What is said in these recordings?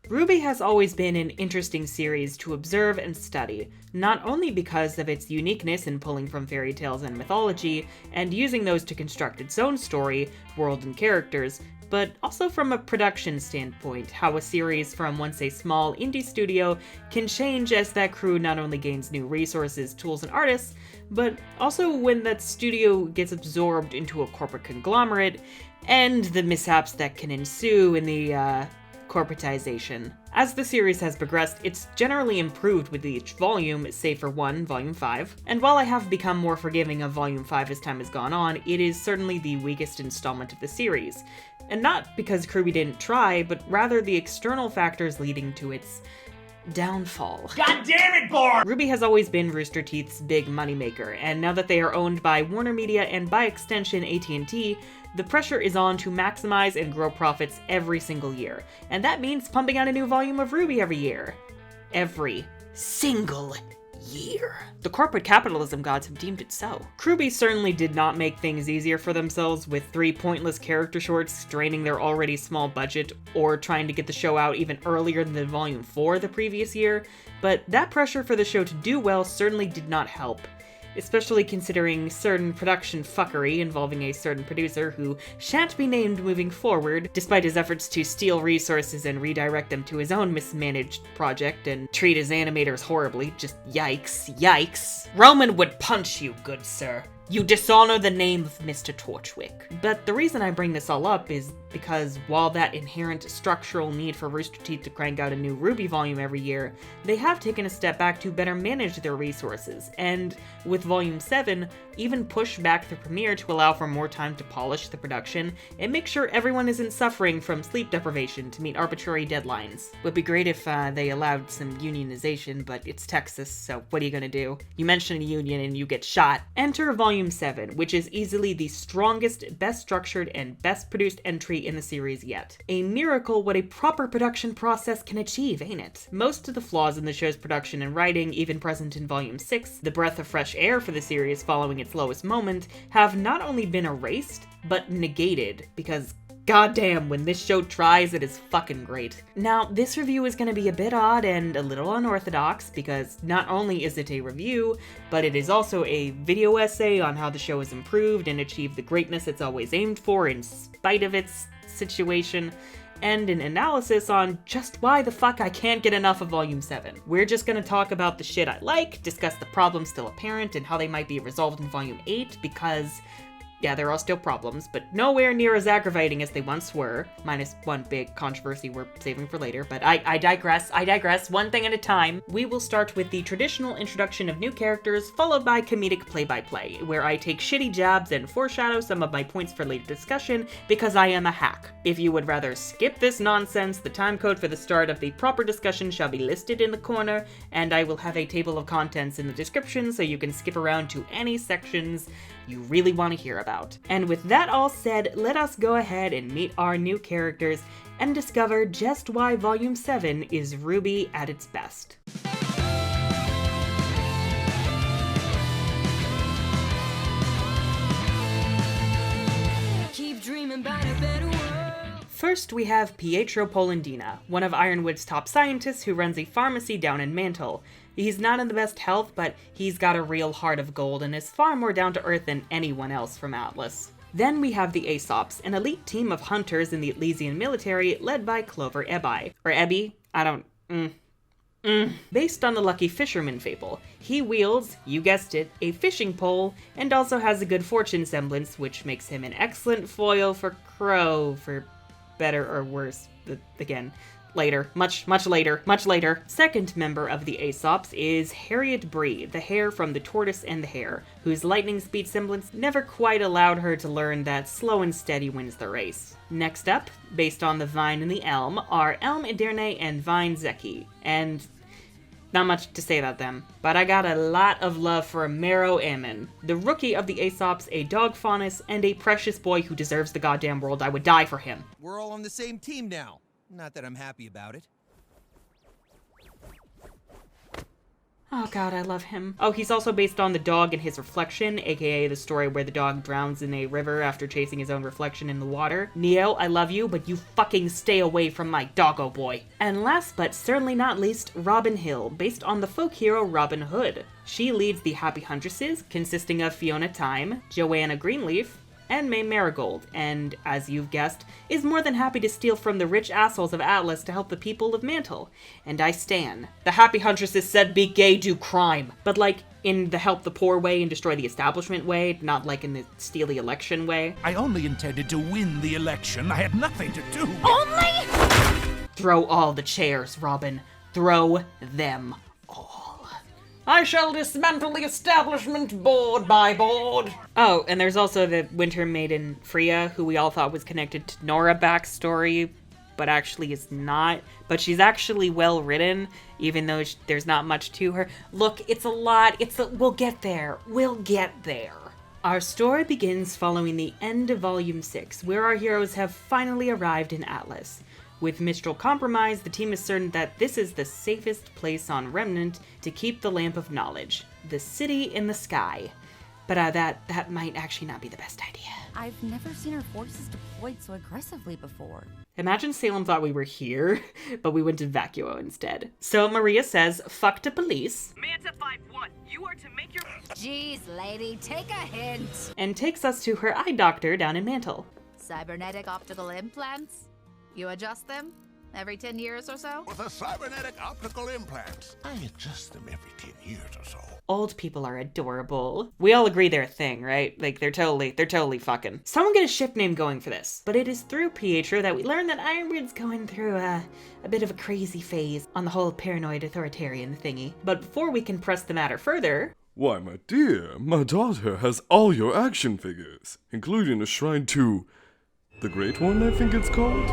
RWBY has always been an interesting series to observe and study, not only because of its uniqueness in pulling from fairy tales and mythology, and using those to construct its own story, world, and characters, but also from a production standpoint, how a series from once a small indie studio can change as that crew not only gains new resources, tools, and artists, but also when that studio gets absorbed into a corporate conglomerate, and the mishaps that can ensue in the, corporatization. As the series has progressed, it's generally improved with each volume, save for one, Volume 5. And while I have become more forgiving of Volume 5 as time has gone on, it is certainly the weakest installment of the series. And not because RWBY didn't try, but rather the external factors leading to its downfall. God damn it, Barr! RWBY has always been Rooster Teeth's big moneymaker, and now that they are owned by Warner Media and by extension AT&T, the pressure is on to maximize and grow profits every single year. And that means pumping out a new volume of RWBY every year. Every single year. The corporate capitalism gods have deemed it so. RWBY certainly did not make things easier for themselves with 3 pointless character shorts straining their already small budget, or trying to get the show out even earlier than Volume 4 the previous year, but that pressure for the show to do well certainly did not help. Especially considering certain production fuckery involving a certain producer who shan't be named moving forward, despite his efforts to steal resources and redirect them to his own mismanaged project and treat his animators horribly. Just yikes, yikes. Roman would punch you, good sir. You dishonor the name of Mr. Torchwick. But the reason I bring this all up is because while that inherent structural need for Rooster Teeth to crank out a new RWBY volume every year, they have taken a step back to better manage their resources, and with Volume 7, even push back the premiere to allow for more time to polish the production and make sure everyone isn't suffering from sleep deprivation to meet arbitrary deadlines. Would be great if they allowed some unionization, but it's Texas, so what are you gonna do? You mention a union and you get shot. Enter Volume 7, which is easily the strongest, best structured, and best produced entry in the series yet. A miracle what a proper production process can achieve, ain't it? Most of the flaws in the show's production and writing, even present in Volume 6, the breath of fresh air for the series following its lowest moment, have not only been erased, but negated, because goddamn, when this show tries, it is fucking great. Now, this review is going to be a bit odd and a little unorthodox, because not only is it a review, but it is also a video essay on how the show has improved and achieved the greatness it's always aimed for in spite of its situation, and an analysis on just why the fuck I can't get enough of Volume 7. We're just gonna talk about the shit I like, discuss the problems still apparent, and how they might be resolved in Volume 8, because yeah, there are still problems, but nowhere near as aggravating as they once were, minus one big controversy we're saving for later, but I digress, one thing at a time. We will start with the traditional introduction of new characters, followed by comedic play-by-play, where I take shitty jabs and foreshadow some of my points for later discussion, because I am a hack. If you would rather skip this nonsense, the timecode for the start of the proper discussion shall be listed in the corner, and I will have a table of contents in the description so you can skip around to any sections you really want to hear about. And with that all said, let us go ahead and meet our new characters and discover just why Volume 7 is RWBY at its best. Keep dreaming about a better world. First, we have Pietro Polendina, one of Ironwood's top scientists who runs a pharmacy down in Mantle. He's not in the best health, but he's got a real heart of gold and is far more down to earth than anyone else from Atlas. Then we have the Aesops, an elite team of hunters in the Elysian military led by Clover Ebby. Or Ebby? I don't... Based on the Lucky Fisherman fable. He wields, you guessed it, a fishing pole, and also has a good fortune semblance, which makes him an excellent foil for Crow, for better or worse, again. Later. Much later. Second member of the Aesops is Harriet Bree, the hare from The Tortoise and the Hare, whose lightning speed semblance never quite allowed her to learn that slow and steady wins the race. Next up, based on the Vine and the Elm, are Elm Ederne and Vine Zeki, and not much to say about them, but I got a lot of love for Mero Ammon, the rookie of the Aesops, a dog faunus, and a precious boy who deserves the goddamn world. I would die for him. We're all on the same team now. Not that I'm happy about it. Oh god, I love him. Oh, he's also based on The Dog and His Reflection, aka the story where the dog drowns in a river after chasing his own reflection in the water. Neo, I love you, but you fucking stay away from my doggo boy. And last but certainly not least, Robyn Hill, based on the folk hero Robin Hood. She leads the Happy Huntresses, consisting of Fiona Time, Joanna Greenleaf, and May Marigold, and, as you've guessed, is more than happy to steal from the rich assholes of Atlas to help the people of Mantle. And I stan. The Happy Huntresses said be gay, do crime. But like, in the help the poor way and destroy the establishment way, not like in the steal the election way. I only intended to win the election. I had nothing to do with... Only? Throw all the chairs, Robyn. Throw them all. I shall dismantle the establishment board by board. Oh, and there's also the Winter Maiden Freya, who we all thought was connected to Nora backstory, but actually is not. But she's actually well written, even though there's not much to her. Look, it's a lot. We'll get there. We'll get there. Our story begins following the end of Volume 6, where our heroes have finally arrived in Atlas. With Mistral compromised, the team is certain that this is the safest place on Remnant to keep the Lamp of Knowledge, the city in the sky. But that might actually not be the best idea. I've never seen our forces deployed so aggressively before. Imagine Salem thought we were here, but we went to Vacuo instead. So Maria says, fuck to police. Manta 5-1, you are to make your... Jeez, lady, take a hint. And takes us to her eye doctor down in Mantle. Cybernetic optical implants? You adjust them every 10 years or so? With a cybernetic optical implant, I adjust them every 10 years or so. Old people are adorable. We all agree they're a thing, right? Like, they're totally fucking. Someone get a ship name going for this. But it is through Pietro that we learn that Ironwood's going through a bit of a crazy phase on the whole paranoid authoritarian thingy. But before we can press the matter further... Why, my dear, my daughter has all your action figures, including a shrine to... the Great One, I think it's called?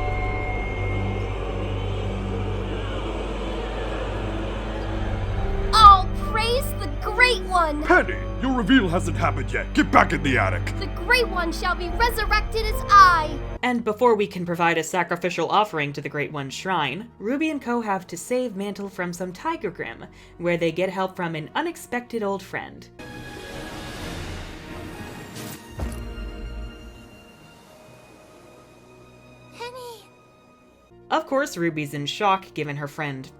Praise the Great One! Penny, your reveal hasn't happened yet. Get back in the attic. The Great One shall be resurrected as I! And before we can provide a sacrificial offering to the Great One's shrine, Ruby and co have to save Mantle from some tiger grim, where they get help from an unexpected old friend. Penny! Of course, Ruby's in shock given her friend,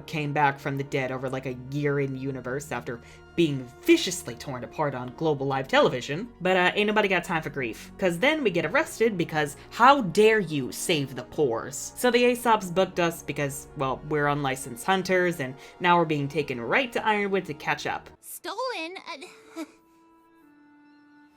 came back from the dead over like a year in universe after being viciously torn apart on global live television. But ain't nobody got time for grief. Cause then we get arrested because how dare you save the pores? So the Aesops booked us because, well, we're unlicensed hunters and now we're being taken right to Ironwood to catch up. Stolen?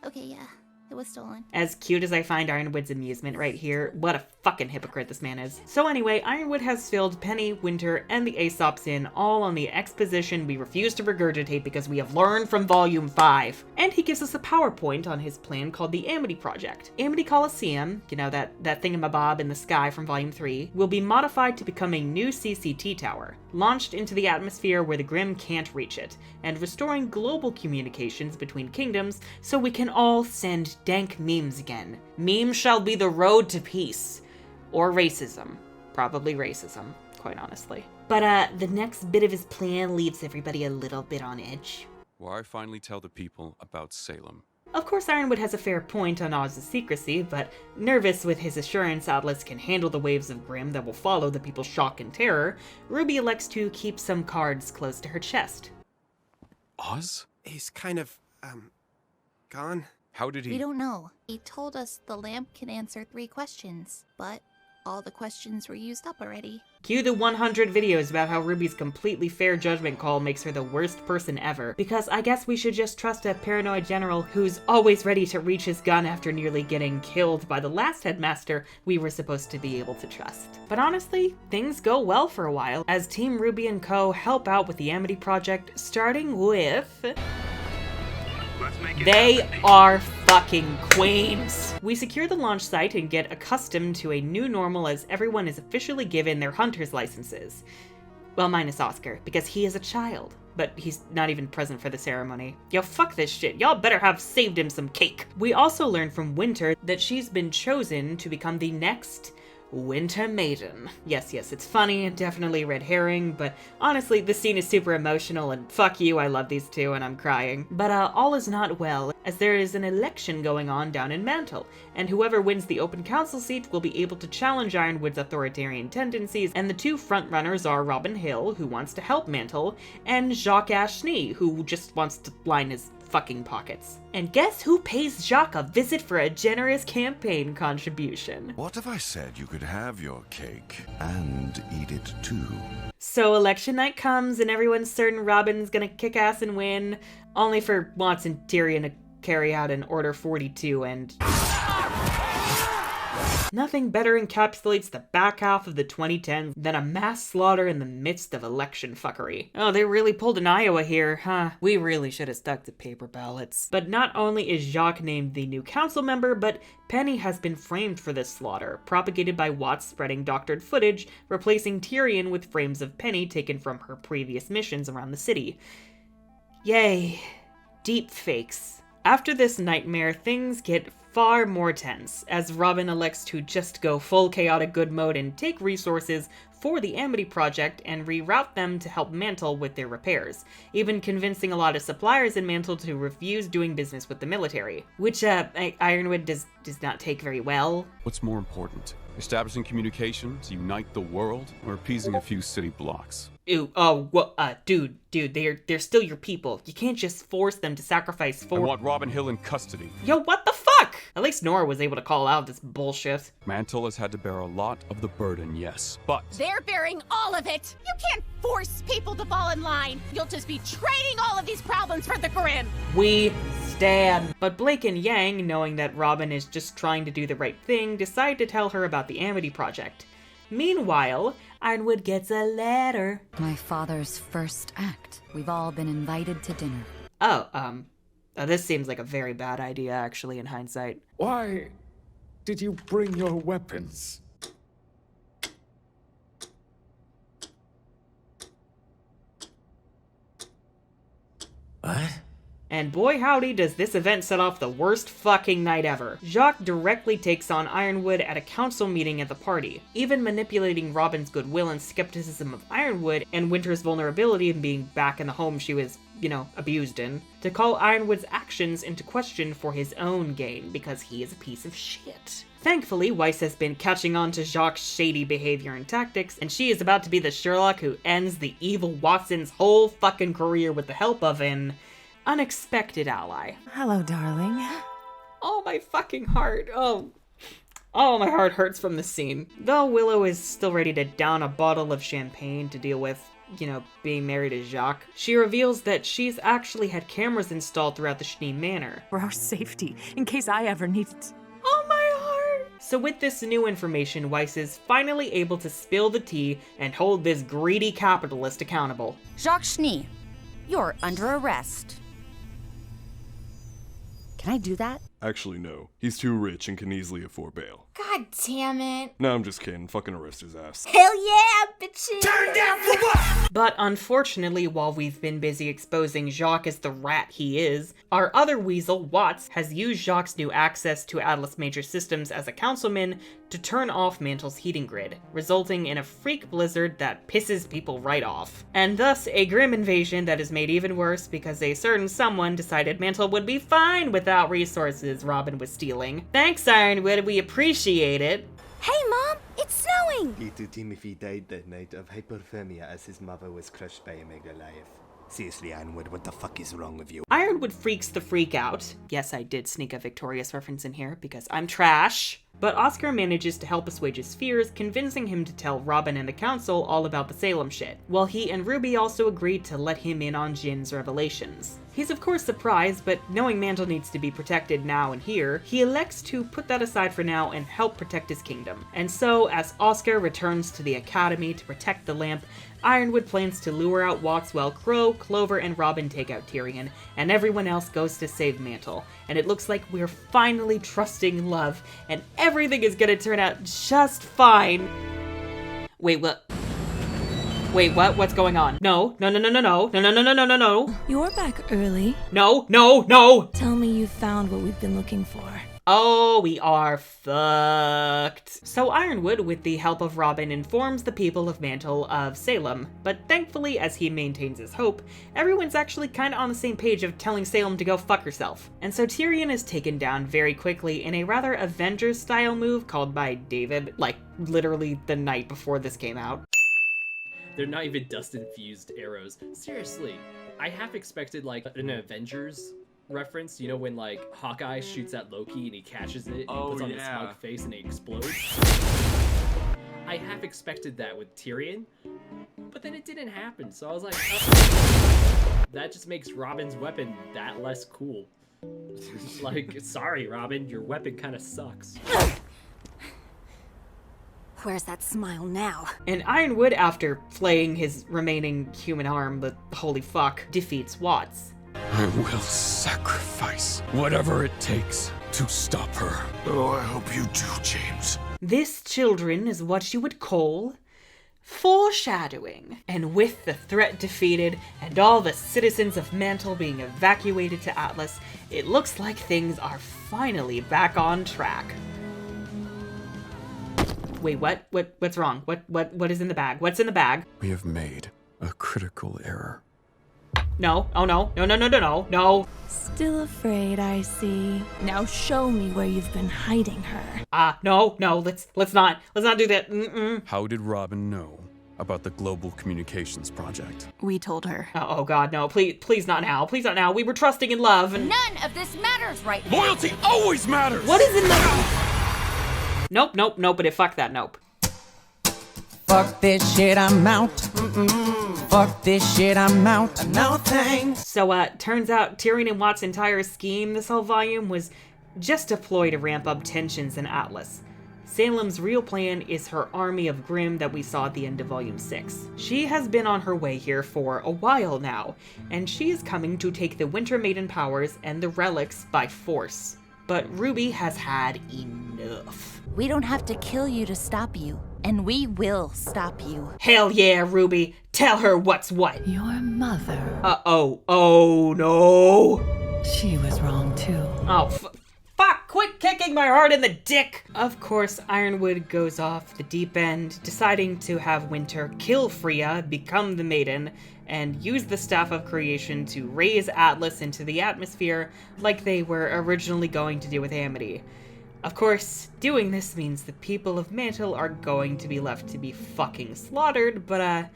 Okay, yeah. It was stolen. As cute as I find Ironwood's amusement right here, what a fucking hypocrite this man is. So anyway, Ironwood has filled Penny, Winter, and the Aesops in all on the exposition we refuse to regurgitate because we have learned from Volume 5. And he gives us a PowerPoint on his plan called the Amity Project. Amity Coliseum, that thingamabob in the sky from Volume 3, will be modified to become a new CCT tower, launched into the atmosphere where the Grimm can't reach it, and restoring global communications between kingdoms so we can all send dank memes again. Memes shall be the road to peace. Or racism. Probably racism, quite honestly. But the next bit of his plan leaves everybody a little bit on edge. Why finally tell the people about Salem? Of course, Ironwood has a fair point on Oz's secrecy, but nervous with his assurance Atlas can handle the waves of Grimm that will follow the people's shock and terror, Ruby elects to keep some cards close to her chest. Oz? He's kind of, gone. How did he... We don't know. He told us the lamp can answer 3 questions, but all the questions were used up already. Cue the 100 videos about how Ruby's completely fair judgment call makes her the worst person ever, because I guess we should just trust a paranoid general who's always ready to reach his gun after nearly getting killed by the last headmaster we were supposed to be able to trust. But honestly, things go well for a while, as Team Ruby and co help out with the Amity Project, starting with... They are fucking queens! We secure the launch site and get accustomed to a new normal as everyone is officially given their hunter's licenses. Well, minus Oscar, because he is a child. But he's not even present for the ceremony. Yo, fuck this shit. Y'all better have saved him some cake. We also learn from Winter that she's been chosen to become the next Winter Maiden. Yes, it's funny and definitely red herring, but honestly, this scene is super emotional and fuck you, I love these two and I'm crying. But all is not well, as there is an election going on down in Mantle, and whoever wins the open council seat will be able to challenge Ironwood's authoritarian tendencies, and the two frontrunners are Robyn Hill, who wants to help Mantle, and Jacques Ashney, who just wants to line his fucking pockets. And guess who pays Jacques a visit for a generous campaign contribution? What if I said you could have your cake and eat it too? So election night comes and everyone's certain Robyn's gonna kick ass and win, only for Watts and Tyrion to carry out an Order 42 and... Nothing better encapsulates the back half of the 2010s than a mass slaughter in the midst of election fuckery. Oh, they really pulled an Iowa here, huh? We really should have stuck to paper ballots. But not only is Jacques named the new council member, but Penny has been framed for this slaughter, propagated by Watts spreading doctored footage, replacing Tyrion with frames of Penny taken from her previous missions around the city. Yay. Deep fakes. After this nightmare, things get far more tense, as Robyn elects to just go full chaotic good mode and take resources for the Amity Project and reroute them to help Mantle with their repairs, even convincing a lot of suppliers in Mantle to refuse doing business with the military, which Ironwood does not take very well. What's more important? Establishing communication to unite the world, or appeasing a few city blocks? Ew, oh, well, dude, they're still your people. You can't just force them to sacrifice for- I want Robyn Hill in custody. Yo, what the fuck? At least Nora was able to call out this bullshit. Mantle has had to bear a lot of the burden, yes, but... They're bearing all of it! You can't force people to fall in line! You'll just be trading all of these problems for the Grim! We stand. But Blake and Yang, knowing that Robyn is just trying to do the right thing, decide to tell her about the Amity Project. Meanwhile, Ironwood gets a letter. My father's first act. We've all been invited to dinner. This seems like a very bad idea, actually, in hindsight. Why did you bring your weapons? What? And boy howdy does this event set off the worst fucking night ever. Jacques directly takes on Ironwood at a council meeting at the party, even manipulating Robyn's goodwill and skepticism of Ironwood and Winter's vulnerability in being back in the home she was, abused in, to call Ironwood's actions into question for his own gain, because he is a piece of shit. Thankfully, Weiss has been catching on to Jacques' shady behavior and tactics, and she is about to be the Sherlock who ends the evil Watson's whole fucking career with the help of an unexpected ally. Hello, darling. Oh, my fucking heart. Oh, my heart hurts from this scene. Though Willow is still ready to down a bottle of champagne to deal with, being married to Jacques, she reveals that she's actually had cameras installed throughout the Schnee Manor. For our safety, in case I ever need it. Oh, my heart! So with this new information, Weiss is finally able to spill the tea and hold this greedy capitalist accountable. Jacques Schnee, you're under arrest. Can I do that? Actually, no. He's too rich and can easily afford bail. God damn it. No, I'm just kidding. Fucking arrest his ass. Hell yeah, bitches! Turn down for what? But unfortunately, while we've been busy exposing Jacques as the rat he is, our other weasel, Watts, has used Jacques' new access to Atlas Major Systems as a councilman to turn off Mantle's heating grid, resulting in a freak blizzard that pisses people right off. And thus, a grim invasion that is made even worse because a certain someone decided Mantle would be fine without resources Robyn was stealing. Thanks, Ironwood, we appreciate it. Hey, Mom! It's snowing! Little Timothy died that night of hypothermia as his mother was crushed by a megalith. Seriously, Ironwood, what the fuck is wrong with you? Ironwood freaks the freak out. Yes, I did sneak a Victorious reference in here because I'm trash. But Oscar manages to help assuage his fears, convincing him to tell Robyn and the council all about the Salem shit, while he and RWBY also agreed to let him in on Jin's revelations. He's of course surprised, but knowing Mantle needs to be protected now and here, he elects to put that aside for now and help protect his kingdom. And so, as Oscar returns to the academy to protect the lamp, Ironwood plans to lure out Watts while Crow, Clover, and Robyn take out Tyrion, and everyone else goes to save Mantle. And it looks like we're finally trusting love, and everything is gonna turn out just fine. Wait, what? Wait, what? What's going on? No. You're back early. No. Tell me you found what we've been looking for. Oh, we are fucked. So Ironwood, with the help of Robyn, informs the people of Mantle of Salem, but thankfully, as he maintains his hope, everyone's actually kinda on the same page of telling Salem to go fuck herself. And so Tyrion is taken down very quickly in a rather Avengers-style move called by David, like literally the night before this came out. They're not even dust-infused arrows. Seriously, I half expected like an Avengers reference, you know, when like Hawkeye shoots at Loki and he catches it and puts on his smug face and it explodes. I half expected that with Tyrion, but then it didn't happen, so I was like, oh. That just makes Robyn's weapon that less cool. Like, sorry Robyn, your weapon kind of sucks. Where's that smile now? And Ironwood, after flaying his remaining human arm, the holy fuck, defeats Watts. I will sacrifice whatever it takes to stop her. Oh, I hope you do, James. This, children, is what you would call foreshadowing. And with the threat defeated and all the citizens of Mantle being evacuated to Atlas, it looks like things are finally back on track. Wait, what? What's wrong? What is in the bag? What's in the bag? We have made a critical error. No. Oh no. No. Still afraid, I see. Now show me where you've been hiding her. No. Let's not do that. Mm-mm. How did Robyn know about the global communications project? We told her. Oh god, no. Please not now. Please not now. We were trusting in love and... None of this matters right now. Loyalty always matters! What is in the... Nope, but fuck that nope. Fuck this shit, I'm out. Fuck this shit, I'm out. No thanks. So, turns out Tyrion and Watts' entire scheme this whole volume was just a ploy to ramp up tensions in Atlas. Salem's real plan is her army of Grimm that we saw at the end of Volume 6. She has been on her way here for a while now, and she is coming to take the Winter Maiden powers and the relics by force. But RWBY has had enough. We don't have to kill you to stop you, and we will stop you. Hell yeah, RWBY! Tell her what's what! Your mother. Oh no! She was wrong too. Oh, fuck! Quit kicking my heart in the dick! Of course, Ironwood goes off the deep end, deciding to have Winter kill Freya, become the Maiden, and use the Staff of Creation to raise Atlas into the atmosphere like they were originally going to do with Amity. Of course, doing this means the people of Mantle are going to be left to be fucking slaughtered, but I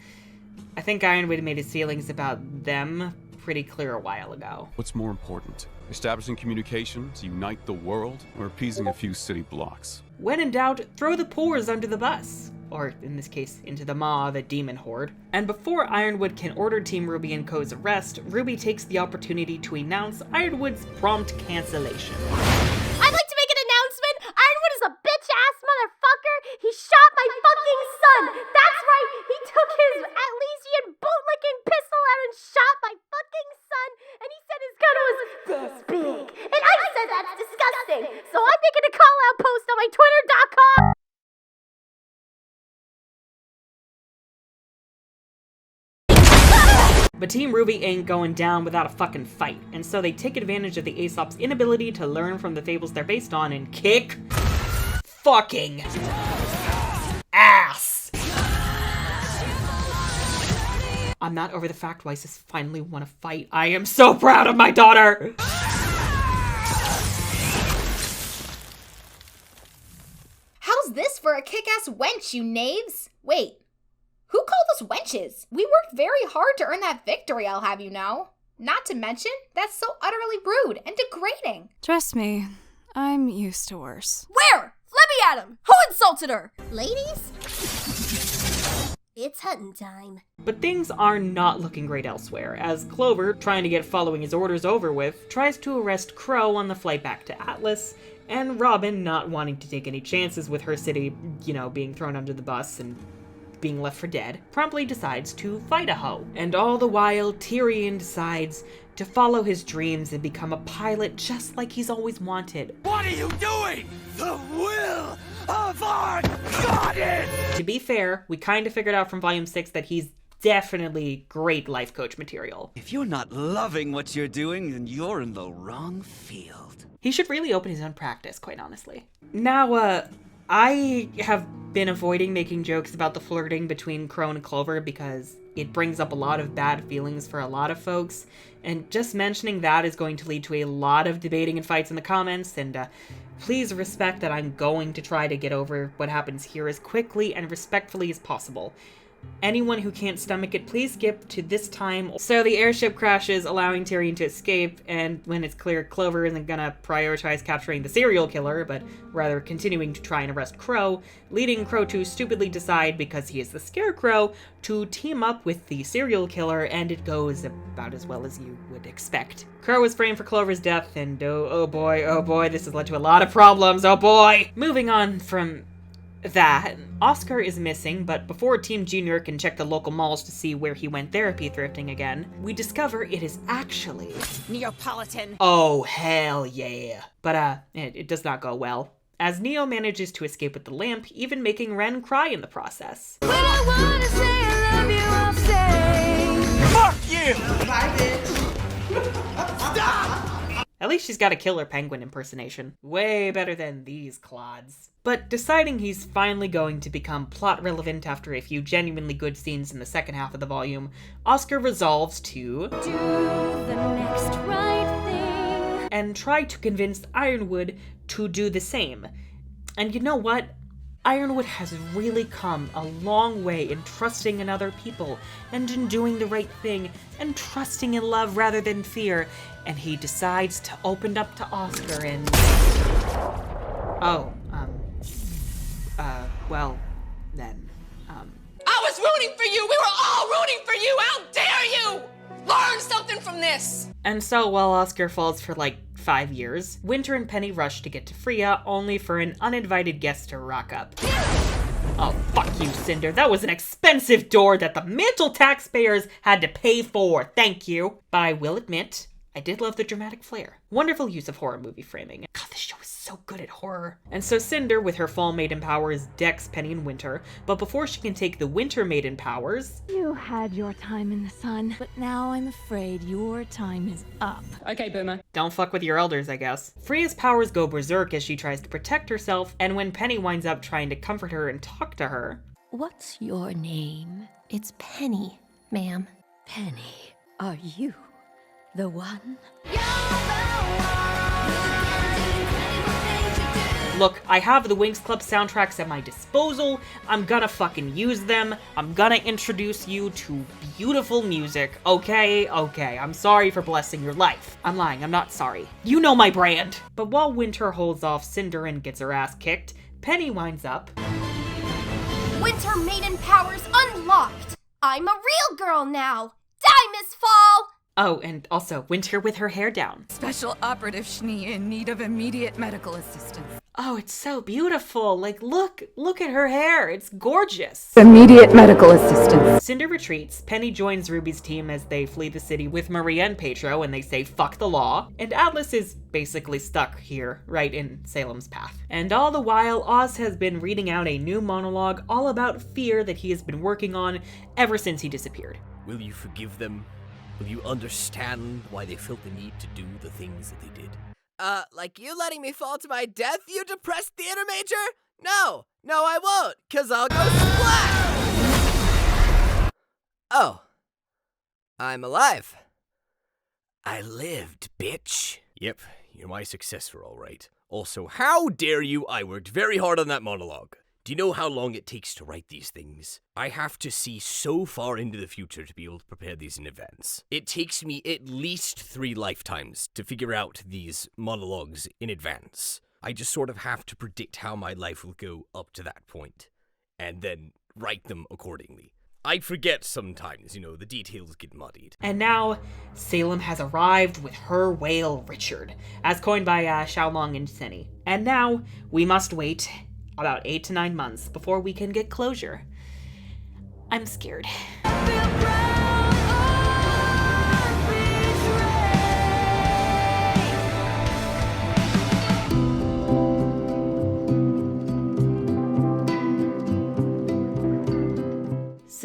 think Ironwood made his feelings about them pretty clear a while ago. What's more important? Establishing communication to unite the world, or appeasing a few city blocks? When in doubt, throw the pores under the bus. Or, in this case, into the maw of the demon horde. And before Ironwood can order Team RWBY and Co.'s arrest, RWBY takes the opportunity to announce Ironwood's prompt cancellation. I'd like to make an announcement! Ironwood is a bitch-ass motherfucker! He shot my fucking son! That's right! He took his Atlesian bootlicking pistol out and shot my fucking son! And he said his gun was this big! And I said that's disgusting! So I'm making a call-out post on my Twitter.com! But Team RWBY ain't going down without a fucking fight, and so they take advantage of the Aesop's inability to learn from the fables they're based on and kick fucking ass! I'm not over the fact Weiss has finally won a fight. I am so proud of my daughter! How's this for a kick-ass wench, you knaves? Wait. Who called us wenches? We worked very hard to earn that victory, I'll have you know. Not to mention, that's so utterly rude and degrading. Trust me, I'm used to worse. Where? Let me at him! Who insulted her? Ladies? It's hunting time. But things are not looking great elsewhere, as Clover, trying to get following his orders over with, tries to arrest Crow on the flight back to Atlas, and Robyn, not wanting to take any chances with her city, being thrown under the bus and being left for dead, promptly decides to fight a hoe. And all the while, Tyrion decides to follow his dreams and become a pilot just like he's always wanted. What are you doing? The will of our goddess! To be fair, we kind of figured out from Volume 6 that he's definitely great life coach material. If you're not loving what you're doing, then you're in the wrong field. He should really open his own practice, quite honestly. Now, I have been avoiding making jokes about the flirting between Crow and Clover because it brings up a lot of bad feelings for a lot of folks, and just mentioning that is going to lead to a lot of debating and fights in the comments, and please respect that I'm going to try to get over what happens here as quickly and respectfully as possible. Anyone who can't stomach it, please skip to this time. So the airship crashes, allowing Tyrion to escape, and when it's clear Clover isn't gonna prioritize capturing the serial killer, but rather continuing to try and arrest Crow, leading Crow to stupidly decide, because he is the Scarecrow, to team up with the serial killer, and it goes about as well as you would expect. Crow is framed for Clover's death, and oh boy, this has led to a lot of problems, oh boy! Moving on from that, Oscar is missing, but before Team Junior can check the local malls to see where he went therapy thrifting again, we discover it is actually Neapolitan. Oh, hell yeah. But it does not go well, as Neo manages to escape with the lamp, even making Ren cry in the process. When I wanna say I love you, I'll say, fuck you! Bye, bitch! Stop! At least she's got a killer penguin impersonation. Way better than these clods. But deciding he's finally going to become plot relevant after a few genuinely good scenes in the second half of the volume, Oscar resolves to do the next right thing and try to convince Ironwood to do the same. And you know what? Ironwood has really come a long way in trusting in other people, and in doing the right thing, and trusting in love rather than fear, and he decides to open up to Oscar and... well, then, I was rooting for you! We were all rooting for you! How dare you! Learn something from this! And so, while Oscar falls for, 5 years, Winter and Penny rush to get to Freya, only for an uninvited guest to rock up. Oh, fuck you, Cinder. That was an expensive door that the Mantle taxpayers had to pay for. Thank you. But I will admit, I did love the dramatic flair. Wonderful use of horror movie framing. God, this show is so good at horror. And so Cinder, with her fall maiden powers, decks Penny and Winter, but before she can take the Winter maiden powers... You had your time in the sun, but now I'm afraid your time is up. Okay, Boomer. Don't fuck with your elders, I guess. Freya's powers go berserk as she tries to protect herself, and when Penny winds up trying to comfort her and talk to her... What's your name? It's Penny, ma'am. Penny. Are you the one? Look, I have the Winx Club soundtracks at my disposal. I'm gonna fucking use them. I'm gonna introduce you to beautiful music. Okay, I'm sorry for blessing your life. I'm lying, I'm not sorry. You know my brand. But while Winter holds off Cinder and gets her ass kicked, Penny winds up. Winter Maiden powers unlocked! I'm a real girl now! Die, Miss Fall! Oh, and also Winter with her hair down. Special Operative Schnee in need of immediate medical assistance. Oh, it's so beautiful. Look at her hair. It's gorgeous. Immediate medical assistance. Cinder retreats. Penny joins Ruby's team as they flee the city with Maria and Petro, and they say fuck the law. And Atlas is basically stuck here, right in Salem's path. And all the while, Oz has been reading out a new monologue all about fear that he has been working on ever since he disappeared. Will you forgive them? Will you understand why they felt the need to do the things that they did? Like you letting me fall to my death, you depressed theater major? No, I won't, 'cause I'll go splat! Oh. I'm alive. I lived, bitch. Yep, you're my successor, all right. Also, how dare you? I worked very hard on that monologue. Do you know how long it takes to write these things? I have to see so far into the future to be able to prepare these in advance. It takes me at least 3 lifetimes to figure out these monologues in advance. I just sort of have to predict how my life will go up to that point, and then write them accordingly. I forget sometimes, the details get muddied. And now, Salem has arrived with her whale Richard, as coined by Xiaolong and Ceni. And now, we must wait about 8 to 9 months before we can get closure. I'm scared.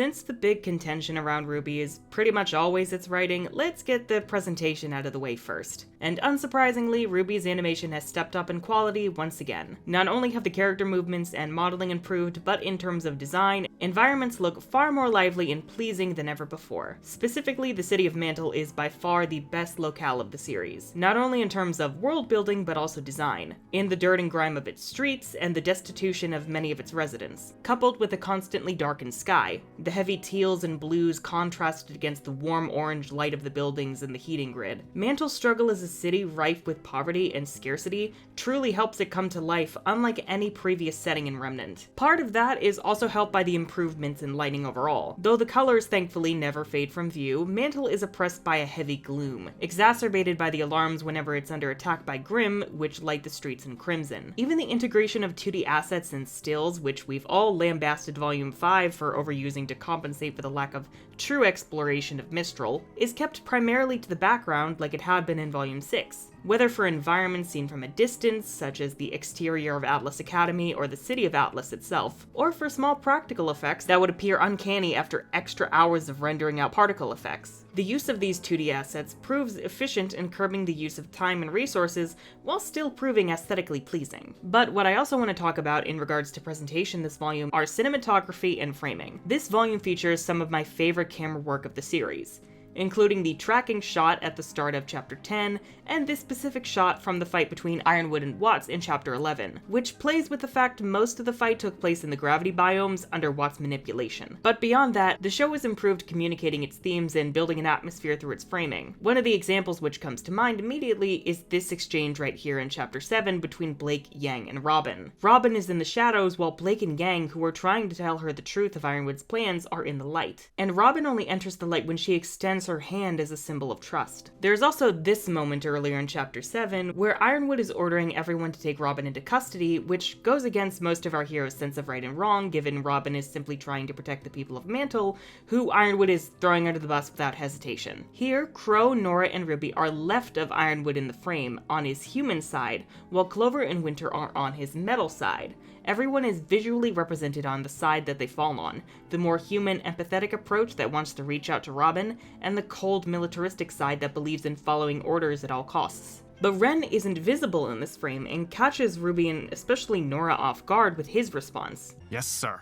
Since the big contention around RWBY is pretty much always its writing, let's get the presentation out of the way first. And unsurprisingly, RWBY's animation has stepped up in quality once again. Not only have the character movements and modeling improved, but in terms of design, environments look far more lively and pleasing than ever before. Specifically, the city of Mantle is by far the best locale of the series, not only in terms of world building but also design, in the dirt and grime of its streets and the destitution of many of its residents, coupled with a constantly darkened sky. The heavy teals and blues contrasted against the warm orange light of the buildings and the heating grid. Mantle's struggle as a city rife with poverty and scarcity truly helps it come to life unlike any previous setting in Remnant. Part of that is also helped by the improvements in lighting overall. Though the colors thankfully never fade from view, Mantle is oppressed by a heavy gloom, exacerbated by the alarms whenever it's under attack by Grimm, which light the streets in crimson. Even the integration of 2D assets and stills, which we've all lambasted Volume 5 for overusing to compensate for the lack of true exploration of Mistral, is kept primarily to the background like it had been in Volume 6. Whether for environments seen from a distance, such as the exterior of Atlas Academy or the city of Atlas itself, or for small practical effects that would appear uncanny after extra hours of rendering out particle effects. The use of these 2D assets proves efficient in curbing the use of time and resources while still proving aesthetically pleasing. But what I also want to talk about in regards to presentation this volume are cinematography and framing. This volume features some of my favorite camera work of the series, including the tracking shot at the start of Chapter 10, and this specific shot from the fight between Ironwood and Watts in Chapter 11, which plays with the fact most of the fight took place in the gravity biomes under Watts' manipulation. But beyond that, the show has improved communicating its themes and building an atmosphere through its framing. One of the examples which comes to mind immediately is this exchange right here in Chapter 7 between Blake, Yang, and Robyn. Robyn is in the shadows while Blake and Yang, who are trying to tell her the truth of Ironwood's plans, are in the light. And Robyn only enters the light when she extends her hand as a symbol of trust. There's also this moment earlier in Chapter 7 where Ironwood is ordering everyone to take Robyn into custody, which goes against most of our hero's sense of right and wrong, given Robyn is simply trying to protect the people of Mantle, who Ironwood is throwing under the bus without hesitation. Here, Crow, Nora, and RWBY are left of Ironwood in the frame, on his human side, while Clover and Winter are on his metal side. Everyone is visually represented on the side that they fall on, the more human, empathetic approach that wants to reach out to Robyn, and the cold, militaristic side that believes in following orders at all costs. But Ren isn't visible in this frame and catches RWBY and especially Nora off guard with his response. Yes, sir.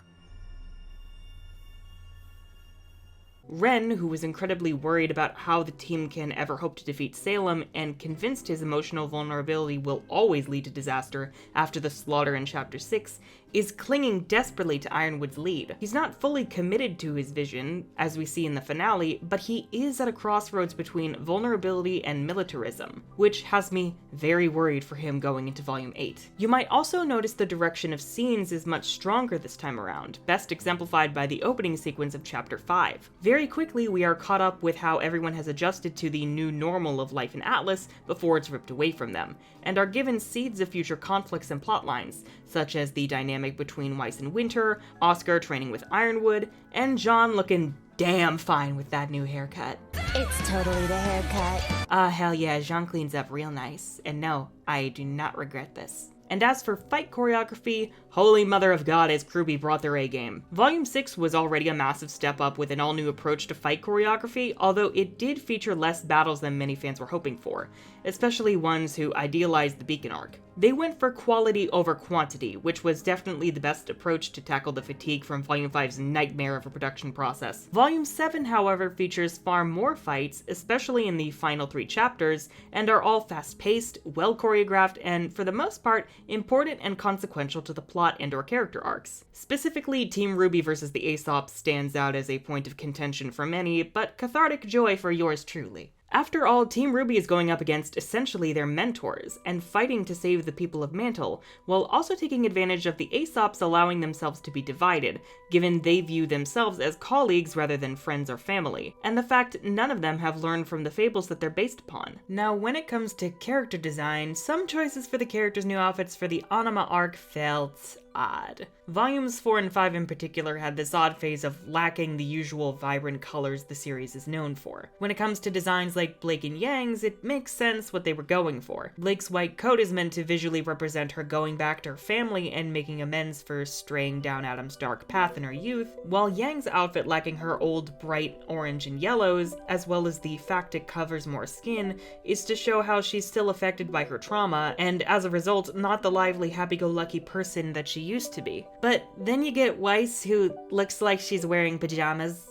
Ren, who was incredibly worried about how the team can ever hope to defeat Salem and convinced his emotional vulnerability will always lead to disaster after the slaughter in Chapter 6, is clinging desperately to Ironwood's lead. He's not fully committed to his vision, as we see in the finale, but he is at a crossroads between vulnerability and militarism, which has me very worried for him going into Volume 8. You might also notice the direction of scenes is much stronger this time around, best exemplified by the opening sequence of Chapter 5. Very quickly, we are caught up with how everyone has adjusted to the new normal of life in Atlas before it's ripped away from them, and are given seeds of future conflicts and plotlines, such as the dynamic between Weiss and Winter, Oscar training with Ironwood, and John looking damn fine with that new haircut. It's totally the haircut. Hell yeah, Jean cleans up real nice, and no, I do not regret this. And as for fight choreography, holy mother of God as RWBY brought their A-game. Volume 6 was already a massive step up with an all-new approach to fight choreography, although it did feature less battles than many fans were hoping for, especially ones who idealized the Beacon arc. They went for quality over quantity, which was definitely the best approach to tackle the fatigue from Volume 5's nightmare of a production process. Volume 7, however, features far more fights, especially in the final 3 chapters, and are all fast-paced, well-choreographed, and, for the most part, important and consequential to the plot and/or character arcs. Specifically, Team RWBY versus the Aesops stands out as a point of contention for many, but cathartic joy for yours truly. After all, Team RWBY is going up against essentially their mentors, and fighting to save the people of Mantle, while also taking advantage of the Aesops allowing themselves to be divided, given they view themselves as colleagues rather than friends or family, and the fact none of them have learned from the fables that they're based upon. Now, when it comes to character design, some choices for the characters' new outfits for the Anima arc felt odd. Volumes 4 and 5 in particular had this odd phase of lacking the usual vibrant colors the series is known for. When it comes to designs like Blake and Yang's, it makes sense what they were going for. Blake's white coat is meant to visually represent her going back to her family and making amends for straying down Adam's dark path in her youth, while Yang's outfit lacking her old bright orange and yellows, as well as the fact it covers more skin, is to show how she's still affected by her trauma, and as a result, not the lively, happy-go-lucky person that she used to be. But then you get Weiss, who looks like she's wearing pajamas.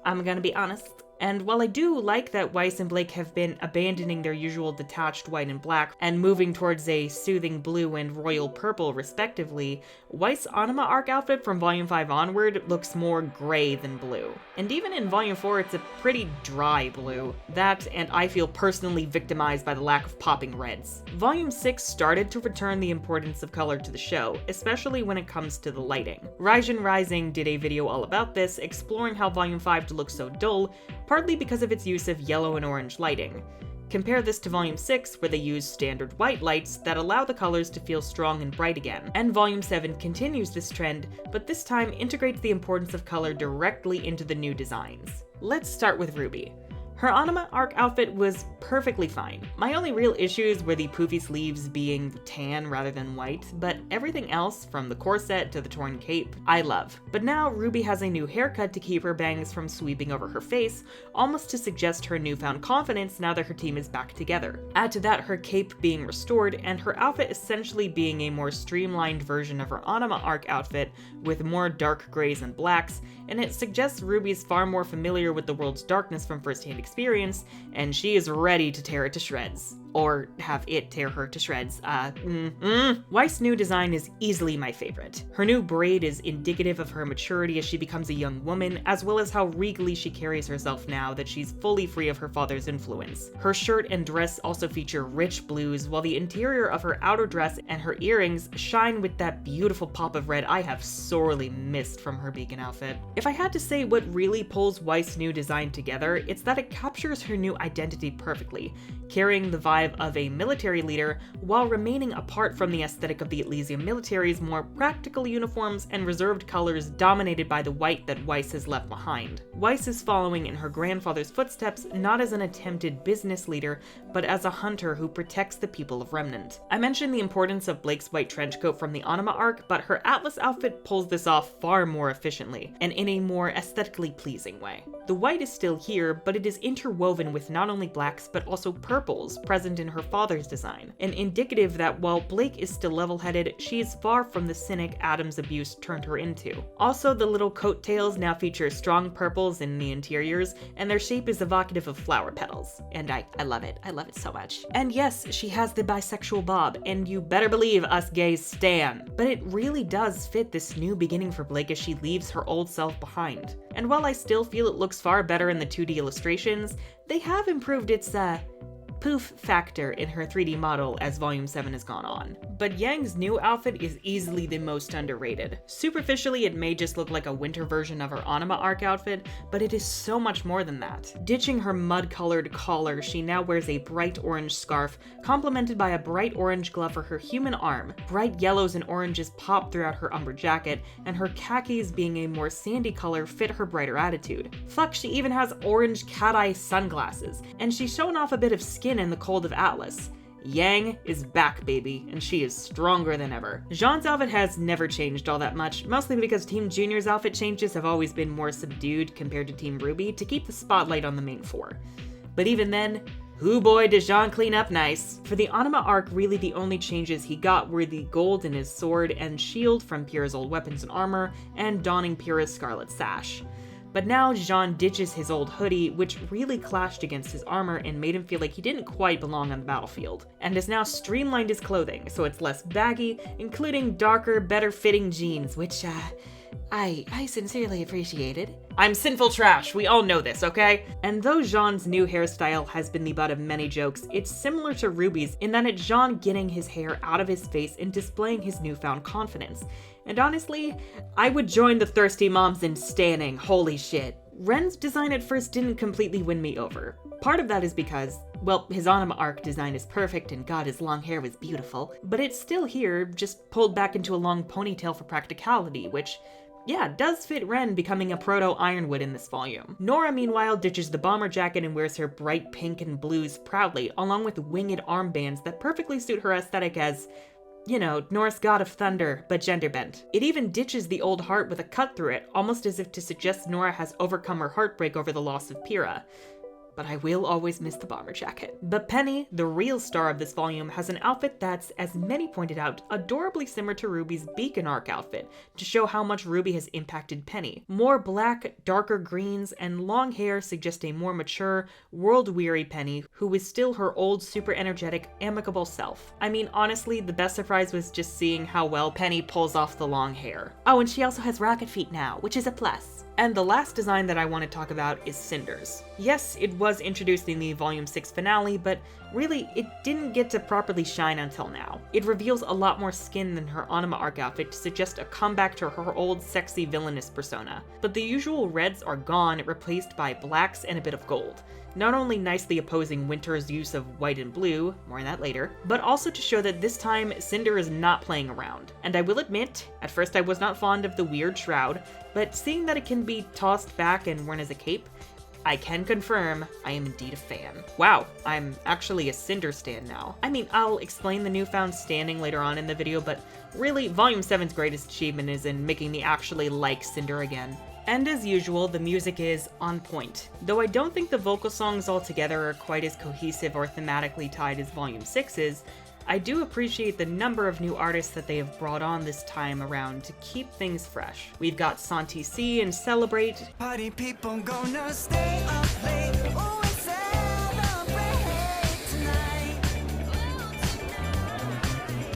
I'm gonna be honest. And while I do like that Weiss and Blake have been abandoning their usual detached white and black and moving towards a soothing blue and royal purple respectively, Weiss' Anima arc outfit from Volume 5 onward looks more gray than blue. And even in Volume 4 it's a pretty dry blue. That, and I feel personally victimized by the lack of popping reds. Volume 6 started to return the importance of color to the show, especially when it comes to the lighting. Raijin Rising did a video all about this, exploring how Volume 5 looks so dull, partly because of its use of yellow and orange lighting. Compare this to Volume 6, where they use standard white lights that allow the colors to feel strong and bright again. And Volume 7 continues this trend, but this time integrates the importance of color directly into the new designs. Let's start with RWBY. Her Anima arc outfit was perfectly fine. My only real issues were the poofy sleeves being tan rather than white, but everything else, from the corset to the torn cape, I love. But now RWBY has a new haircut to keep her bangs from sweeping over her face, almost to suggest her newfound confidence now that her team is back together. Add to that her cape being restored, and her outfit essentially being a more streamlined version of her Anima arc outfit with more dark grays and blacks, and it suggests RWBY's far more familiar with the world's darkness from first-hand experience, and she is ready to tear it to shreds. Or have it tear her to shreds. Weiss' new design is easily my favorite. Her new braid is indicative of her maturity as she becomes a young woman, as well as how regally she carries herself now that she's fully free of her father's influence. Her shirt and dress also feature rich blues, while the interior of her outer dress and her earrings shine with that beautiful pop of red I have sorely missed from her beacon outfit. If I had to say what really pulls Weiss' new design together, it's that it captures her new identity perfectly, carrying the vibe of a military leader while remaining apart from the aesthetic of the Elysium military's more practical uniforms and reserved colors dominated by the white that Weiss has left behind. Weiss is following in her grandfather's footsteps not as an attempted business leader, but as a hunter who protects the people of Remnant. I mentioned the importance of Blake's white trench coat from the Anima arc, but her Atlas outfit pulls this off far more efficiently, and in a more aesthetically pleasing way. The white is still here, but it is interwoven with not only blacks but also purples present in her father's design, and indicative that while Blake is still level-headed, she is far from the cynic Adam's abuse turned her into. Also, the little coattails now feature strong purples in the interiors, and their shape is evocative of flower petals. And I love it. I love it so much. And yes, she has the bisexual bob, and you better believe us gays stan. But it really does fit this new beginning for Blake as she leaves her old self behind. And while I still feel it looks far better in the 2D illustrations, they have improved its, poof factor in her 3D model as Volume 7 has gone on. But Yang's new outfit is easily the most underrated. Superficially, it may just look like a winter version of her Anima arc outfit, but it is so much more than that. Ditching her mud-colored collar, she now wears a bright orange scarf, complemented by a bright orange glove for her human arm. Bright yellows and oranges pop throughout her umber jacket, and her khakis being a more sandy color fit her brighter attitude. Fuck, she even has orange cat-eye sunglasses, and she's showing off a bit of skin in the cold of Atlas. Yang is back, baby, and she is stronger than ever. Jean's outfit has never changed all that much, mostly because Team Junior's outfit changes have always been more subdued compared to Team RWBY to keep the spotlight on the main four. But even then, hoo boy does Jean clean up nice. For the Anima arc, really the only changes he got were the gold in his sword and shield from Pyrrha's old weapons and armor, and donning Pyrrha's scarlet sash. But now Jean ditches his old hoodie, which really clashed against his armor and made him feel like he didn't quite belong on the battlefield, and has now streamlined his clothing so it's less baggy, including darker, better-fitting jeans, which, I sincerely appreciated. I'm sinful trash, we all know this, okay? And though Jean's new hairstyle has been the butt of many jokes, it's similar to RWBY's in that it's Jean getting his hair out of his face and displaying his newfound confidence. And honestly, I would join the thirsty moms in stanning, holy shit. Ren's design at first didn't completely win me over. Part of that is because, well, his Anima arc design is perfect and god, his long hair was beautiful, but it's still here, just pulled back into a long ponytail for practicality, which, yeah, does fit Ren becoming a proto-Ironwood in this volume. Nora, meanwhile, ditches the bomber jacket and wears her bright pink and blues proudly, along with winged armbands that perfectly suit her aesthetic as, you know, Norse god of thunder, but gender bent. It even ditches the old heart with a cut through it, almost as if to suggest Nora has overcome her heartbreak over the loss of Pyrrha. But I will always miss the bomber jacket. But Penny, the real star of this volume, has an outfit that's, as many pointed out, adorably similar to Ruby's Beacon Arc outfit, to show how much Ruby has impacted Penny. More black, darker greens, and long hair suggest a more mature, world-weary Penny, who is still her old, super energetic, amicable self. I mean, honestly, the best surprise was just seeing how well Penny pulls off the long hair. Oh, and she also has rocket feet now, which is a plus. And the last design that I want to talk about is Cinder's. Yes, it was introduced in the Volume 6 finale, but really, it didn't get to properly shine until now. It reveals a lot more skin than her Anima arc outfit to suggest a comeback to her old sexy villainous persona. But the usual reds are gone, replaced by blacks and a bit of gold. Not only nicely opposing Winter's use of white and blue, more on that later, but also to show that this time Cinder is not playing around. And I will admit, at first I was not fond of the weird shroud, but seeing that it can be tossed back and worn as a cape, I can confirm I am indeed a fan. Wow, I'm actually a Cinder stan now. I mean, I'll explain the newfound standing later on in the video, but really, Volume 7's greatest achievement is in making me actually like Cinder again. And as usual, the music is on point. Though I don't think the vocal songs altogether are quite as cohesive or thematically tied as Volume 6 is, I do appreciate the number of new artists that they have brought on this time around to keep things fresh. We've got Santi C and Celebrate, Party people gonna stay up late. Oh, and celebrate tonight.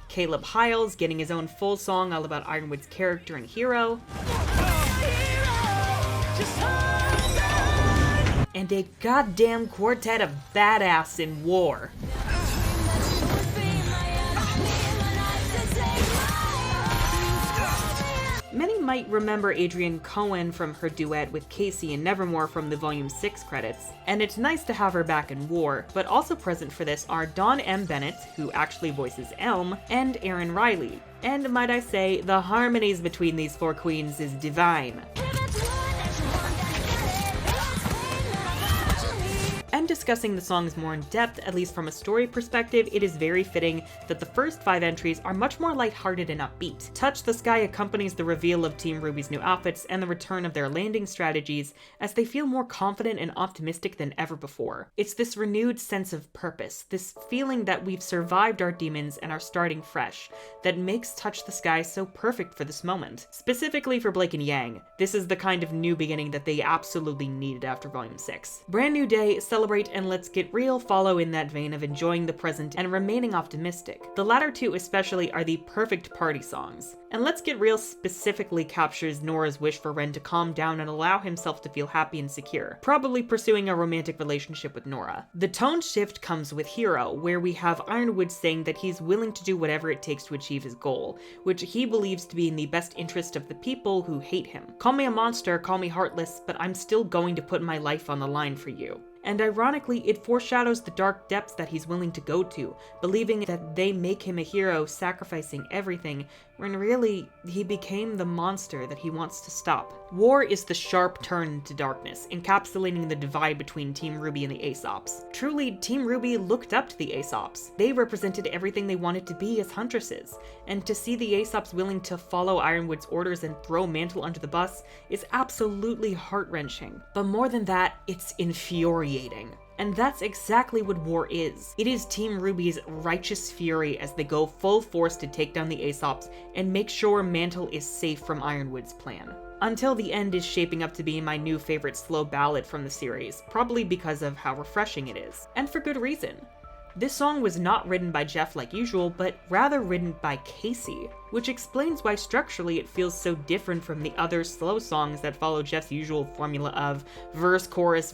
Caleb Hiles getting his own full song all about Ironwood's character and hero, and a goddamn quartet of badass in War. Many might remember Adrienne Cohen from her duet with Casey in Nevermore from the Volume 6 credits, and it's nice to have her back in War, but also present for this are Dawn M. Bennett, who actually voices Elm, and Erin Riley. And might I say, the harmonies between these four queens is divine. And discussing the songs more in depth, at least from a story perspective, it is very fitting that the first 5 entries are much more lighthearted and upbeat. Touch the Sky accompanies the reveal of Team RWBY's new outfits and the return of their landing strategies as they feel more confident and optimistic than ever before. It's this renewed sense of purpose, this feeling that we've survived our demons and are starting fresh, that makes Touch the Sky so perfect for this moment. Specifically for Blake and Yang, this is the kind of new beginning that they absolutely needed after Volume 6. Brand New Day, Celebrate, and Let's Get Real follow in that vein of enjoying the present and remaining optimistic. The latter two especially are the perfect party songs. And Let's Get Real specifically captures Nora's wish for Ren to calm down and allow himself to feel happy and secure, probably pursuing a romantic relationship with Nora. The tone shift comes with Hero, where we have Ironwood saying that he's willing to do whatever it takes to achieve his goal, which he believes to be in the best interest of the people who hate him. Call me a monster, call me heartless, but I'm still going to put my life on the line for you. And ironically, it foreshadows the dark depths that he's willing to go to, believing that they make him a hero, sacrificing everything, when really, he became the monster that he wants to stop. War is the sharp turn into darkness, encapsulating the divide between Team RWBY and the Aesops. Truly, Team RWBY looked up to the Aesops. They represented everything they wanted to be as huntresses, and to see the Aesops willing to follow Ironwood's orders and throw Mantle under the bus is absolutely heart-wrenching. But more than that, it's infuriating. And that's exactly what War is. It is Team RWBY's righteous fury as they go full force to take down the Aesops and make sure Mantle is safe from Ironwood's plan. Until the End is shaping up to be my new favorite slow ballad from the series, probably because of how refreshing it is. And for good reason. This song was not written by Jeff like usual, but rather written by Casey, which explains why structurally it feels so different from the other slow songs that follow Jeff's usual formula of verse, chorus,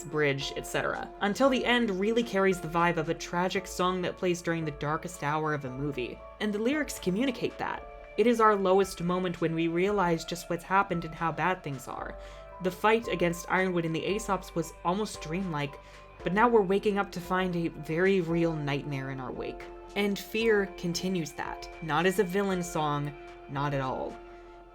bridge, etc. Until the End really carries the vibe of a tragic song that plays during the darkest hour of a movie, and the lyrics communicate that. It is our lowest moment when we realize just what's happened and how bad things are, The fight against Ironwood in the Aesops was almost dreamlike, but now we're waking up to find a very real nightmare in our wake. And Fear continues that, not as a villain song, not at all.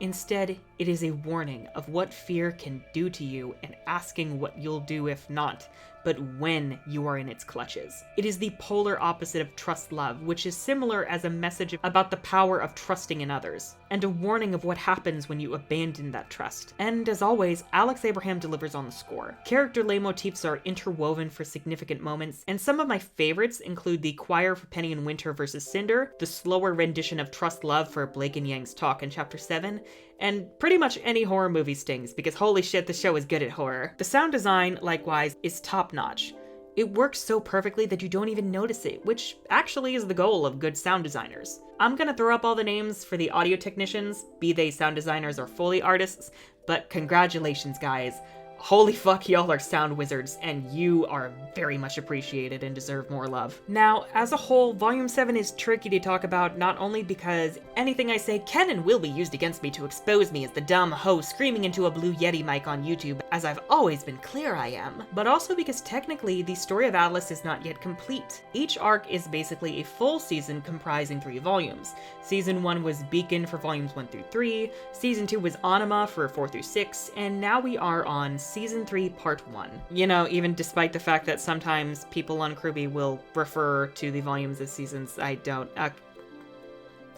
Instead, it is a warning of what fear can do to you and asking what you'll do if not, but when you are in its clutches. It is the polar opposite of trust love, which is similar as a message about the power of trusting in others, and a warning of what happens when you abandon that trust. And as always, Alex Abraham delivers on the score. Character leitmotifs are interwoven for significant moments, and some of my favorites include the choir for Penny and Winter versus Cinder, the slower rendition of Trust Love for Blake and Yang's talk in Chapter 7, and pretty much any horror movie stings, because holy shit, the show is good at horror. The sound design, likewise, is top-notch. It works so perfectly that you don't even notice it, which actually is the goal of good sound designers. I'm gonna throw up all the names for the audio technicians, be they sound designers or Foley artists, but congratulations, guys. Holy fuck, y'all are sound wizards, and you are very much appreciated and deserve more love. Now, as a whole, Volume 7 is tricky to talk about, not only because anything I say can and will be used against me to expose me as the dumb hoe screaming into a blue Yeti mic on YouTube, as I've always been clear I am, but also because technically the story of Atlas is not yet complete. Each arc is basically a full season comprising 3 volumes. Season 1 was Beacon for volumes 1 through 3, Season 2 was Anima for 4 through 6, and now we are on Season 3, Part 1. You know, even despite the fact that sometimes people on RWBY will refer to the volumes as seasons, I don't.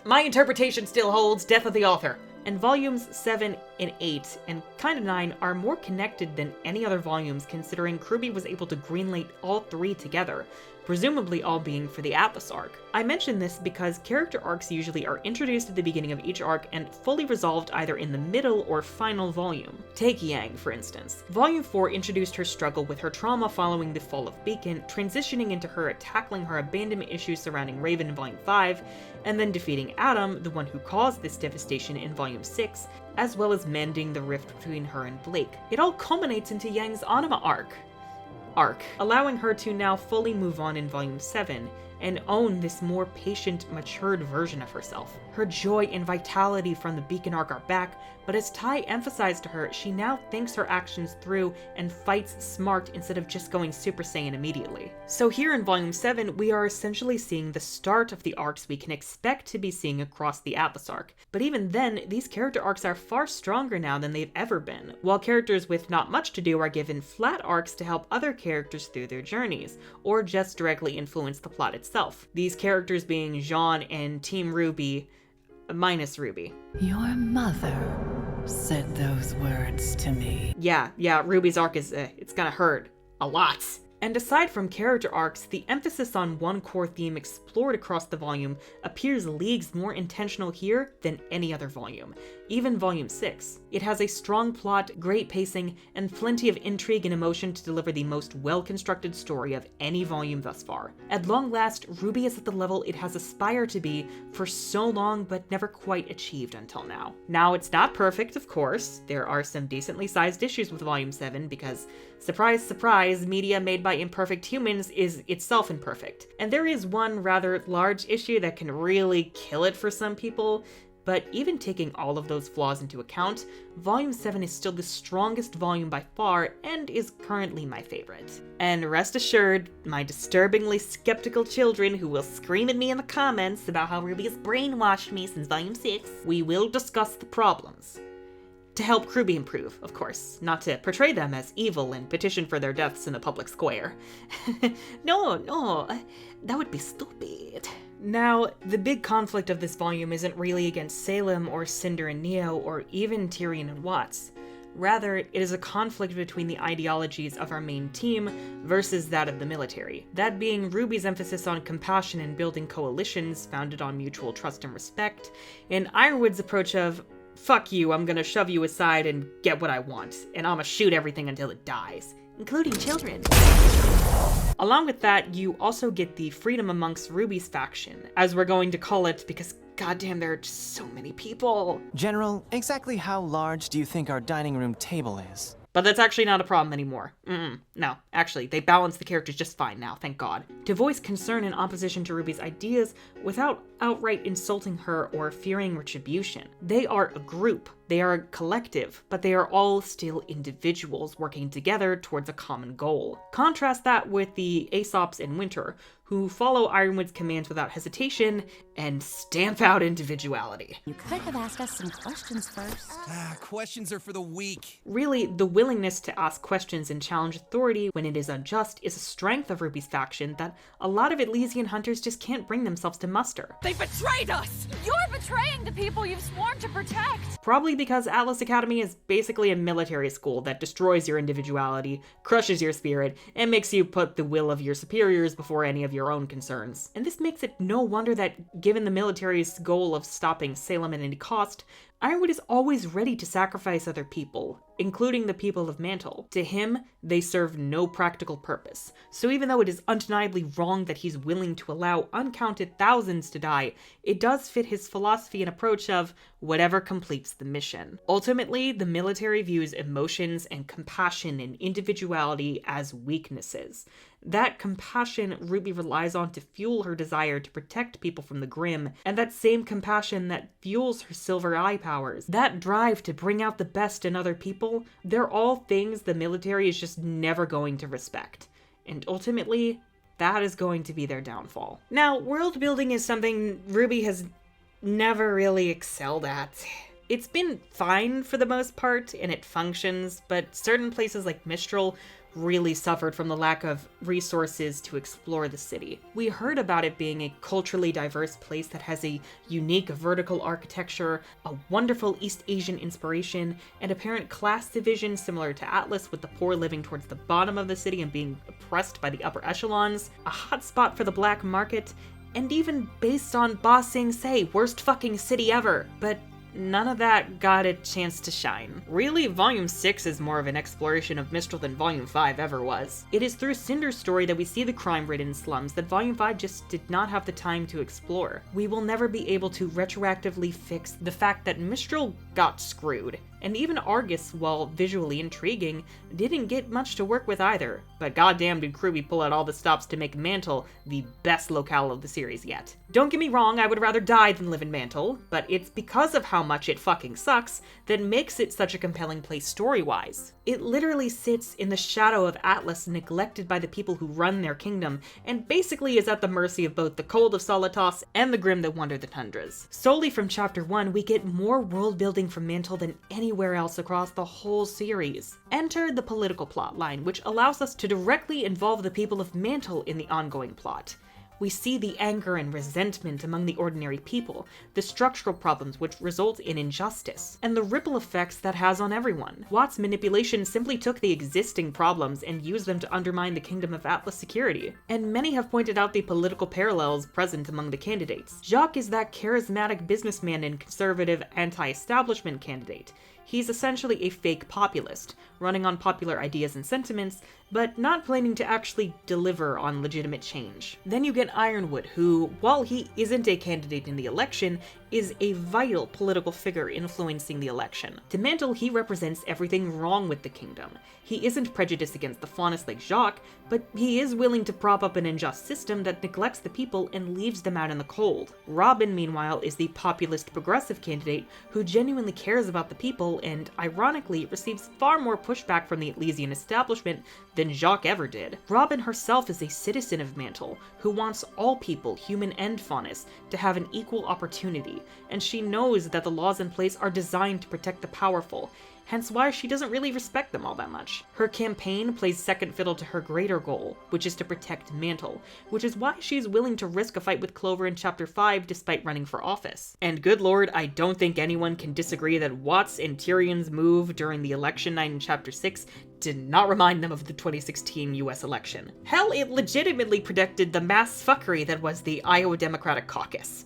My interpretation still holds, death of the author. And volumes 7 and 8 and kinda 9 are more connected than any other volumes, considering RWBY was able to greenlight all 3 together, presumably all being for the Atlas arc. I mention this because character arcs usually are introduced at the beginning of each arc and fully resolved either in the middle or final volume. Take Yang, for instance. Volume 4 introduced her struggle with her trauma following the fall of Beacon, transitioning into her tackling her abandonment issues surrounding Raven in Volume 5, and then defeating Adam, the one who caused this devastation, in Volume 6, as well as mending the rift between her and Blake. It all culminates into Yang's Anima arc, allowing her to now fully move on in Volume 7 and own this more patient, matured version of herself. Her joy and vitality from the Beacon arc are back, but as Tai emphasized to her, she now thinks her actions through and fights smart instead of just going Super Saiyan immediately. So here in Volume 7, we are essentially seeing the start of the arcs we can expect to be seeing across the Atlas arc. But even then, these character arcs are far stronger now than they've ever been, while characters with not much to do are given flat arcs to help other characters through their journeys, or just directly influence the plot itself. These characters being Jean and Team RWBY, minus Ruby. Your mother said those words to me. Yeah, Ruby's arc is, it's gonna hurt. A lot. And aside from character arcs, the emphasis on one core theme explored across the volume appears leagues more intentional here than any other volume, even Volume 6. It has a strong plot, great pacing, and plenty of intrigue and emotion to deliver the most well-constructed story of any volume thus far. At long last, RWBY is at the level it has aspired to be for so long but never quite achieved until now. Now, it's not perfect, of course. There are some decently sized issues with Volume 7 because, surprise, surprise, media made by imperfect humans is itself imperfect. And there is one rather large issue that can really kill it for some people, but even taking all of those flaws into account, Volume 7 is still the strongest volume by far and is currently my favorite. And rest assured, my disturbingly skeptical children who will scream at me in the comments about how RWBY has brainwashed me since Volume 6, we will discuss the problems. To help RWBY improve, of course, not to portray them as evil and petition for their deaths in the public square. No, that would be stupid. Now, the big conflict of this volume isn't really against Salem or Cinder and Neo or even Tyrion and Watts. Rather, it is a conflict between the ideologies of our main team versus that of the military. That being RWBY's emphasis on compassion and building coalitions founded on mutual trust and respect, and Ironwood's approach of, fuck you, I'm gonna shove you aside and get what I want, and I'ma shoot everything until it dies, including children. Along with that, you also get the freedom amongst RWBY's faction, as we're going to call it because goddamn there are just so many people. General, exactly how large do you think our dining room table is? But that's actually not a problem anymore. No, actually, they balance the characters just fine now, thank God. To voice concern in opposition to RWBY's ideas without outright insulting her or fearing retribution. They are a group. They are a collective, but they are all still individuals working together towards a common goal. Contrast that with the Aesops in Winter, who follow Ironwood's commands without hesitation and stamp out individuality. You could have asked us some questions first. Questions are for the weak. Really, the willingness to ask questions and challenge authority when it is unjust is a strength of RWBY's faction that a lot of Elysian hunters just can't bring themselves to muster. They betrayed us! You're betraying the people you've sworn to protect! Probably because Atlas Academy is basically a military school that destroys your individuality, crushes your spirit, and makes you put the will of your superiors before any of your own concerns. And this makes it no wonder that, given the military's goal of stopping Salem at any cost, Ironwood is always ready to sacrifice other people, including the people of Mantle. To him, they serve no practical purpose. So even though it is undeniably wrong that he's willing to allow uncounted thousands to die, it does fit his philosophy and approach of whatever completes the mission. Ultimately, the military views emotions and compassion and individuality as weaknesses. That compassion RWBY relies on to fuel her desire to protect people from the Grim, and that same compassion that fuels her silver eye powers. That drive to bring out the best in other people, they're all things the military is just never going to respect. And ultimately, that is going to be their downfall. Now, world building is something RWBY has never really excelled at. It's been fine for the most part, and it functions, but certain places like Mistral really suffered from the lack of resources to explore the city. We heard about it being a culturally diverse place that has a unique vertical architecture, a wonderful East Asian inspiration, and apparent class division similar to Atlas, with the poor living towards the bottom of the city and being oppressed by the upper echelons, a hotspot for the black market, and even based on Ba Sing Se, worst fucking city ever. But none of that got a chance to shine. Really, Volume 6 is more of an exploration of Mistral than Volume 5 ever was. It is through Cinder's story that we see the crime-ridden slums that Volume 5 just did not have the time to explore. We will never be able to retroactively fix the fact that Mistral got screwed. And even Argus, while visually intriguing, didn't get much to work with either. But goddamn did RWBY pull out all the stops to make Mantle the best locale of the series yet. Don't get me wrong, I would rather die than live in Mantle, but it's because of how much it fucking sucks that makes it such a compelling place story-wise. It literally sits in the shadow of Atlas, neglected by the people who run their kingdom, and basically is at the mercy of both the cold of Solitas and the grim that wander the tundras. Solely from Chapter 1, we get more world building from Mantle than anywhere else across the whole series. Enter the political plotline, which allows us to directly involve the people of Mantle in the ongoing plot. We see the anger and resentment among the ordinary people, the structural problems which result in injustice, and the ripple effects that has on everyone. Watt's manipulation simply took the existing problems and used them to undermine the Kingdom of Atlas security, and many have pointed out the political parallels present among the candidates. Jacques is that charismatic businessman and conservative anti-establishment candidate. He's essentially a fake populist, running on popular ideas and sentiments, but not planning to actually deliver on legitimate change. Then you get Ironwood, who, while he isn't a candidate in the election, is a vital political figure influencing the election. To Mantle, he represents everything wrong with the kingdom. He isn't prejudiced against the faunus like Jacques, but he is willing to prop up an unjust system that neglects the people and leaves them out in the cold. Robyn, meanwhile, is the populist progressive candidate who genuinely cares about the people and, ironically, receives far more pushback from the Elysian establishment than Jacques ever did. Robyn herself is a citizen of Mantle, who wants all people, human and faunus, to have an equal opportunity, and she knows that the laws in place are designed to protect the powerful, hence why she doesn't really respect them all that much. Her campaign plays second fiddle to her greater goal, which is to protect Mantle, which is why she's willing to risk a fight with Clover in Chapter 5 despite running for office. And good lord, I don't think anyone can disagree that Watts and Tyrion's move during the election night in Chapter 6 did not remind them of the 2016 US election. Hell, it legitimately predicted the mass fuckery that was the Iowa Democratic Caucus.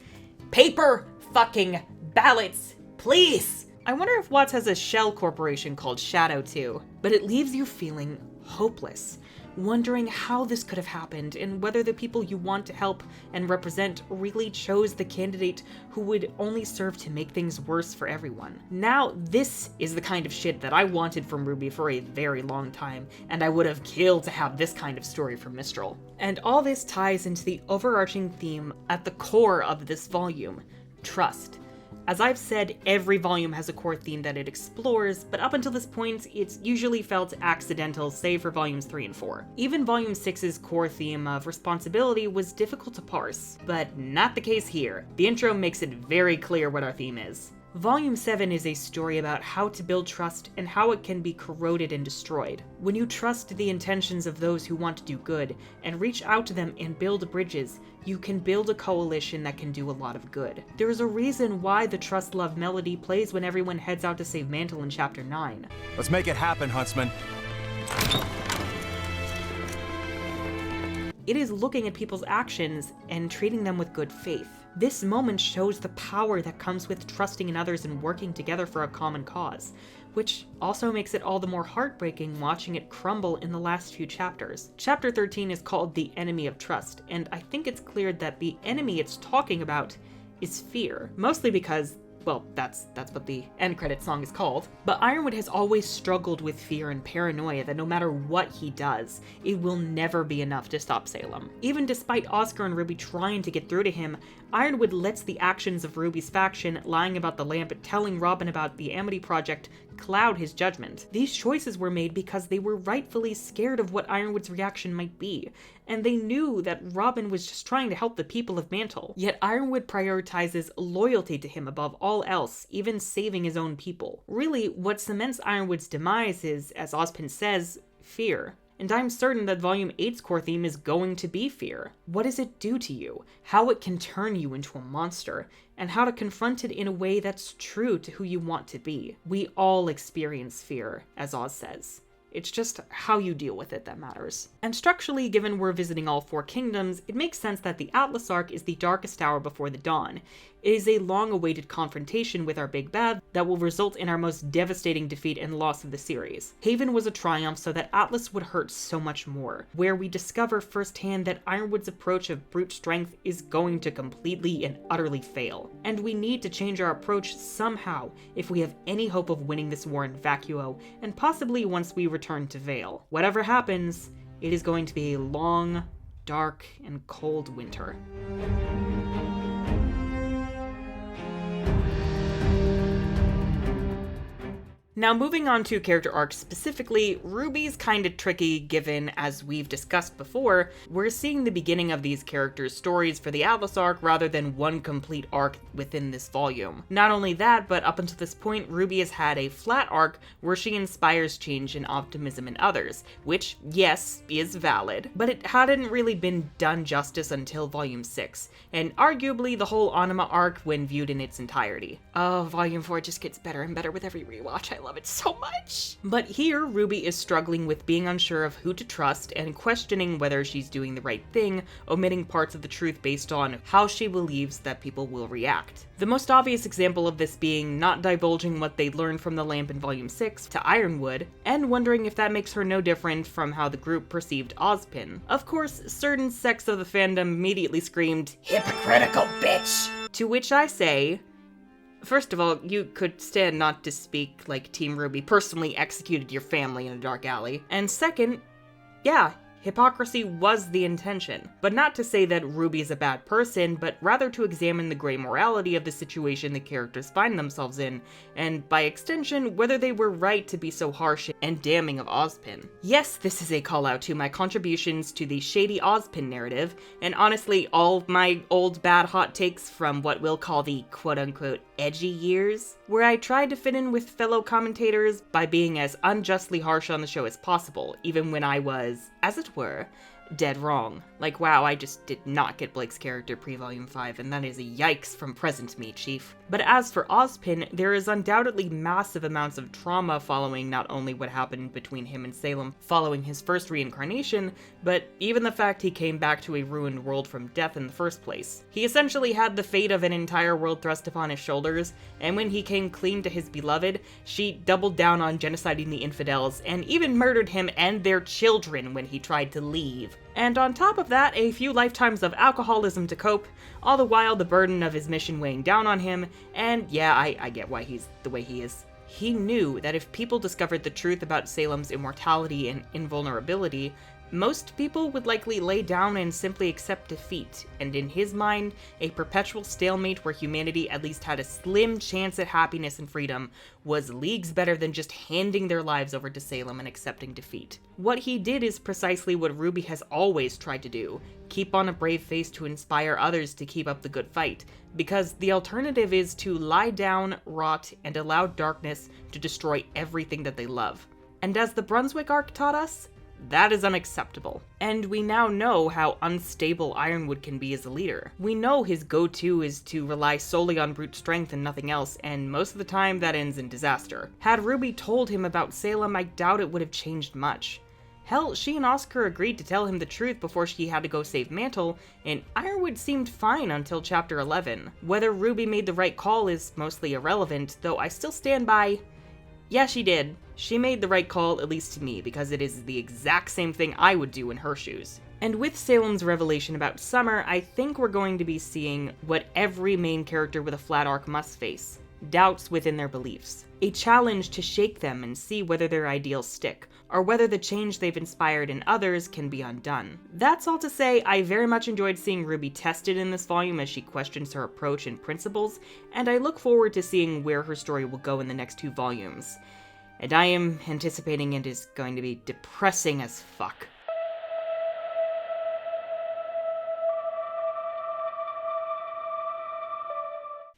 Paper fucking ballots, please! I wonder if Watts has a shell corporation called Shadow too, but it leaves you feeling hopeless, wondering how this could have happened and whether the people you want to help and represent really chose the candidate who would only serve to make things worse for everyone. Now, this is the kind of shit that I wanted from RWBY for a very long time, and I would have killed to have this kind of story from Mistral. And all this ties into the overarching theme at the core of this volume: trust. As I've said, every volume has a core theme that it explores, but up until this point, it's usually felt accidental, save for volumes 3 and 4. Even volume 6's core theme of responsibility was difficult to parse, but not the case here. The intro makes it very clear what our theme is. Volume 7 is a story about how to build trust and how it can be corroded and destroyed. When you trust the intentions of those who want to do good, and reach out to them and build bridges, you can build a coalition that can do a lot of good. There is a reason why the Trust Love melody plays when everyone heads out to save Mantle in Chapter 9. Let's make it happen, Huntsman. It is looking at people's actions and treating them with good faith. This moment shows the power that comes with trusting in others and working together for a common cause, which also makes it all the more heartbreaking watching it crumble in the last few chapters. Chapter 13 is called The Enemy of Trust, and I think it's clear that the enemy it's talking about is fear, mostly because, well, that's what the end credit song is called. But Ironwood has always struggled with fear and paranoia that no matter what he does, it will never be enough to stop Salem. Even despite Oscar and RWBY trying to get through to him, Ironwood lets the actions of RWBY's faction, lying about the lamp, telling Robyn about the Amity Project, cloud his judgment. These choices were made because they were rightfully scared of what Ironwood's reaction might be, and they knew that Robyn was just trying to help the people of Mantle. Yet Ironwood prioritizes loyalty to him above all else, even saving his own people. Really, what cements Ironwood's demise is, as Ozpin says, fear. And I'm certain that Volume 8's core theme is going to be fear. What does it do to you? How it can turn you into a monster, and how to confront it in a way that's true to who you want to be. We all experience fear, as Oz says. It's just how you deal with it that matters. And structurally, given we're visiting all 4 kingdoms, it makes sense that the Atlas arc is the darkest hour before the dawn. It is a long-awaited confrontation with our big bad that will result in our most devastating defeat and loss of the series. Haven was a triumph so that Atlas would hurt so much more, where we discover firsthand that Ironwood's approach of brute strength is going to completely and utterly fail. And we need to change our approach somehow if we have any hope of winning this war in vacuo, and possibly once we return to Vale. Whatever happens, it is going to be a long, dark, and cold winter. Now moving on to character arcs specifically, RWBY's kinda tricky given, as we've discussed before, we're seeing the beginning of these characters' stories for the Atlas arc rather than one complete arc within this volume. Not only that, but up until this point, RWBY has had a flat arc where she inspires change and optimism in others, which, yes, is valid, but it hadn't really been done justice until Volume 6, and arguably the whole Anima arc when viewed in its entirety. Oh, Volume 4 just gets better and better with every rewatch. I love it so much. But here, RWBY is struggling with being unsure of who to trust and questioning whether she's doing the right thing, omitting parts of the truth based on how she believes that people will react. The most obvious example of this being not divulging what they learned from the lamp in Volume 6 to Ironwood, and wondering if that makes her no different from how the group perceived Ozpin. Of course, certain sects of the fandom immediately screamed, "Hypocritical bitch!" To which I say, first of all, you could stand not to speak like Team RWBY personally executed your family in a dark alley. And second, yeah, hypocrisy was the intention. But not to say that RWBY is a bad person, but rather to examine the gray morality of the situation the characters find themselves in, and by extension, whether they were right to be so harsh and damning of Ozpin. Yes, this is a call out to my contributions to the shady Ozpin narrative, and honestly, all my old bad hot takes from what we'll call the quote-unquote edgy years, where I tried to fit in with fellow commentators by being as unjustly harsh on the show as possible, even when I was, as it were, dead wrong. Like, wow, I just did not get Blake's character pre-Volume 5, and that is a yikes from present me, Chief. But as for Ozpin, there is undoubtedly massive amounts of trauma following not only what happened between him and Salem following his first reincarnation, but even the fact he came back to a ruined world from death in the first place. He essentially had the fate of an entire world thrust upon his shoulders, and when he came clean to his beloved, she doubled down on genociding the infidels, and even murdered him and their children when he tried to leave. And on top of that, a few lifetimes of alcoholism to cope, all the while the burden of his mission weighing down on him, and yeah, I get why he's the way he is. He knew that if people discovered the truth about Salem's immortality and invulnerability, most people would likely lay down and simply accept defeat, and in his mind, a perpetual stalemate where humanity at least had a slim chance at happiness and freedom was leagues better than just handing their lives over to Salem and accepting defeat. What he did is precisely what RWBY has always tried to do, keep on a brave face to inspire others to keep up the good fight, because the alternative is to lie down, rot, and allow darkness to destroy everything that they love. And as the Brunswick arc taught us, that is unacceptable. And we now know how unstable Ironwood can be as a leader. We know his go-to is to rely solely on brute strength and nothing else, and most of the time that ends in disaster. Had RWBY told him about Salem, I doubt it would have changed much. Hell, she and Oscar agreed to tell him the truth before she had to go save Mantle, and Ironwood seemed fine until Chapter 11. Whether RWBY made the right call is mostly irrelevant, though I still stand by, yeah, she did. She made the right call, at least to me, because it is the exact same thing I would do in her shoes. And with Salem's revelation about Summer, I think we're going to be seeing what every main character with a flat arc must face. Doubts within their beliefs. A challenge to shake them and see whether their ideals stick, or whether the change they've inspired in others can be undone. That's all to say, I very much enjoyed seeing RWBY tested in this volume as she questions her approach and principles, and I look forward to seeing where her story will go in the next 2 volumes. And I am anticipating it is going to be depressing as fuck.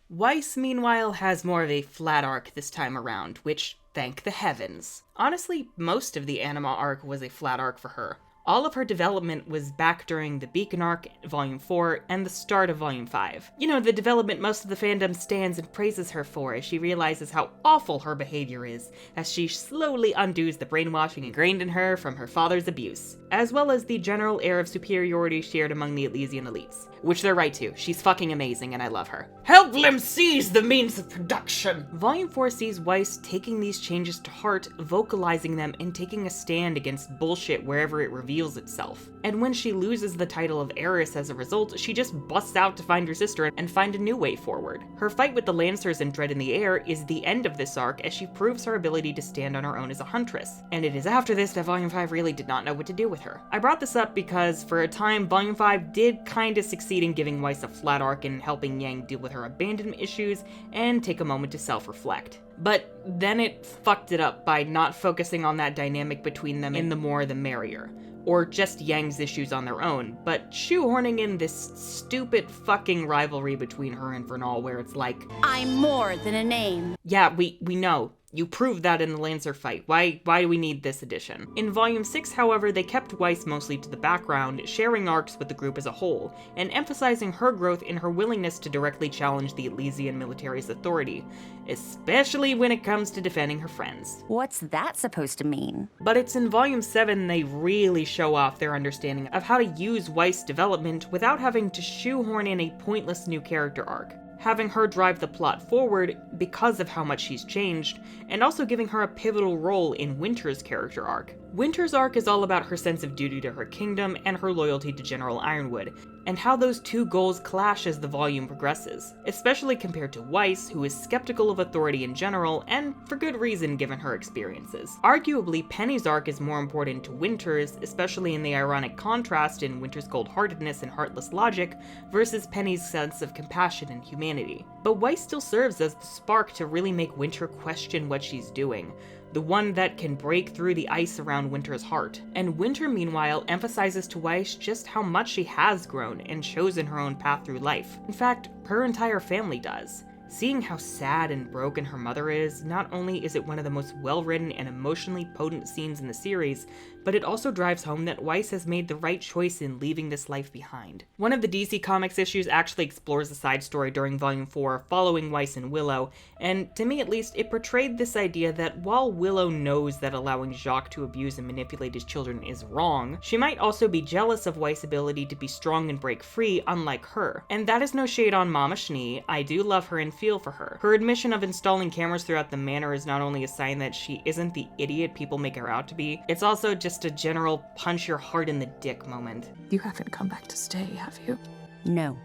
Weiss, meanwhile, has more of a flat arc this time around, which, thank the heavens. Honestly, most of the Anima arc was a flat arc for her. All of her development was back during the Beacon arc, Volume 4, and the start of Volume 5. You know, the development most of the fandom stands and praises her for as she realizes how awful her behavior is, as she slowly undoes the brainwashing ingrained in her from her father's abuse, as well as the general air of superiority shared among the Elysian elites. Which they're right to, she's fucking amazing and I love her. Help them seize the means of production! Volume 4 sees Weiss taking these changes to heart, vocalizing them, and taking a stand against bullshit wherever it reveals itself. And when she loses the title of heiress as a result, she just busts out to find her sister and find a new way forward. Her fight with the Lancers and Dread in the Air is the end of this arc as she proves her ability to stand on her own as a huntress. And it is after this that Volume 5 really did not know what to do with her. I brought this up because for a time, Volume 5 did kinda succeed in giving Weiss a flat arc and helping Yang deal with her abandonment issues and take a moment to self-reflect. But then it fucked it up by not focusing on that dynamic between them in the more the merrier, or just Yang's issues on their own, but shoehorning in this stupid fucking rivalry between her and Vernal where it's like, I'm more than a name. Yeah, we know. You proved that in the Lancer fight. Why do we need this edition? In Volume 6, however, they kept Weiss mostly to the background, sharing arcs with the group as a whole, and emphasizing her growth in her willingness to directly challenge the Elysian military's authority, especially when it comes to defending her friends. What's that supposed to mean? But it's in Volume 7 they really show off their understanding of how to use Weiss' development without having to shoehorn in a pointless new character arc. Having her drive the plot forward because of how much she's changed, and also giving her a pivotal role in Winter's character arc. Winter's arc is all about her sense of duty to her kingdom and her loyalty to General Ironwood, and how those two goals clash as the volume progresses, especially compared to Weiss, who is skeptical of authority in general, and for good reason given her experiences. Arguably, Penny's arc is more important to Winter's, especially in the ironic contrast in Winter's cold-heartedness and heartless logic versus Penny's sense of compassion and humanity. But Weiss still serves as the spark to really make Winter question what she's doing, the one that can break through the ice around Winter's heart. And Winter, meanwhile, emphasizes to Weiss just how much she has grown and chosen her own path through life. In fact, her entire family does. Seeing how sad and broken her mother is, not only is it one of the most well-written and emotionally potent scenes in the series, but it also drives home that Weiss has made the right choice in leaving this life behind. One of the DC Comics issues actually explores a side story during Volume 4 following Weiss and Willow, and to me at least, it portrayed this idea that while Willow knows that allowing Jacques to abuse and manipulate his children is wrong, she might also be jealous of Weiss' ability to be strong and break free, unlike her. And that is no shade on Mama Schnee, I do love her and feel for her. Her admission of installing cameras throughout the manor is not only a sign that she isn't the idiot people make her out to be, it's also just a general punch your heart in the dick moment. You haven't come back to stay, have you? No.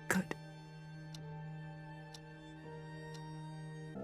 Good.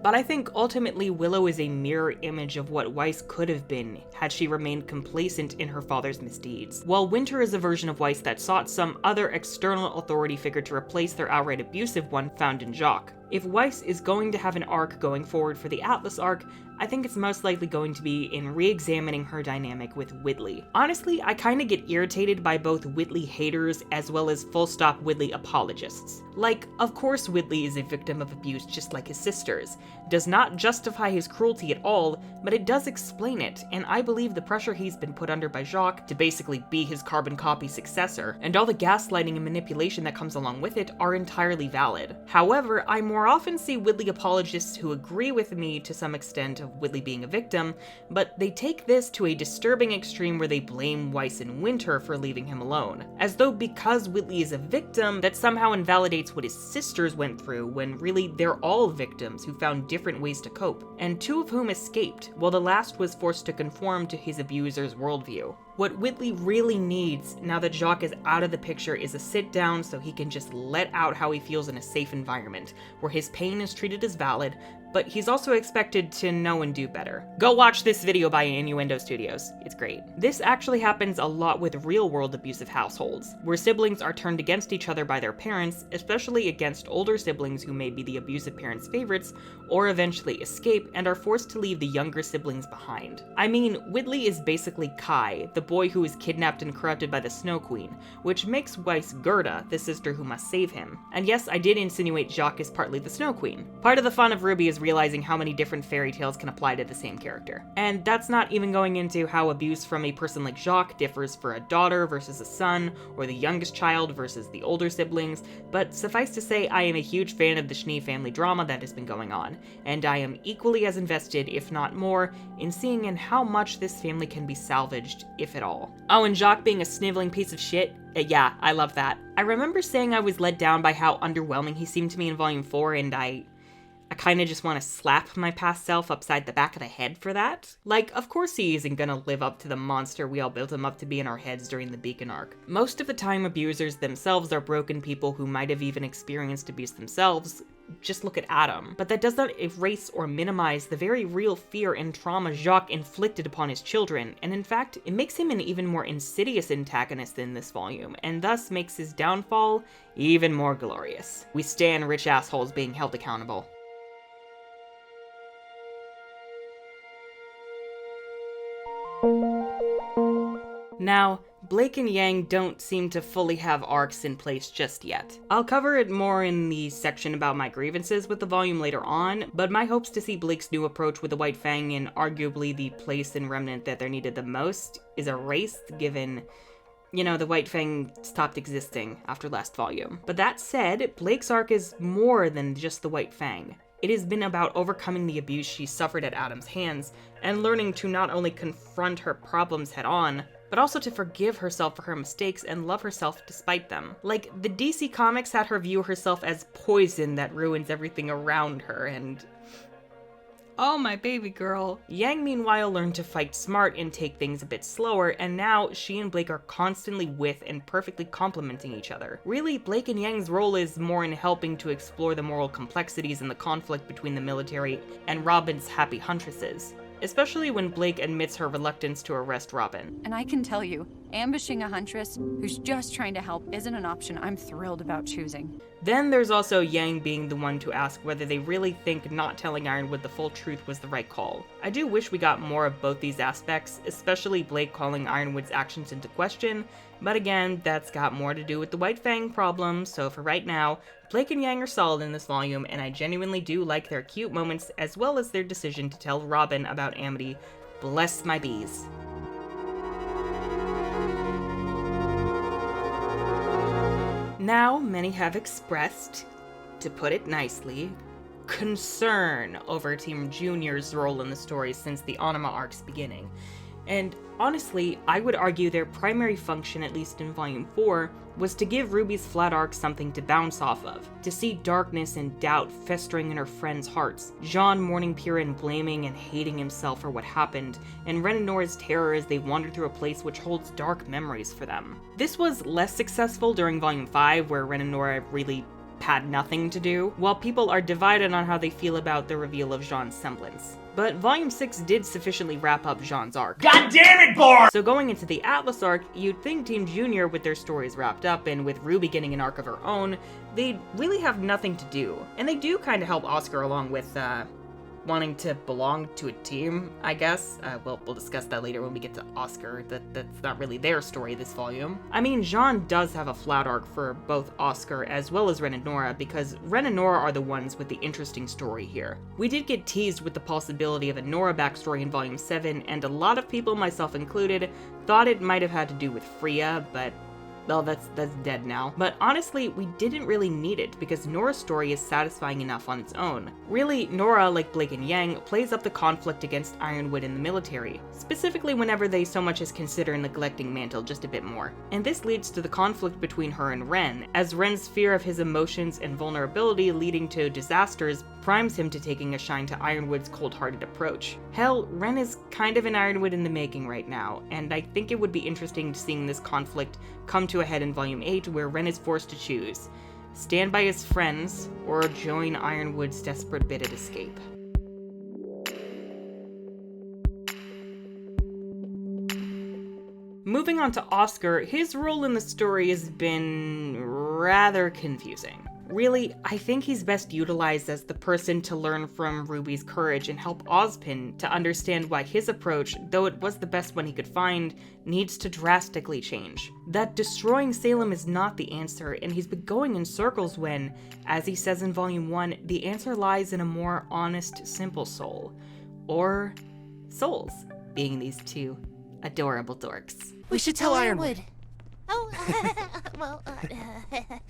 But I think ultimately Willow is a mirror image of what Weiss could have been had she remained complacent in her father's misdeeds, while Winter is a version of Weiss that sought some other external authority figure to replace their outright abusive one found in Jacques. If Weiss is going to have an arc going forward for the Atlas arc, I think it's most likely going to be in re-examining her dynamic with Whitley. Honestly, I kinda get irritated by both Whitley haters as well as full-stop Whitley apologists. Like, of course Whitley is a victim of abuse just like his sisters. Does not justify his cruelty at all, but it does explain it, and I believe the pressure he's been put under by Jacques to basically be his carbon copy successor, and all the gaslighting and manipulation that comes along with it are entirely valid. However, I more often see Whitley apologists who agree with me to some extent of Whitley being a victim, but they take this to a disturbing extreme where they blame Weiss and Winter for leaving him alone, as though because Whitley is a victim, that somehow invalidates what his sisters went through, when really they're all victims who found different ways to cope, and two of whom escaped, while the last was forced to conform to his abuser's worldview. What Whitley really needs, now that Jacques is out of the picture, is a sit down so he can just let out how he feels in a safe environment, where his pain is treated as valid, but he's also expected to know and do better. Go watch this video by Innuendo Studios, it's great. This actually happens a lot with real-world abusive households, where siblings are turned against each other by their parents, especially against older siblings who may be the abusive parents' favorites, or eventually escape and are forced to leave the younger siblings behind. I mean, Whitley is basically Kai, the boy who is kidnapped and corrupted by the Snow Queen, which makes Weiss Gerda, the sister who must save him. And yes, I did insinuate Jacques is partly the Snow Queen. Part of the fun of RWBY is realizing how many different fairy tales can apply to the same character. And that's not even going into how abuse from a person like Jacques differs for a daughter versus a son, or the youngest child versus the older siblings, but suffice to say I am a huge fan of the Schnee family drama that has been going on, and I am equally as invested, if not more, in seeing in how much this family can be salvaged, if at all. Oh, and Jacques being a sniveling piece of shit? Yeah, I love that. I remember saying I was let down by how underwhelming he seemed to me in Volume 4, and I kinda just want to slap my past self upside the back of the head for that. Like, of course he isn't gonna live up to the monster we all built him up to be in our heads during the Beacon arc. Most of the time, abusers themselves are broken people who might have even experienced abuse themselves. Just look at Adam. But that does not erase or minimize the very real fear and trauma Jacques inflicted upon his children, and in fact, it makes him an even more insidious antagonist in this volume, and thus makes his downfall even more glorious. We stand rich assholes being held accountable. Now, Blake and Yang don't seem to fully have arcs in place just yet. I'll cover it more in the section about my grievances with the volume later on, but my hopes to see Blake's new approach with the White Fang in arguably the place in Remnant that they're needed the most is erased, given, you know, the White Fang stopped existing after last volume. But that said, Blake's arc is more than just the White Fang. It has been about overcoming the abuse she suffered at Adam's hands, and learning to not only confront her problems head on, but also to forgive herself for her mistakes and love herself despite them. Like, the DC Comics had her view herself as poison that ruins everything around her, and oh, my baby girl. Yang, meanwhile, learned to fight smart and take things a bit slower, and now she and Blake are constantly with and perfectly complementing each other. Really, Blake and Yang's role is more in helping to explore the moral complexities and the conflict between the military and Robyn's happy huntresses, especially when Blake admits her reluctance to arrest Robyn. And I can tell you, ambushing a huntress who's just trying to help isn't an option I'm thrilled about choosing. Then there's also Yang being the one to ask whether they really think not telling Ironwood the full truth was the right call. I do wish we got more of both these aspects, especially Blake calling Ironwood's actions into question, but again, that's got more to do with the White Fang problem, so for right now, Blake and Yang are solid in this volume, and I genuinely do like their cute moments as well as their decision to tell Robyn about Amity. Bless my bees. Now, many have expressed, to put it nicely, concern over Team Junior's role in the story since the Anima arc's beginning. And honestly, I would argue their primary function, at least in Volume 4, was to give Ruby's flat arc something to bounce off of, to see darkness and doubt festering in her friends' hearts, Jean mourning Pyrrha and blaming and hating himself for what happened, and Ren and Nora's terror as they wander through a place which holds dark memories for them. This was less successful during Volume 5, where Ren and Nora really had nothing to do, while people are divided on how they feel about the reveal of Jean's semblance. But Volume 6 did sufficiently wrap up Jean's arc. God damn it, Bart! So going into the Atlas arc, you'd think Team Junior, with their stories wrapped up and with Ruby getting an arc of her own, they'd really have nothing to do. And they do kind of help Oscar along with, wanting to belong to a team, I guess. We'll discuss that later when we get to Oscar. That's not really their story this volume. I mean, Jean does have a flat arc for both Oscar as well as Ren and Nora, because Ren and Nora are the ones with the interesting story here. We did get teased with the possibility of a Nora backstory in Volume 7, and a lot of people, myself included, thought it might have had to do with Freya, but well, that's dead now. But honestly, we didn't really need it, because Nora's story is satisfying enough on its own. Really, Nora, like Blake and Yang, plays up the conflict against Ironwood in the military, specifically whenever they so much as consider neglecting Mantle just a bit more. And this leads to the conflict between her and Ren, as Ren's fear of his emotions and vulnerability leading to disasters primes him to taking a shine to Ironwood's cold-hearted approach. Hell, Ren is kind of an Ironwood in the making right now, and I think it would be interesting seeing this conflict come to a head in Volume 8, where Ren is forced to choose: stand by his friends, or join Ironwood's desperate bid at escape. Moving on to Oscar, his role in the story has been rather confusing. Really, I think he's best utilized as the person to learn from Ruby's courage and help Ozpin to understand why his approach, though it was the best one he could find, needs to drastically change. That destroying Salem is not the answer, and he's been going in circles when, as he says in Volume 1, the answer lies in a more honest, simple soul. Or souls, being these two adorable dorks. We should tell Ironwood. Oh, well,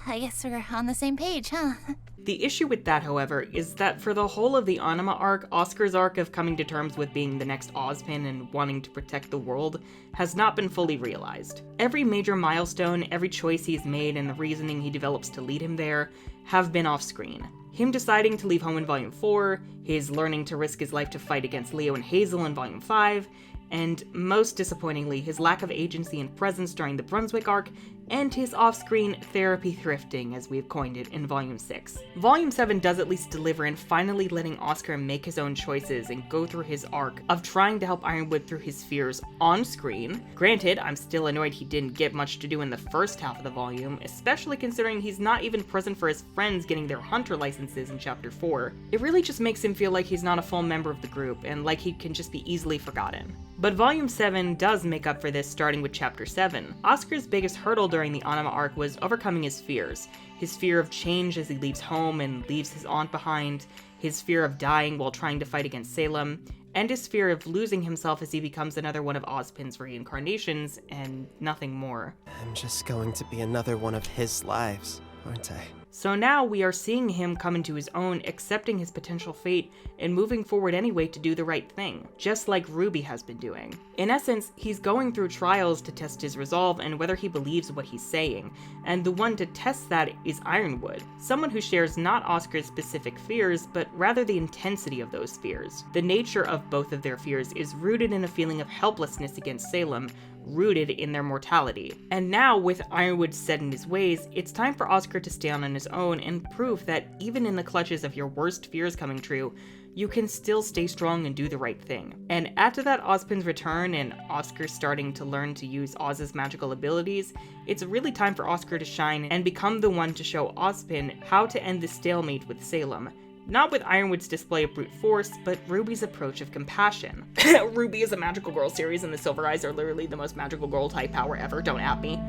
I guess we're on the same page, huh? The issue with that, however, is that for the whole of the Anima arc, Oscar's arc of coming to terms with being the next Ozpin and wanting to protect the world has not been fully realized. Every major milestone, every choice he's made, and the reasoning he develops to lead him there have been off-screen. Him deciding to leave home in Volume 4, his learning to risk his life to fight against Leo and Hazel in Volume 5, and most disappointingly, his lack of agency and presence during the Brunswick arc, and his off-screen therapy thrifting, as we've coined it, in Volume 6. Volume 7 does at least deliver in finally letting Oscar make his own choices and go through his arc of trying to help Ironwood through his fears on screen. Granted, I'm still annoyed he didn't get much to do in the first half of the volume, especially considering he's not even present for his friends getting their hunter licenses in Chapter 4. It really just makes him feel like he's not a full member of the group, and like he can just be easily forgotten. But Volume 7 does make up for this, starting with Chapter 7. Oscar's biggest hurdle during the Anima arc was overcoming his fears. His fear of change as he leaves home and leaves his aunt behind, his fear of dying while trying to fight against Salem, and his fear of losing himself as he becomes another one of Ozpin's reincarnations, and nothing more. I'm just going to be another one of his lives, aren't I? So now we are seeing him come into his own, accepting his potential fate, and moving forward anyway to do the right thing, just like RWBY has been doing. In essence, he's going through trials to test his resolve and whether he believes what he's saying, and the one to test that is Ironwood, someone who shares not Oscar's specific fears, but rather the intensity of those fears. The nature of both of their fears is rooted in a feeling of helplessness against Salem, rooted in their mortality. And now, with Ironwood set in his ways, it's time for Oscar to stand on his own and prove that even in the clutches of your worst fears coming true, you can still stay strong and do the right thing. And after that Ozpin's return and Oscar starting to learn to use Oz's magical abilities, it's really time for Oscar to shine and become the one to show Ozpin how to end the stalemate with Salem. Not with Ironwood's display of brute force, but RWBY's approach of compassion. RWBY is a magical girl series, and the Silver Eyes are literally the most magical girl type power ever, don't at me.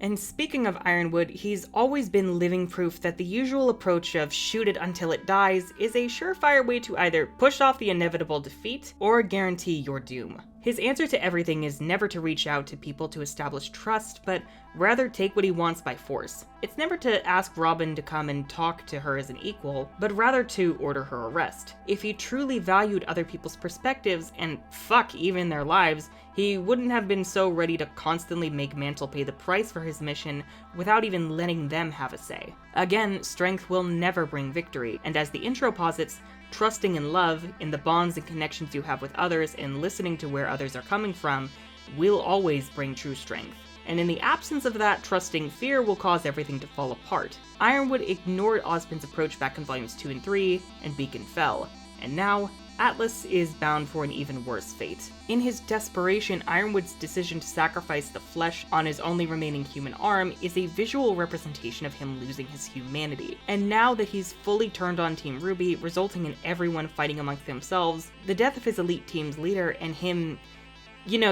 And speaking of Ironwood, he's always been living proof that the usual approach of shoot it until it dies is a surefire way to either push off the inevitable defeat or guarantee your doom. His answer to everything is never to reach out to people to establish trust, but rather take what he wants by force. It's never to ask Robyn to come and talk to her as an equal, but rather to order her arrest. If he truly valued other people's perspectives, and fuck, even their lives, he wouldn't have been so ready to constantly make Mantle pay the price for his mission without even letting them have a say. Again, strength will never bring victory, and as the intro posits, trusting in love, in the bonds and connections you have with others, and listening to where others are coming from, will always bring true strength. And in the absence of that, trusting fear will cause everything to fall apart. Ironwood ignored Ozpin's approach back in Volumes 2 and 3, and Beacon fell. And now, Atlas is bound for an even worse fate. In his desperation, Ironwood's decision to sacrifice the flesh on his only remaining human arm is a visual representation of him losing his humanity. And now that he's fully turned on Team RWBY, resulting in everyone fighting amongst themselves, the death of his elite team's leader and him,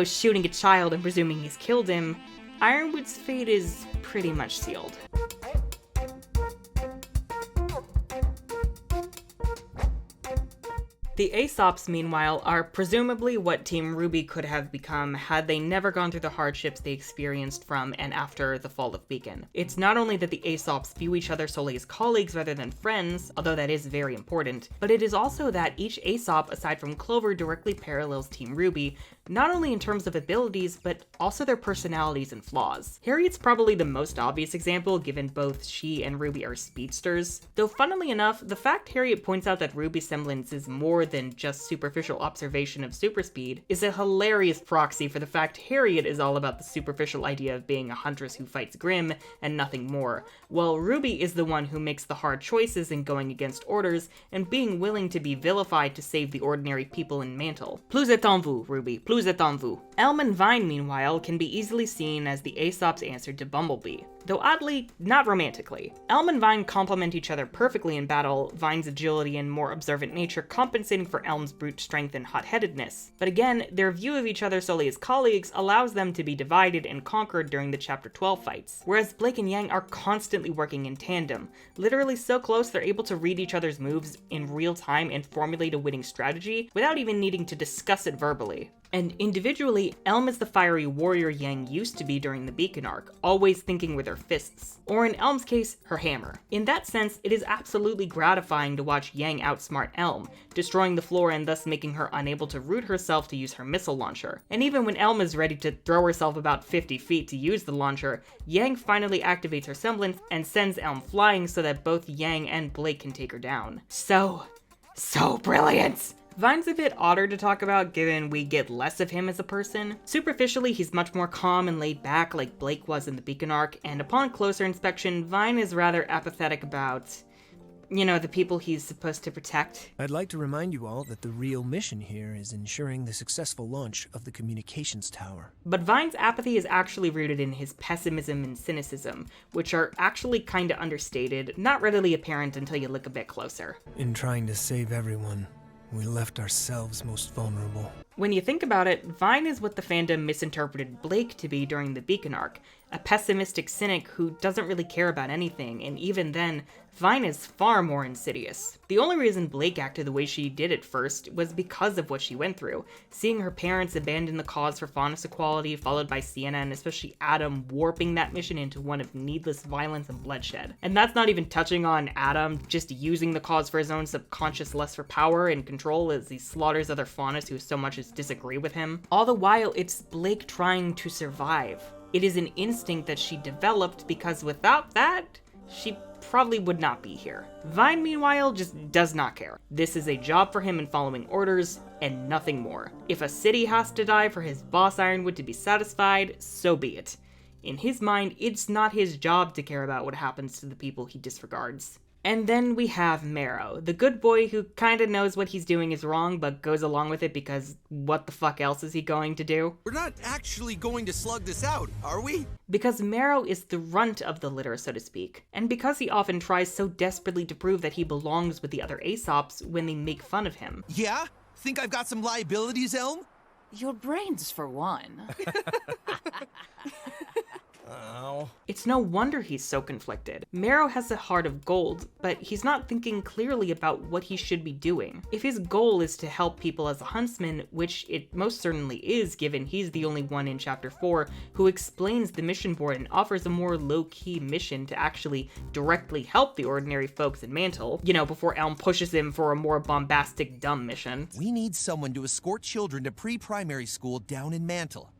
shooting a child and presuming he's killed him, Ironwood's fate is pretty much sealed. The Aesops, meanwhile, are presumably what Team RWBY could have become had they never gone through the hardships they experienced from and after the fall of Beacon. It's not only that the Aesops view each other solely as colleagues rather than friends, although that is very important, but it is also that each Aesop, aside from Clover, directly parallels Team RWBY, not only in terms of abilities, but also their personalities and flaws. Harriet's probably the most obvious example, given both she and RWBY are speedsters. Though funnily enough, the fact Harriet points out that RWBY's semblance is more than just superficial observation of super speed is a hilarious proxy for the fact Harriet is all about the superficial idea of being a huntress who fights Grimm and nothing more, while RWBY is the one who makes the hard choices in going against orders and being willing to be vilified to save the ordinary people in Mantle. Plus étant vous, RWBY, plus étant vous. Elm and Vine, meanwhile, can be easily seen as the Aesop's answer to Bumblebee, though oddly, not romantically. Elm and Vine complement each other perfectly in battle, Vine's agility and more observant nature compensating for Elm's brute strength and hot-headedness. But again, their view of each other solely as colleagues allows them to be divided and conquered during the Chapter 12 fights, whereas Blake and Yang are constantly working in tandem, literally so close they're able to read each other's moves in real time and formulate a winning strategy without even needing to discuss it verbally. And individually, Elm is the fiery warrior Yang used to be during the Beacon arc, always thinking with her fists, or in Elm's case, her hammer. In that sense, it is absolutely gratifying to watch Yang outsmart Elm, destroying the floor and thus making her unable to root herself to use her missile launcher. And even when Elm is ready to throw herself about 50 feet to use the launcher, Yang finally activates her semblance and sends Elm flying so that both Yang and Blake can take her down. So brilliant! Vine's a bit odder to talk about given we get less of him as a person. Superficially, he's much more calm and laid back like Blake was in the Beacon arc, and upon closer inspection, Vine is rather apathetic about, the people he's supposed to protect. I'd like to remind you all that the real mission here is ensuring the successful launch of the communications tower. But Vine's apathy is actually rooted in his pessimism and cynicism, which are actually kinda understated, not readily apparent until you look a bit closer. In trying to save everyone, we left ourselves most vulnerable. When you think about it, Vine is what the fandom misinterpreted Blake to be during the Beacon arc, a pessimistic cynic who doesn't really care about anything, and even then, Vine is far more insidious. The only reason Blake acted the way she did at first was because of what she went through, seeing her parents abandon the cause for faunus equality, followed by Sienna and especially Adam warping that mission into one of needless violence and bloodshed. And that's not even touching on Adam just using the cause for his own subconscious lust for power and control as he slaughters other faunus who so much as disagree with him. All the while, it's Blake trying to survive. It is an instinct that she developed because without that, she probably would not be here. Vine, meanwhile, just does not care. This is a job for him in following orders, and nothing more. If a city has to die for his boss Ironwood to be satisfied, so be it. In his mind, it's not his job to care about what happens to the people he disregards. And then we have Marrow, the good boy who kinda knows what he's doing is wrong, but goes along with it because what the fuck else is he going to do? We're not actually going to slug this out, are we? Because Marrow is the runt of the litter, so to speak, and because he often tries so desperately to prove that he belongs with the other Aesops when they make fun of him. Yeah? Think I've got some liabilities, Elm? Your brains, for one. Oh. It's no wonder he's so conflicted. Marrow has a heart of gold, but he's not thinking clearly about what he should be doing. If his goal is to help people as a huntsman, which it most certainly is given he's the only one in Chapter 4 who explains the mission board and offers a more low-key mission to actually directly help the ordinary folks in Mantle, you know, before Elm pushes him for a more bombastic, dumb mission. We need someone to escort children to pre-primary school down in Mantle.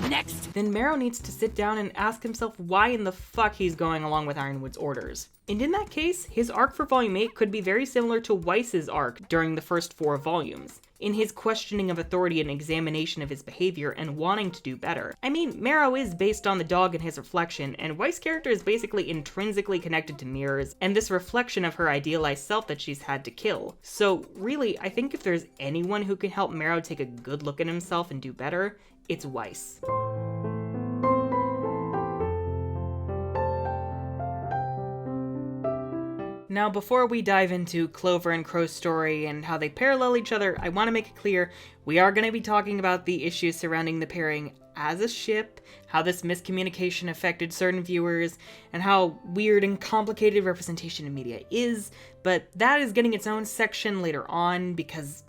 Next! Then Marrow needs to sit down and ask himself why in the fuck he's going along with Ironwood's orders. And in that case, his arc for Volume 8 could be very similar to Weiss's arc during the first 4 volumes, in his questioning of authority and examination of his behavior and wanting to do better. I mean, Marrow is based on the dog and his reflection, and Weiss' character is basically intrinsically connected to Mirror's and this reflection of her idealized self that she's had to kill. So really, I think if there's anyone who can help Marrow take a good look at himself and do better, it's Weiss. Now, before we dive into Clover and Crow's story and how they parallel each other, I want to make it clear we are going to be talking about the issues surrounding the pairing as a ship, how this miscommunication affected certain viewers, and how weird and complicated representation in media is, but that is getting its own section later on because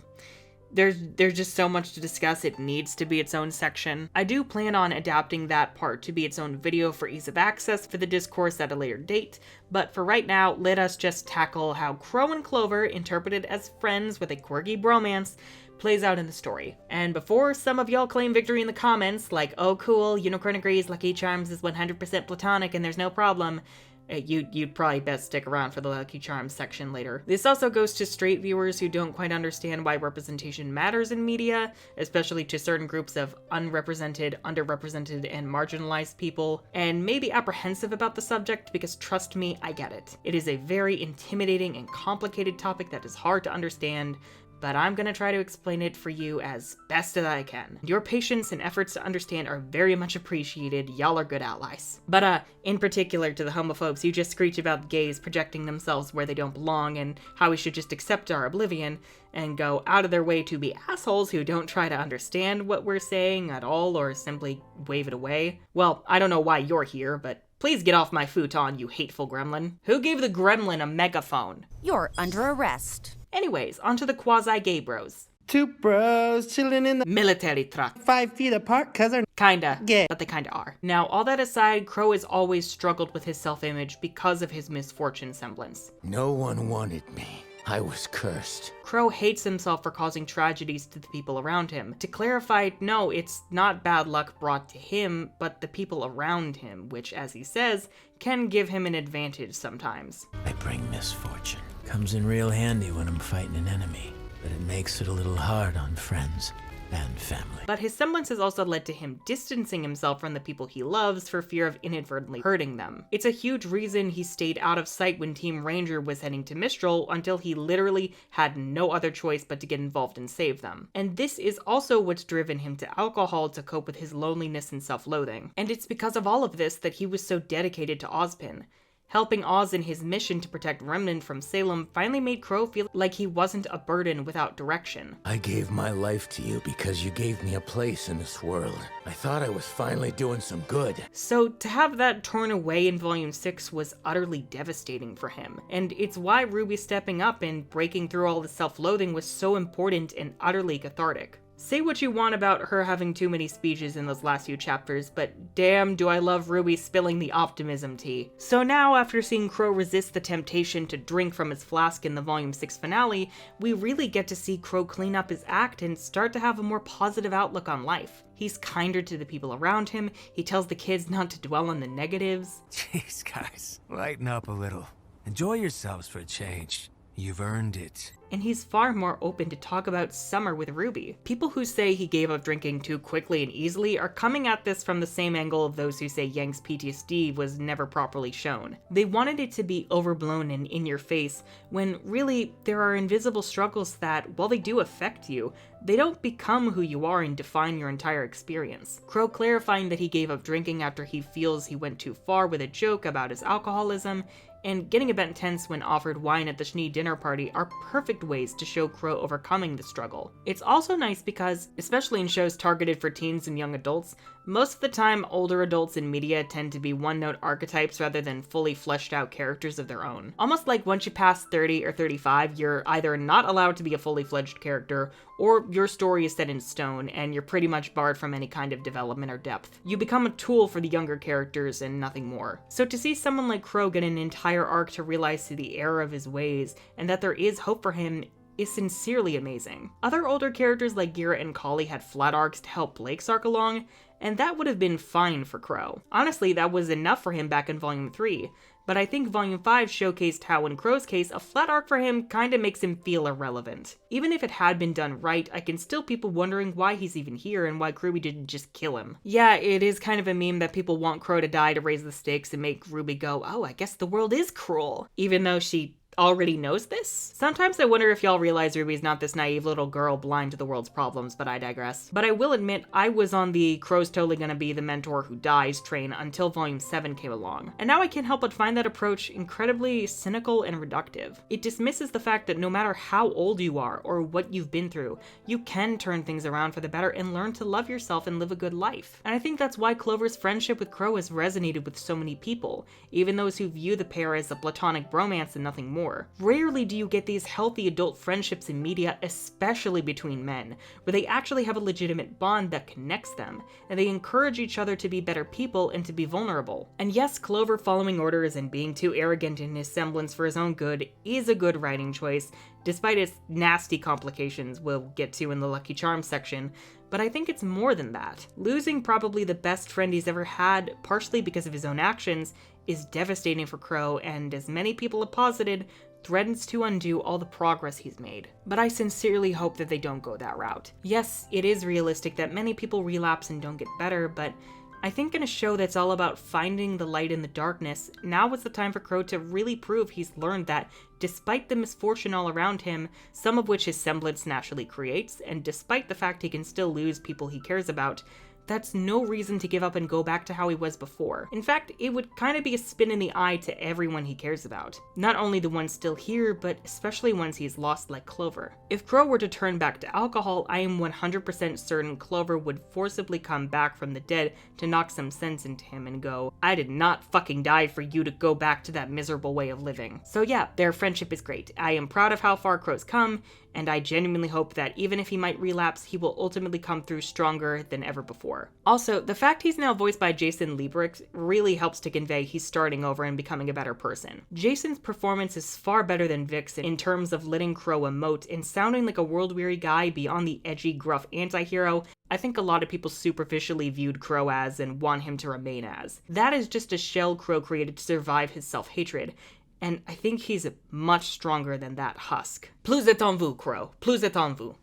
there's just so much to discuss, it needs to be its own section. I do plan on adapting that part to be its own video for ease of access for the discourse at a later date, but for right now, let us just tackle how Crow and Clover, interpreted as friends with a quirky bromance, plays out in the story. And before some of y'all claim victory in the comments, like, oh cool, Unicorn agrees Lucky Charms is 100% platonic and there's no problem, you'd probably best stick around for the Lucky Charms section later. This also goes to straight viewers who don't quite understand why representation matters in media, especially to certain groups of unrepresented, underrepresented, and marginalized people, and may be apprehensive about the subject because trust me, I get it. It is a very intimidating and complicated topic that is hard to understand, but I'm gonna try to explain it for you as best as I can. Your patience and efforts to understand are very much appreciated. Y'all are good allies. But in particular to the homophobes who just screech about gays projecting themselves where they don't belong and how we should just accept our oblivion and go out of their way to be assholes who don't try to understand what we're saying at all or simply wave it away. Well, I don't know why you're here, but please get off my futon, you hateful gremlin. Who gave the gremlin a megaphone? You're under arrest. Anyways, onto the quasi-gay bros. Two bros chilling in the military truck. 5 feet apart cause they're kinda gay. But they kinda are. Now, all that aside, Crow has always struggled with his self-image because of his misfortune semblance. No one wanted me. I was cursed. Crow hates himself for causing tragedies to the people around him. To clarify, no, it's not bad luck brought to him, but the people around him, which, as he says, can give him an advantage sometimes. I bring misfortune. Comes in real handy when I'm fighting an enemy, but it makes it a little hard on friends and family. But his semblance has also led to him distancing himself from the people he loves for fear of inadvertently hurting them. It's a huge reason he stayed out of sight when Team Ranger was heading to Mistral until he literally had no other choice but to get involved and save them. And this is also what's driven him to alcohol to cope with his loneliness and self-loathing. And it's because of all of this that he was so dedicated to Ozpin. Helping Oz in his mission to protect Remnant from Salem finally made Crow feel like he wasn't a burden without direction. I gave my life to you because you gave me a place in this world. I thought I was finally doing some good. So to have that torn away in Volume 6 was utterly devastating for him. And it's why RWBY stepping up and breaking through all the self-loathing was so important and utterly cathartic. Say what you want about her having too many speeches in those last few chapters, but damn do I love RWBY spilling the optimism tea. So now, after seeing Crow resist the temptation to drink from his flask in the Volume 6 finale, we really get to see Crow clean up his act and start to have a more positive outlook on life. He's kinder to the people around him, he tells the kids not to dwell on the negatives. Jeez, guys, lighten up a little. Enjoy yourselves for a change. You've earned it. And he's far more open to talk about summer with RWBY. People who say he gave up drinking too quickly and easily are coming at this from the same angle of those who say Yang's PTSD was never properly shown. They wanted it to be overblown and in your face, when really there are invisible struggles that, while they do affect you, They don't become who you are and define your entire experience. Crow clarifying that he gave up drinking after he feels he went too far with a joke about his alcoholism, and getting a bit tense when offered wine at the Schnee dinner party are perfect ways to show Crow overcoming the struggle. It's also nice because, especially in shows targeted for teens and young adults, most of the time older adults in media tend to be one-note archetypes rather than fully fleshed out characters of their own. Almost like once you pass 30 or 35, you're either not allowed to be a fully fledged character, or your story is set in stone and you're pretty much barred from any kind of development or depth. You become a tool for the younger characters and nothing more. So to see someone like Crow get an entire arc to realize the error of his ways and that there is hope for him is sincerely amazing. Other older characters like Gira and Kali had flat arcs to help Blake's arc along, and that would have been fine for Crow. Honestly, that was enough for him back in Volume 3, but I think Volume 5 showcased how in Crow's case, a flat arc for him kinda makes him feel irrelevant. Even if it had been done right, I can still people wondering why he's even here and why RWBY didn't just kill him. Yeah, it is kind of a meme that people want Crow to die to raise the stakes and make RWBY go, oh, I guess the world is cruel, even though she already knows this? Sometimes I wonder if y'all realize RWBY's not this naive little girl blind to the world's problems, but I digress. But I will admit, I was on the Crow's totally gonna be the mentor who dies train until Volume 7 came along. And now I can't help but find that approach incredibly cynical and reductive. It dismisses the fact that no matter how old you are or what you've been through, you can turn things around for the better and learn to love yourself and live a good life. And I think that's why Clover's friendship with Crow has resonated with so many people, even those who view the pair as a platonic bromance and nothing more. Rarely do you get these healthy adult friendships in media, especially between men, where they actually have a legitimate bond that connects them, and they encourage each other to be better people and to be vulnerable. And yes, Clover following orders and being too arrogant in his semblance for his own good is a good writing choice, despite its nasty complications we'll get to in the Lucky Charms section, but I think it's more than that. Losing probably the best friend he's ever had, partially because of his own actions, is devastating for Crow, and as many people have posited, threatens to undo all the progress he's made. But I sincerely hope that they don't go that route. Yes, it is realistic that many people relapse and don't get better, but I think in a show that's all about finding the light in the darkness, now is the time for Crow to really prove he's learned that despite the misfortune all around him, some of which his semblance naturally creates, and despite the fact he can still lose people he cares about, that's no reason to give up and go back to how he was before. In fact, it would kind of be a spin in the eye to everyone he cares about. Not only the ones still here, but especially ones he's lost like Clover. If Crow were to turn back to alcohol, I am 100% certain Clover would forcibly come back from the dead to knock some sense into him and go, I did not fucking die for you to go back to that miserable way of living. So yeah, their friendship is great. I am proud of how far Crow's come, and I genuinely hope that even if he might relapse, he will ultimately come through stronger than ever before. Also, the fact he's now voiced by Jason Liebrich really helps to convey he's starting over and becoming a better person. Jason's performance is far better than Vic's in terms of letting Crow emote and sounding like a world-weary guy beyond the edgy, gruff anti-hero I think a lot of people superficially viewed Crow as and want him to remain as. That is just a shell Crow created to survive his self-hatred. And I think he's much stronger than that husk. Plus est en vous, Crow. Plus est en vous.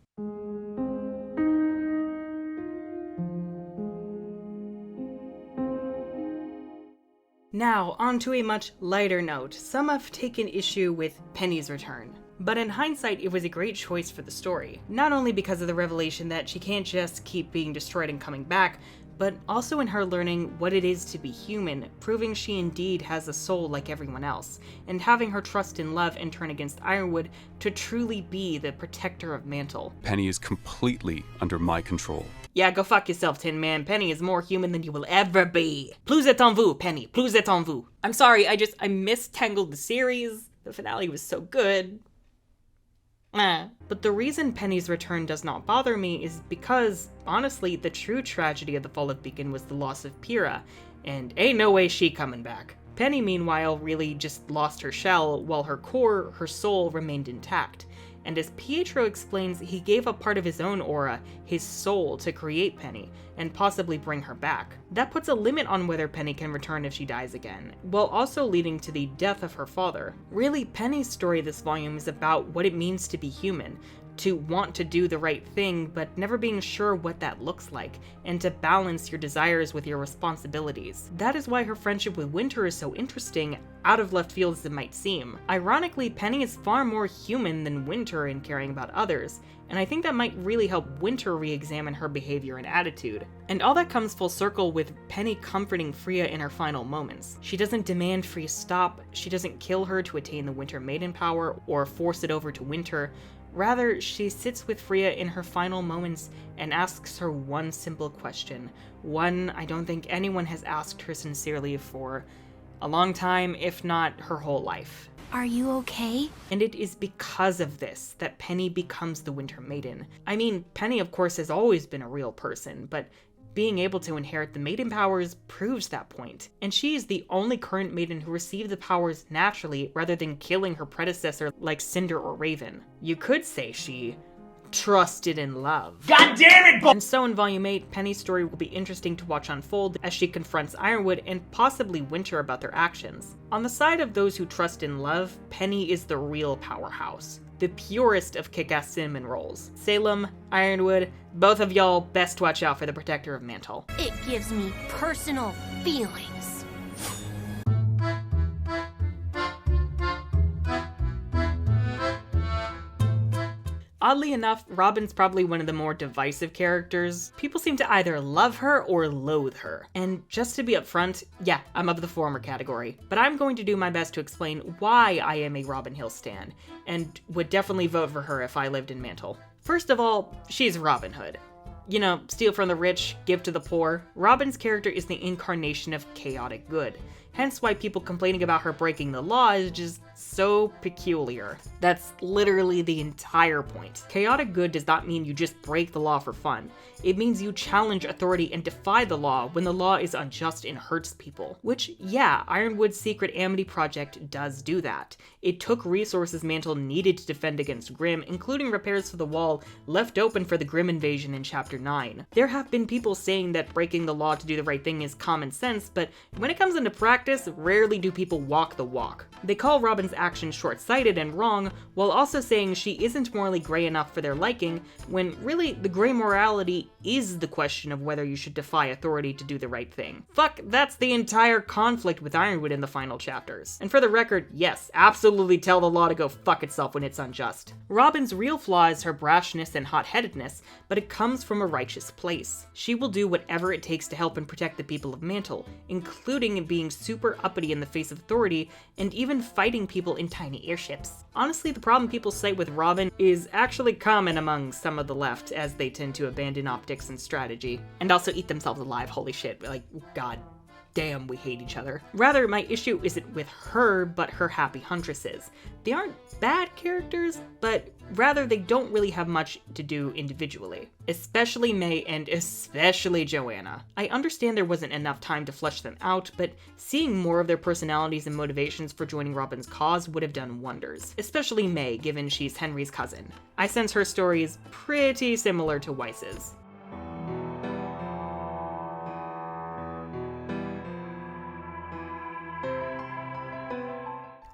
Now, on to a much lighter note. Some have taken issue with Penny's return. But in hindsight, it was a great choice for the story. Not only because of the revelation that she can't just keep being destroyed and coming back, but also in her learning what it is to be human, proving she indeed has a soul like everyone else, and having her trust in love and turn against Ironwood to truly be the protector of Mantle. Penny is completely under my control. Yeah, go fuck yourself, Tin Man. Penny is more human than you will ever be. Plus est en vous, Penny. Plus est en vous. I'm sorry, I mistangled the series. The finale was so good. But the reason Penny's return does not bother me is because, honestly, the true tragedy of the fall of Beacon was the loss of Pyrrha, and ain't no way she coming back. Penny, meanwhile, really just lost her shell, while her core, her soul, remained intact. And as Pietro explains, he gave up part of his own aura, his soul, to create Penny, and possibly bring her back. That puts a limit on whether Penny can return if she dies again, while also leading to the death of her father. Really, Penny's story this volume is about what it means to be human, to want to do the right thing, but never being sure what that looks like, and to balance your desires with your responsibilities. That is why her friendship with Winter is so interesting, out of left field as it might seem. Ironically, Penny is far more human than Winter in caring about others, and I think that might really help Winter re-examine her behavior and attitude. And all that comes full circle with Penny comforting Freya in her final moments. She doesn't demand Freya stop, she doesn't kill her to attain the Winter Maiden power or force it over to Winter. Rather, she sits with Freya in her final moments and asks her one simple question. One I don't think anyone has asked her sincerely for a long time, if not her whole life. Are you okay? And it is because of this that Penny becomes the Winter Maiden. I mean, Penny of course has always been a real person, but being able to inherit the maiden powers proves that point. And she is the only current maiden who received the powers naturally rather than killing her predecessor like Cinder or Raven. You could say she trusted in love. God damn it! And so in Volume 8, Penny's story will be interesting to watch unfold as she confronts Ironwood and possibly Winter about their actions. On the side of those who trust in love, Penny is the real powerhouse. The purest of kick-ass cinnamon rolls. Salem, Ironwood, both of y'all best watch out for the Protector of Mantle. It gives me personal feelings. Oddly enough, Robyn's probably one of the more divisive characters. People seem to either love her or loathe her. And just to be upfront, yeah, I'm of the former category. But I'm going to do my best to explain why I am a Robyn Hill stan, and would definitely vote for her if I lived in Mantle. First of all, she's Robin Hood. You know, steal from the rich, give to the poor. Robyn's character is the incarnation of chaotic good. Hence why people complaining about her breaking the law is just so peculiar. That's literally the entire point. Chaotic good does not mean you just break the law for fun. It means you challenge authority and defy the law when the law is unjust and hurts people. Which, yeah, Ironwood's Secret Amity Project does do that. It took resources Mantle needed to defend against Grimm, including repairs to the wall left open for the Grimm invasion in Chapter 9. There have been people saying that breaking the law to do the right thing is common sense, but when it comes into practice, rarely do people walk the walk. They call Robyn's actions short-sighted and wrong, while also saying she isn't morally gray enough for their liking, when really the gray morality is the question of whether you should defy authority to do the right thing. Fuck, that's the entire conflict with Ironwood in the final chapters. And for the record, yes, absolutely tell the law to go fuck itself when it's unjust. Robyn's real flaw is her brashness and hot-headedness, but it comes from a righteous place. She will do whatever it takes to help and protect the people of Mantle, including being super uppity in the face of authority, and even fighting people in tiny airships. Honestly, the problem people cite with Robyn is actually common among some of the left, as they tend to abandon optics and strategy, and also eat themselves alive. Holy shit, like, god damn, we hate each other. Rather, my issue isn't with her, but her happy huntresses. They aren't bad characters, but rather they don't really have much to do individually. Especially May and especially Joanna. I understand there wasn't enough time to flesh them out, but seeing more of their personalities and motivations for joining Robyn's cause would have done wonders. Especially May, given she's Henry's cousin. I sense her story is pretty similar to Weiss's.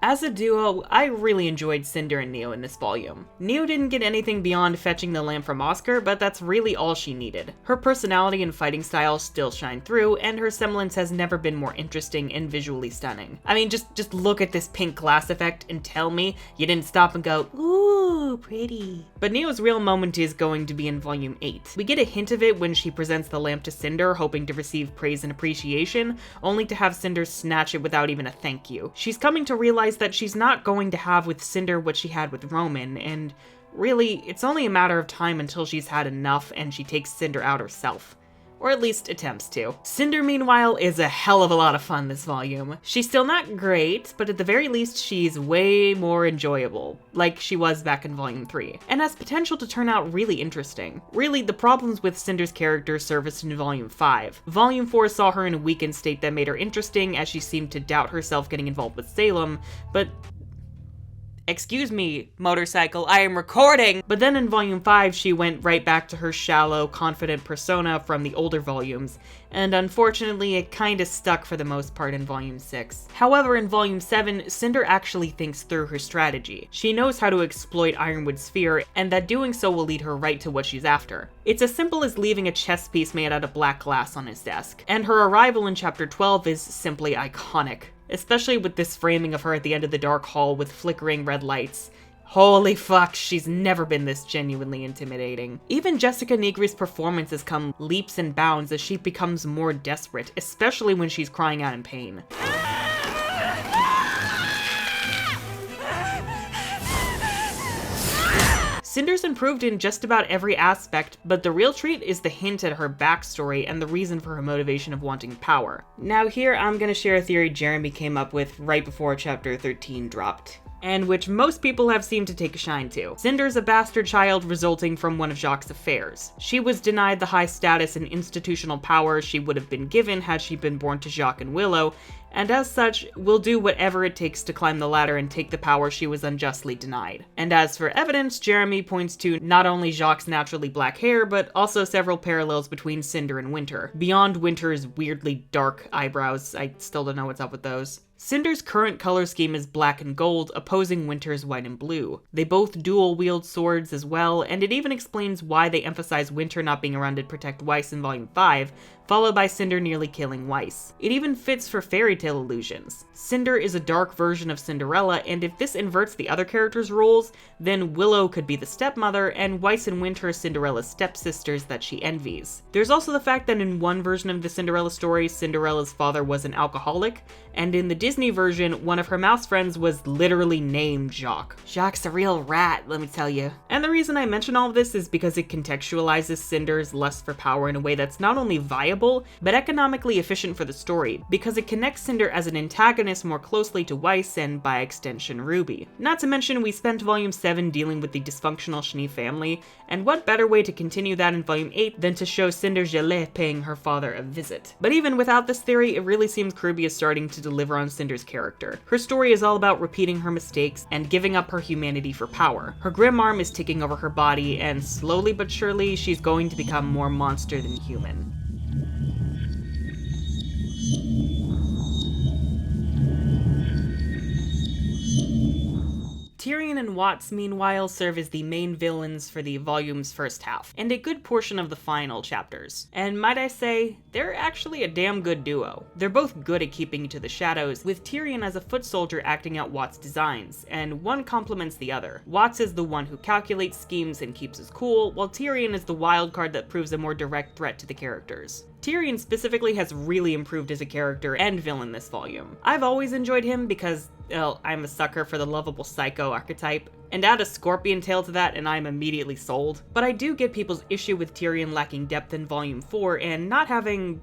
As a duo, I really enjoyed Cinder and Neo in this volume. Neo didn't get anything beyond fetching the lamp from Oscar, but that's really all she needed. Her personality and fighting style still shine through, and her semblance has never been more interesting and visually stunning. I mean, just look at this pink glass effect and tell me you didn't stop and go, ooh, pretty. But Neo's real moment is going to be in Volume 8. We get a hint of it when she presents the lamp to Cinder, hoping to receive praise and appreciation, only to have Cinder snatch it without even a thank you. She's coming to realize that she's not going to have with Cinder what she had with Roman, and really, it's only a matter of time until she's had enough and she takes Cinder out herself. Or at least attempts to. Cinder, meanwhile, is a hell of a lot of fun this volume. She's still not great, but at the very least, she's way more enjoyable, like she was back in Volume 3, and has potential to turn out really interesting. Really, the problems with Cinder's character surfaced in Volume 5. Volume 4 saw her in a weakened state that made her interesting, as she seemed to doubt herself getting involved with Salem, but excuse me, motorcycle, I am recording! But then in Volume 5, she went right back to her shallow, confident persona from the older volumes, and unfortunately it kinda stuck for the most part in Volume 6. However, in Volume 7, Cinder actually thinks through her strategy. She knows how to exploit Ironwood's fear, and that doing so will lead her right to what she's after. It's as simple as leaving a chess piece made out of black glass on his desk. And her arrival in Chapter 12 is simply iconic, especially with this framing of her at the end of the dark hall with flickering red lights. Holy fuck, she's never been this genuinely intimidating. Even Jessica Negri's performance has come leaps and bounds as she becomes more desperate, especially when she's crying out in pain. Cinder's improved in just about every aspect, but the real treat is the hint at her backstory and the reason for her motivation of wanting power. Now here I'm gonna share a theory Jeremy came up with right before Chapter 13 dropped, and which most people have seemed to take a shine to. Cinder's a bastard child resulting from one of Jacques' affairs. She was denied the high status and institutional power she would have been given had she been born to Jacques and Willow, and as such, will do whatever it takes to climb the ladder and take the power she was unjustly denied. And as for evidence, Jeremy points to not only Jacques' naturally black hair, but also several parallels between Cinder and Winter, beyond Winter's weirdly dark eyebrows. I still don't know what's up with those. Cinder's current color scheme is black and gold, opposing Winter's white and blue. They both dual-wield swords as well, and it even explains why they emphasize Winter not being around to protect Weiss in Volume 5, followed by Cinder nearly killing Weiss. It even fits for fairy tale illusions. Cinder is a dark version of Cinderella, and if this inverts the other characters' roles, then Willow could be the stepmother, and Weiss and Winter are Cinderella's stepsisters that she envies. There's also the fact that in one version of the Cinderella story, Cinderella's father was an alcoholic, and in the Disney version, one of her mouse friends was literally named Jacques. Jacques' a real rat, let me tell you. And the reason I mention all of this is because it contextualizes Cinder's lust for power in a way that's not only viable, but economically efficient for the story, because it connects Cinder as an antagonist more closely to Weiss and, by extension, RWBY. Not to mention, we spent Volume 7 dealing with the dysfunctional Schnee family, and what better way to continue that in Volume 8 than to show Cinder Gelée paying her father a visit. But even without this theory, it really seems RWBY is starting to deliver on Cinder's character. Her story is all about repeating her mistakes and giving up her humanity for power. Her grim arm is taking over her body, and slowly but surely, she's going to become more monster than human. Tyrion and Watts, meanwhile, serve as the main villains for the volume's first half, and a good portion of the final chapters. And might I say, they're actually a damn good duo. They're both good at keeping to the shadows, with Tyrion as a foot soldier acting out Watts' designs, and one complements the other. Watts is the one who calculates, schemes, and keeps his cool, while Tyrion is the wild card that proves a more direct threat to the characters. Tyrion specifically has really improved as a character and villain this volume. I've always enjoyed him because, well, I'm a sucker for the lovable psycho archetype, and add a scorpion tail to that and I'm immediately sold. But I do get people's issue with Tyrion lacking depth in Volume 4 and not having,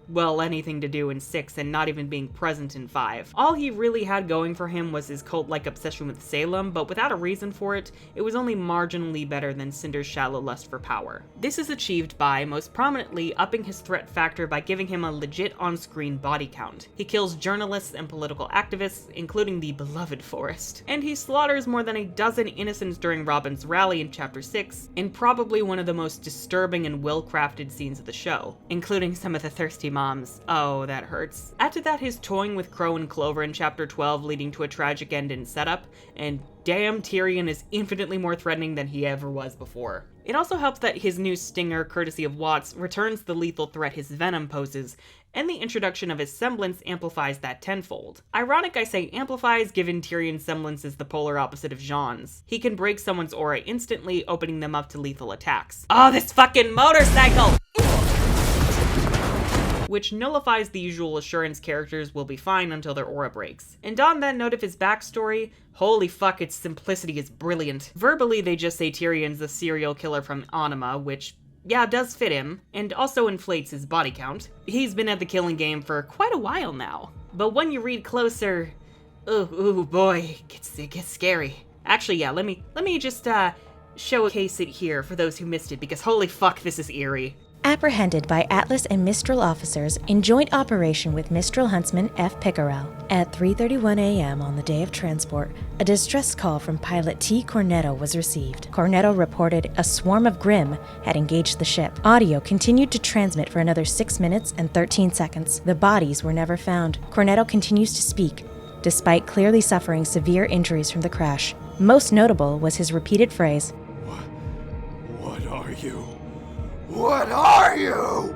well, anything to do in 6 and not even being present in 5. All he really had going for him was his cult-like obsession with Salem, but without a reason for it, it was only marginally better than Cinder's shallow lust for power. This is achieved by, most prominently, upping his threat factor by giving him a legit on-screen body count. He kills journalists and political activists, including the beloved Forrest, and he slaughters more than a dozen innocents during Robyn's rally in Chapter 6, in probably one of the most disturbing and well-crafted scenes of the show, including some of the thirsty moms. Oh, that hurts. Add to that his toying with Crow and Clover in Chapter 12 leading to a tragic end in setup, and damn, Tyrion is infinitely more threatening than he ever was before. It also helps that his new stinger, courtesy of Watts, returns the lethal threat his venom poses, and the introduction of his semblance amplifies that tenfold. Ironic I say amplifies, given Tyrion's semblance is the polar opposite of Jean's. He can break someone's aura instantly, opening them up to lethal attacks. Oh, this fucking motorcycle! Which nullifies the usual assurance characters will be fine until their aura breaks. And on that note of his backstory, holy fuck, its simplicity is brilliant. Verbally, they just say Tyrion's a serial killer from Anima, which, yeah, does fit him, and also inflates his body count. He's been at the killing game for quite a while now. But when you read closer, ooh boy, it gets scary. Actually, yeah, let me just showcase it here for those who missed it, because holy fuck, this is eerie. Apprehended by Atlas and Mistral officers in joint operation with Mistral huntsman F. Pickerel. At 3:31 a.m. on the day of transport, a distress call from pilot T. Cornetto was received. Cornetto reported a swarm of Grimm had engaged the ship. Audio continued to transmit for another 6 minutes and 13 seconds. The bodies were never found. Cornetto continues to speak, despite clearly suffering severe injuries from the crash. Most notable was his repeated phrase, What are you? What are you?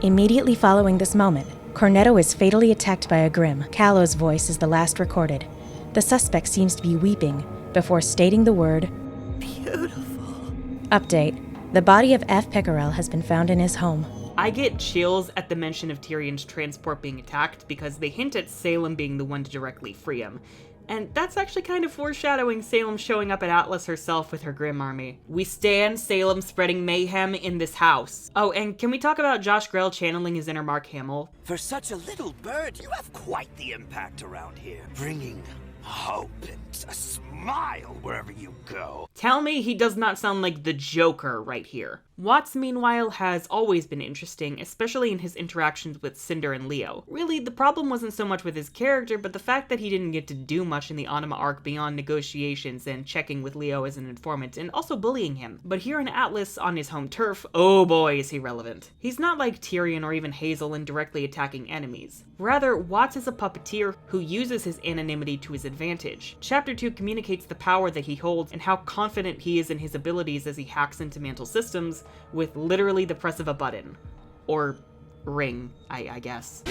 Immediately following this moment, Cornetto is fatally attacked by a Grimm. Callow's voice is the last recorded. The suspect seems to be weeping before stating the word, Beautiful. Update. The body of F. Pickerel has been found in his home. I get chills at the mention of Tyrion's transport being attacked because they hint at Salem being the one to directly free him. And that's actually kind of foreshadowing Salem showing up at Atlas herself with her Grimm army. We stand Salem spreading mayhem in this house. Oh, and can we talk about Josh Grell channeling his inner Mark Hamill? For such a little bird, you have quite the impact around here, bringing hope and a smile wherever you go. Tell me he does not sound like the Joker right here. Watts, meanwhile, has always been interesting, especially in his interactions with Cinder and Leo. Really, the problem wasn't so much with his character, but the fact that he didn't get to do much in the Anima arc beyond negotiations and checking with Leo as an informant, and also bullying him. But here in Atlas, on his home turf, oh boy is he relevant. He's not like Tyrion or even Hazel in directly attacking enemies. Rather, Watts is a puppeteer who uses his anonymity to his advantage. Chapter 2 communicates the power that he holds and how confident he is in his abilities as he hacks into Mantle systems with literally the press of a button. Or ring, I guess.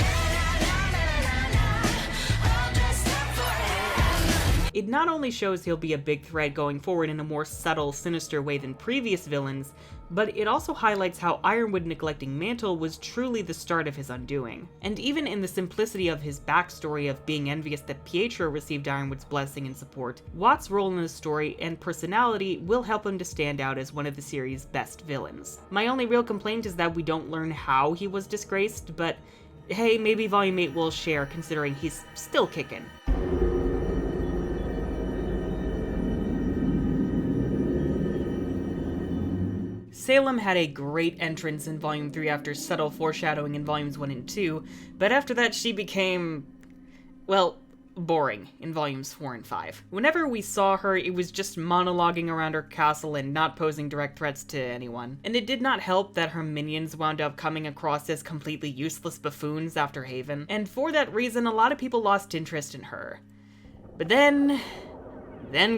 It not only shows he'll be a big threat going forward in a more subtle, sinister way than previous villains, but it also highlights how Ironwood neglecting Mantle was truly the start of his undoing. And even in the simplicity of his backstory of being envious that Pietro received Ironwood's blessing and support, Watts' role in the story and personality will help him to stand out as one of the series' best villains. My only real complaint is that we don't learn how he was disgraced, but hey, maybe Volume 8 will share considering he's still kicking. Salem had a great entrance in Volume 3 after subtle foreshadowing in Volumes 1 and 2, but after that she became, well, boring in Volumes 4 and 5. Whenever we saw her, it was just monologuing around her castle and not posing direct threats to anyone. And it did not help that her minions wound up coming across as completely useless buffoons after Haven, and for that reason a lot of people lost interest in her. But then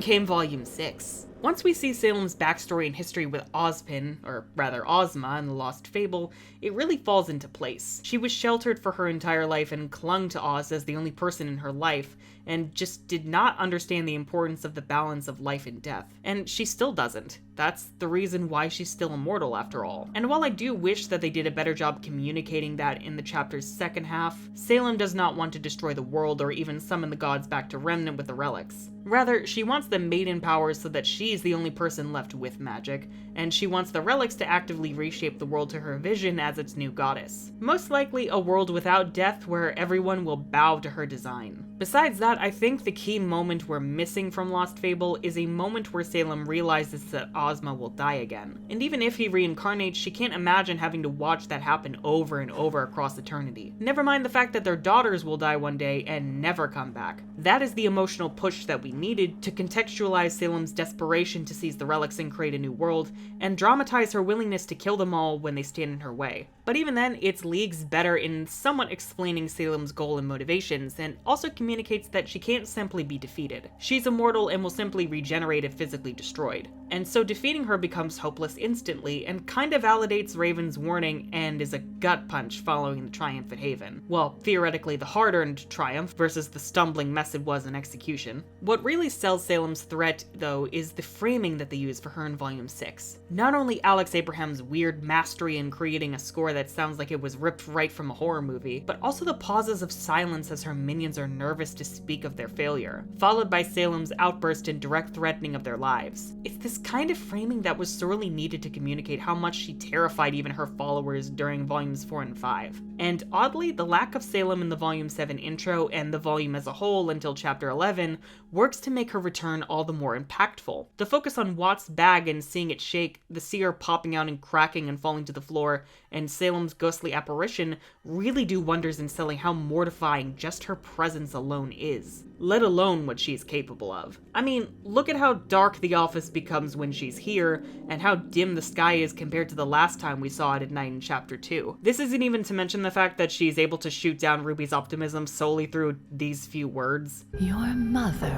came Volume 6. Once we see Salem's backstory and history with Ozpin, or rather Ozma in The Lost Fable, it really falls into place. She was sheltered for her entire life and clung to Oz as the only person in her life, and just did not understand the importance of the balance of life and death. And she still doesn't. That's the reason why she's still immortal after all. And while I do wish that they did a better job communicating that in the chapter's second half, Salem does not want to destroy the world or even summon the gods back to Remnant with the relics. Rather, she wants the maiden powers so that she's the only person left with magic, and she wants the relics to actively reshape the world to her vision as its new goddess. Most likely a world without death where everyone will bow to her design. Besides that, I think the key moment we're missing from Lost Fable is a moment where Salem realizes that Ozma will die again. And even if he reincarnates, she can't imagine having to watch that happen over and over across eternity. Never mind the fact that their daughters will die one day and never come back. That is the emotional push that we needed to contextualize Salem's desperation to seize the relics and create a new world, and dramatize her willingness to kill them all when they stand in her way. But even then, it's leagues better in somewhat explaining Salem's goal and motivations, and also communicates that she can't simply be defeated. She's immortal and will simply regenerate if physically destroyed. And so defeating her becomes hopeless instantly, and kinda validates Raven's warning and is a gut punch following the triumph at Haven. Well, theoretically the hard-earned triumph versus the stumbling mess it was in execution. What really sells Salem's threat, though, is the framing that they use for her in Volume 6. Not only Alex Abraham's weird mastery in creating a score that that sounds like it was ripped right from a horror movie, but also the pauses of silence as her minions are nervous to speak of their failure, followed by Salem's outburst in direct threatening of their lives. It's this kind of framing that was sorely needed to communicate how much she terrified even her followers during volumes 4 and 5. And oddly, the lack of Salem in the volume 7 intro and the volume as a whole until chapter 11 works to make her return all the more impactful. The focus on Watt's bag and seeing it shake, the seer popping out and cracking and falling to the floor, and Salem's ghostly apparition really do wonders in selling how mortifying just her presence alone is, let alone what she's capable of. I mean, look at how dark the office becomes when she's here, and how dim the sky is compared to the last time we saw it at night in chapter 2. This isn't even to mention the fact that she's able to shoot down Ruby's optimism solely through these few words. Your mother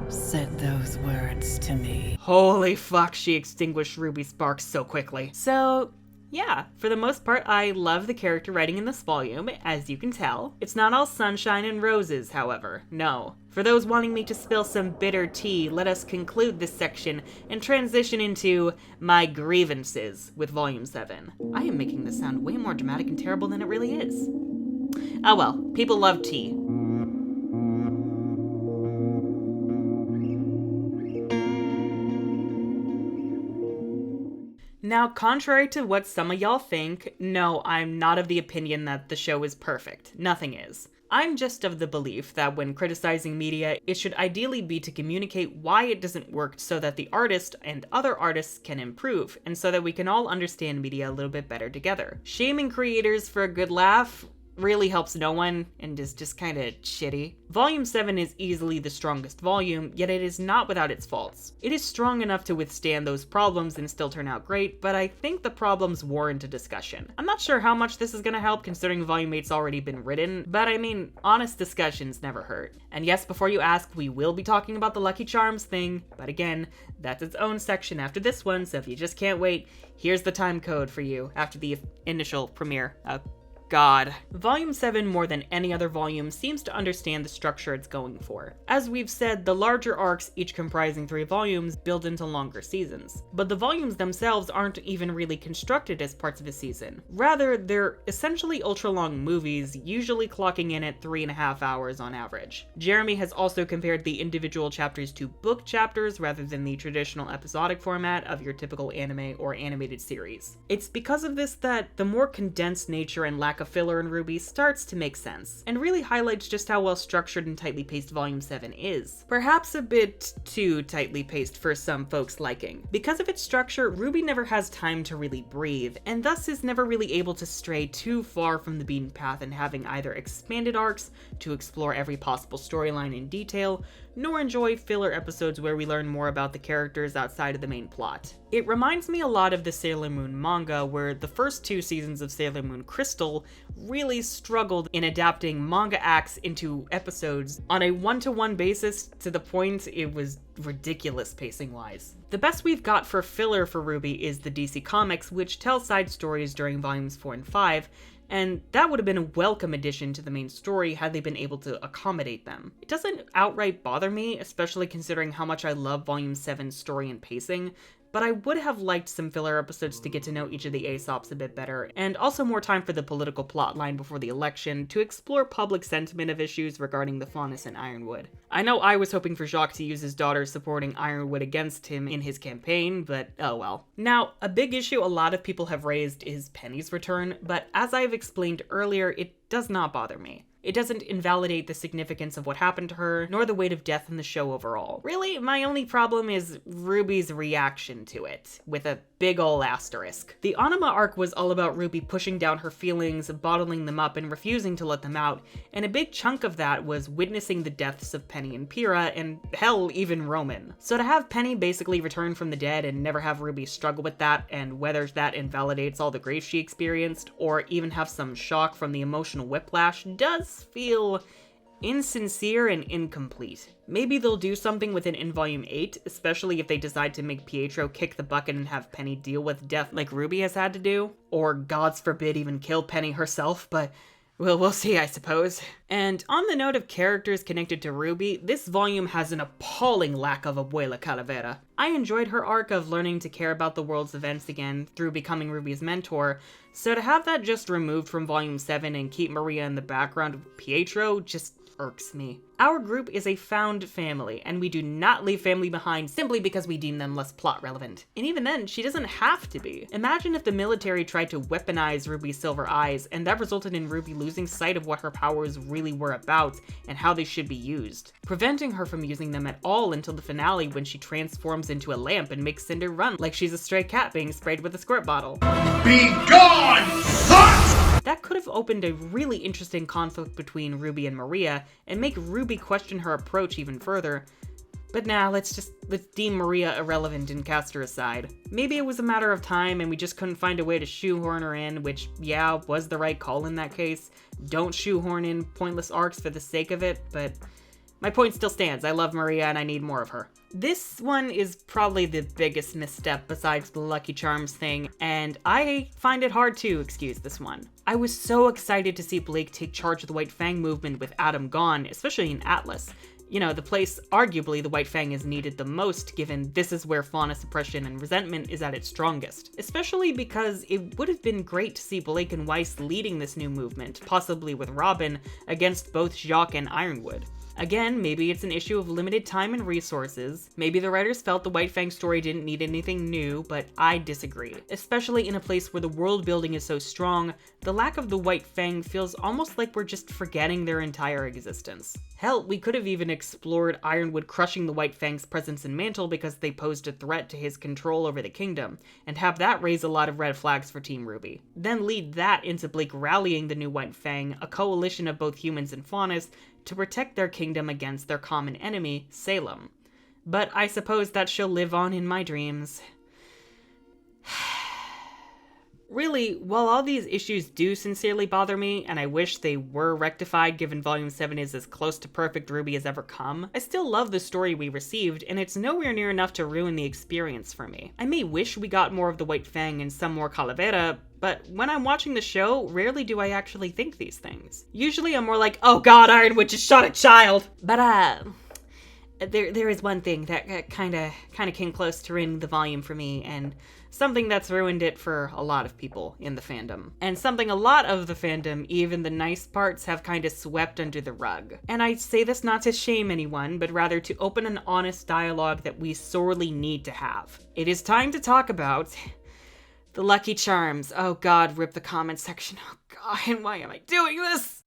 said those words to me. Holy fuck, she extinguished Ruby's sparks so quickly. So, yeah, for the most part, I love the character writing in this volume, as you can tell. It's not all sunshine and roses, however, no. For those wanting me to spill some bitter tea, let us conclude this section and transition into my grievances with Volume 7. I am making this sound way more dramatic and terrible than it really is. Oh well, people love tea. Now, contrary to what some of y'all think, no, I'm not of the opinion that the show is perfect. Nothing is. I'm just of the belief that when criticizing media, it should ideally be to communicate why it doesn't work so that the artist and other artists can improve, and so that we can all understand media a little bit better together. Shaming creators for a good laugh really helps no one and is just kind of shitty. Volume 7 is easily the strongest volume, yet it is not without its faults. It is strong enough to withstand those problems and still turn out great, but I think the problems warrant a discussion. I'm not sure how much this is gonna help considering Volume 8's already been written, but I mean, honest discussions never hurt. And yes, before you ask, we will be talking about the Lucky Charms thing, but again, that's its own section after this one, so if you just can't wait, here's the time code for you after the initial premiere. God. Volume 7, more than any other volume, seems to understand the structure it's going for. As we've said, the larger arcs, each comprising 3 volumes, build into longer seasons. But the volumes themselves aren't even really constructed as parts of a season. Rather, they're essentially ultra-long movies, usually clocking in at 3.5 hours on average. Jeremy has also compared the individual chapters to book chapters rather than the traditional episodic format of your typical anime or animated series. It's because of this that the more condensed nature and lack of filler in RWBY starts to make sense, and really highlights just how well structured and tightly paced Volume 7 is. Perhaps a bit too tightly paced for some folks' liking. Because of its structure, RWBY never has time to really breathe, and thus is never really able to stray too far from the beaten path in having either expanded arcs to explore every possible storyline in detail, nor enjoy filler episodes where we learn more about the characters outside of the main plot. It reminds me a lot of the Sailor Moon manga, where the first 2 seasons of Sailor Moon Crystal really struggled in adapting manga acts into episodes on a one-to-one basis to the point it was ridiculous pacing-wise. The best we've got for filler for RWBY is the DC Comics, which tell side stories during volumes 4 and 5, and that would have been a welcome addition to the main story had they been able to accommodate them. It doesn't outright bother me, especially considering how much I love Volume 7's story and pacing, but I would have liked some filler episodes to get to know each of the Aesops a bit better, and also more time for the political plotline before the election to explore public sentiment of issues regarding the Faunus and Ironwood. I know I was hoping for Jacques to use his daughter supporting Ironwood against him in his campaign, but oh well. Now, a big issue a lot of people have raised is Penny's return, but as I've explained earlier, it does not bother me. It doesn't invalidate the significance of what happened to her, nor the weight of death in the show overall. Really, my only problem is RWBY's reaction to it, with a big ol' asterisk. The Anima arc was all about RWBY pushing down her feelings, bottling them up, and refusing to let them out, and a big chunk of that was witnessing the deaths of Penny and Pyrrha, and hell, even Roman. So to have Penny basically return from the dead and never have RWBY struggle with that, and whether that invalidates all the grief she experienced, or even have some shock from the emotional whiplash, does feel insincere and incomplete. Maybe they'll do something with it in Volume 8, especially if they decide to make Pietro kick the bucket and have Penny deal with death like RWBY has had to do, or gods forbid even kill Penny herself, but Well, we'll see, I suppose. And on the note of characters connected to RWBY, this volume has an appalling lack of Abuela Calavera. I enjoyed her arc of learning to care about the world's events again through becoming RWBY's mentor, so to have that just removed from Volume 7 and keep Maria in the background with Pietro just irks me. Our group is a found family, and we do not leave family behind simply because we deem them less plot relevant. And even then, she doesn't have to be. Imagine if the military tried to weaponize RWBY's silver eyes, and that resulted in RWBY losing sight of what her powers really were about and how they should be used, preventing her from using them at all until the finale when she transforms into a lamp and makes Cinder run like she's a stray cat being sprayed with a squirt bottle. Be gone, slut! That could have opened a really interesting conflict between RWBY and Maria, and make RWBY question her approach even further. But now, let's deem Maria irrelevant and cast her aside. Maybe it was a matter of time and we just couldn't find a way to shoehorn her in, which, yeah, was the right call in that case. Don't shoehorn in pointless arcs for the sake of it, but my point still stands. I love Maria and I need more of her. This one is probably the biggest misstep besides the Lucky Charms thing, and I find it hard to excuse this one. I was so excited to see Blake take charge of the White Fang movement with Adam gone, especially in Atlas. You know, the place arguably the White Fang is needed the most, given this is where fauna suppression and resentment is at its strongest. Especially because it would have been great to see Blake and Weiss leading this new movement, possibly with Robyn, against both Jacques and Ironwood. Again, maybe it's an issue of limited time and resources. Maybe the writers felt the White Fang story didn't need anything new, but I disagree. Especially in a place where the world building is so strong, the lack of the White Fang feels almost like we're just forgetting their entire existence. Hell, we could have even explored Ironwood crushing the White Fang's presence in Mantle because they posed a threat to his control over the kingdom, and have that raise a lot of red flags for Team RWBY. Then lead that into Blake rallying the new White Fang, a coalition of both humans and faunas, to protect their kingdom against their common enemy, Salem. But I suppose that she'll live on in my dreams. Really, while all these issues do sincerely bother me, and I wish they were rectified given Volume 7 is as close to perfect RWBY has ever come, I still love the story we received, and it's nowhere near enough to ruin the experience for me. I may wish we got more of the White Fang and some more Calavera, but when I'm watching the show, rarely do I actually think these things. Usually I'm more like, oh god, Ironwood just shot a child! But there is one thing that kinda came close to ruining the volume for me, and something that's ruined it for a lot of people in the fandom. And something a lot of the fandom, even the nice parts, have kinda swept under the rug. And I say this not to shame anyone, but rather to open an honest dialogue that we sorely need to have. It is time to talk about the Lucky Charms. Oh god, rip the comment section. Oh god, why am I doing this?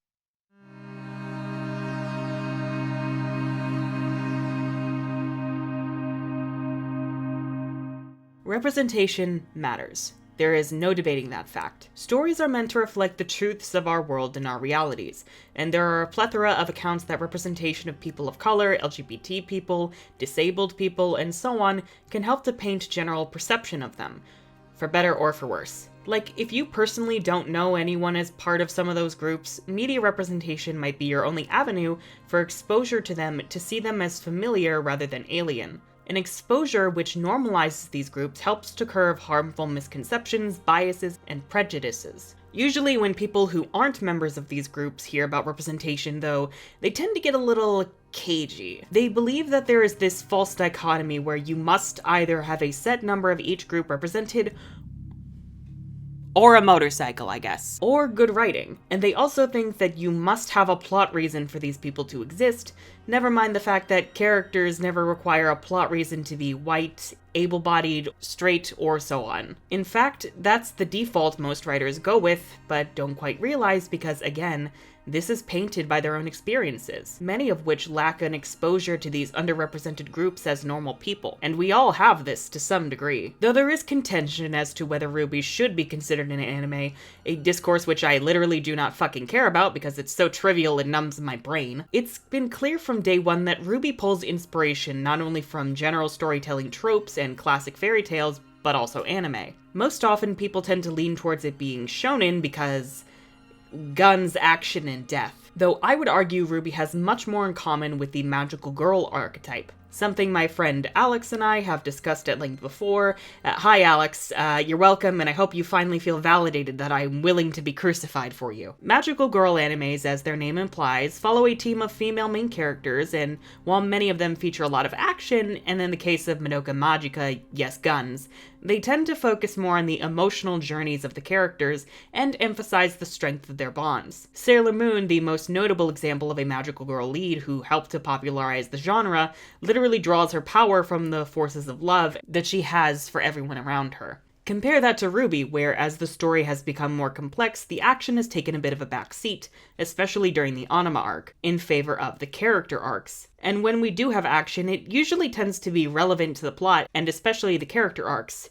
Representation matters. There is no debating that fact. Stories are meant to reflect the truths of our world and our realities, and there are a plethora of accounts that representation of people of color, LGBT people, disabled people, and so on can help to paint general perception of them, for better or for worse. Like, if you personally don't know anyone as part of some of those groups, media representation might be your only avenue for exposure to them to see them as familiar rather than alien. An exposure which normalizes these groups helps to curb harmful misconceptions, biases, and prejudices. Usually when people who aren't members of these groups hear about representation, though, they tend to get a little cagey. They believe that there is this false dichotomy where you must either have a set number of each group represented, or a motorcycle, I guess, or good writing. And they also think that you must have a plot reason for these people to exist, never mind the fact that characters never require a plot reason to be white, able-bodied, straight, or so on. In fact, that's the default most writers go with, but don't quite realize because, again, this is painted by their own experiences, many of which lack an exposure to these underrepresented groups as normal people, and we all have this to some degree. Though there is contention as to whether RWBY should be considered an anime, a discourse which I literally do not fucking care about because it's so trivial it numbs my brain, it's been clear from day one that RWBY pulls inspiration not only from general storytelling tropes and classic fairy tales, but also anime. Most often people tend to lean towards it being shonen because guns, action, and death. Though I would argue RWBY has much more in common with the magical girl archetype. something my friend Alex and I have discussed at length before. Hi Alex, you're welcome, and I hope you finally feel validated that I'm willing to be crucified for you. Magical girl animes, as their name implies, follow a team of female main characters, and while many of them feature a lot of action, and in the case of Madoka Magica, yes, guns, they tend to focus more on the emotional journeys of the characters and emphasize the strength of their bonds. Sailor Moon, the most notable example of a magical girl lead who helped to popularize the genre, literally draws her power from the forces of love that she has for everyone around her. Compare that to RWBY, where as the story has become more complex, the action has taken a bit of a back seat, especially during the Anima arc, in favor of the character arcs. And when we do have action, it usually tends to be relevant to the plot, and especially the character arcs.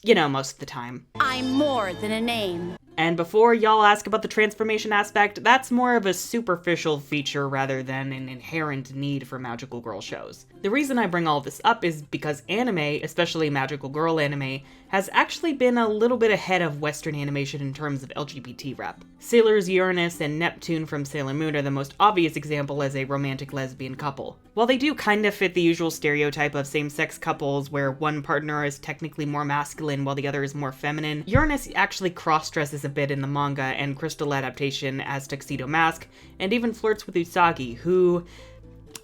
You know, most of the time. I'm more than a name. And before y'all ask about the transformation aspect, that's more of a superficial feature rather than an inherent need for magical girl shows. The reason I bring all this up is because anime, especially magical girl anime, has actually been a little bit ahead of Western animation in terms of LGBT rep. Sailors Uranus and Neptune from Sailor Moon are the most obvious example as a romantic lesbian couple. While they do kind of fit the usual stereotype of same-sex couples where one partner is technically more masculine while the other is more feminine, Uranus actually cross-dresses a bit in the manga and Crystal adaptation as Tuxedo Mask, and even flirts with Usagi, who...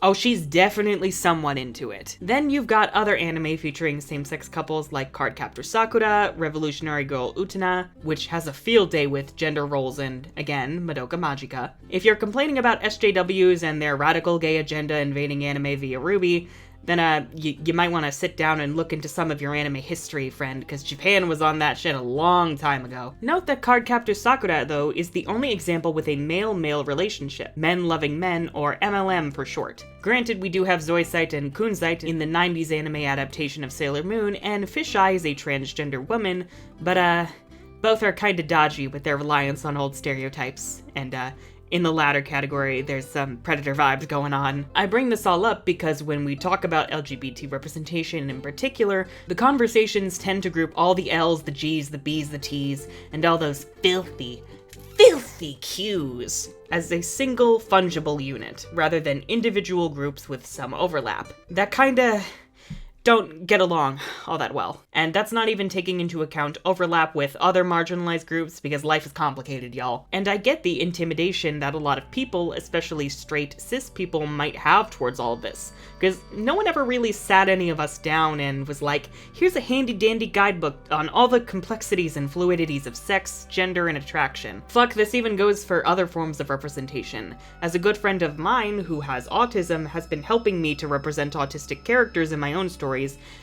oh, she's definitely somewhat into it. Then you've got other anime featuring same-sex couples like Cardcaptor Sakura, Revolutionary Girl Utena, which has a field day with gender roles, and, again, Madoka Magica. If you're complaining about SJWs and their radical gay agenda invading anime via RWBY, then you might want to sit down and look into some of your anime history, friend, because Japan was on that shit a long time ago. Note that Cardcaptor Sakura, though, is the only example with a male-male relationship, men loving men, or MLM for short. Granted, we do have Zoisite and Kunzite in the 90s anime adaptation of Sailor Moon, and Fisheye is a transgender woman, but both are kinda dodgy with their reliance on old stereotypes, and in the latter category, there's some Predator vibes going on. I bring this all up because when we talk about LGBT representation in particular, the conversations tend to group all the L's, the G's, the B's, the T's, and all those filthy Q's as a single fungible unit, rather than individual groups with some overlap. That kinda don't get along all that well. And that's not even taking into account overlap with other marginalized groups, because life is complicated, y'all. And I get the intimidation that a lot of people, especially straight cis people, might have towards all of this, because no one ever really sat any of us down and was like, here's a handy-dandy guidebook on all the complexities and fluidities of sex, gender, and attraction. Fuck, this even goes for other forms of representation, as a good friend of mine who has autism has been helping me to represent autistic characters in my own stories,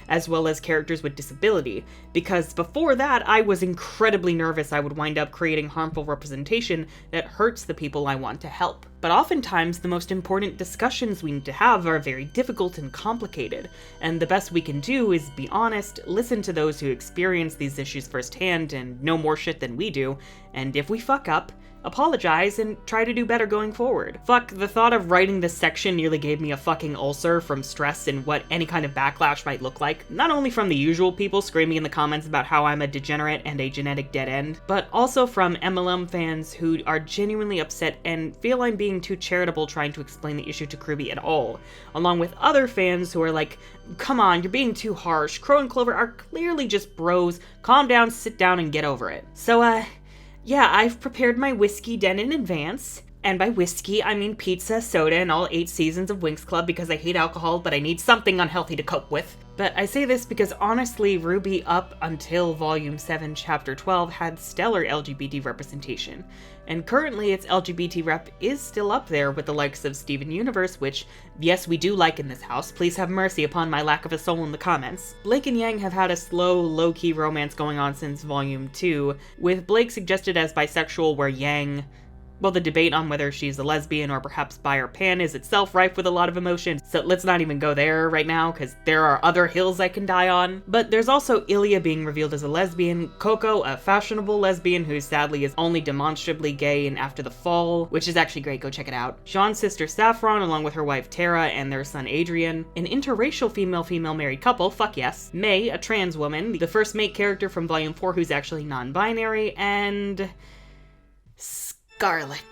as well as characters with disability, because before that I was incredibly nervous I would wind up creating harmful representation that hurts the people I want to help. But oftentimes the most important discussions we need to have are very difficult and complicated, and the best we can do is be honest, listen to those who experience these issues firsthand and know more shit than we do, and if we fuck up, apologize and try to do better going forward. Fuck, the thought of writing this section nearly gave me a fucking ulcer from stress and what any kind of backlash might look like, not only from the usual people screaming in the comments about how I'm a degenerate and a genetic dead end, but also from MLM fans who are genuinely upset and feel I'm being too charitable trying to explain the issue to RWBY at all, along with other fans who are like, come on, you're being too harsh, Crow and Clover are clearly just bros, calm down, sit down, and get over it. So, yeah, I've prepared my whiskey den in advance, and by whiskey I mean pizza, soda, and all 8 seasons of Winx Club because I hate alcohol, but I need something unhealthy to cope with. But I say this because honestly, RWBY up until Volume 7, Chapter 12 had stellar LGBT representation, and currently its LGBT rep is still up there with the likes of Steven Universe, which, yes, we do like in this house, please have mercy upon my lack of a soul in the comments. Blake and Yang have had a slow, low-key romance going on since Volume 2, with Blake suggested as bisexual where Yang... well, the debate on whether she's a lesbian or perhaps bi or pan is itself rife with a lot of emotion, so let's not even go there right now, because there are other hills I can die on. But there's also Ilya being revealed as a lesbian, Coco, a fashionable lesbian who sadly is only demonstrably gay in After the Fall, which is actually great, go check it out. Sean's sister Saffron, along with her wife Tara and their son Adrian, an interracial female-female married couple, fuck yes, May, a trans woman, the first mate character from Volume 4 who's actually non-binary, and... Scarlet.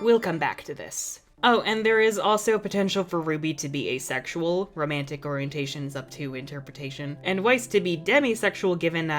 We'll come back to this. Oh, and there is also potential for RWBY to be asexual, romantic orientations up to interpretation, and Weiss to be demisexual given,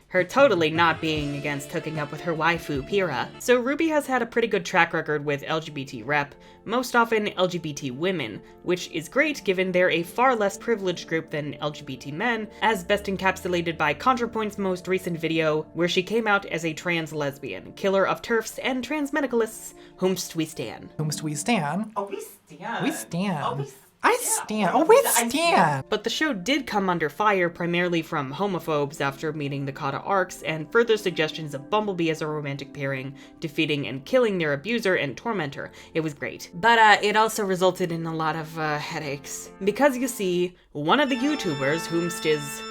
her totally not being against hooking up with her waifu, Pyrrha. So RWBY has had a pretty good track record with LGBT rep, most often LGBT women, which is great given they're a far less privileged group than LGBT men, as best encapsulated by ContraPoint's most recent video, where she came out as a trans lesbian, killer of TERFs and trans medicalists, whomst we stan. Whomst we stan? Oh, we stan. We stan. Oh, we I stand. Oh, we stand. But the show did come under fire primarily from homophobes after meeting the Kata arcs and further suggestions of Bumblebee as a romantic pairing, defeating and killing their abuser and tormentor. It was great. But it also resulted in a lot of headaches. Because you see, one of the YouTubers, whomst is,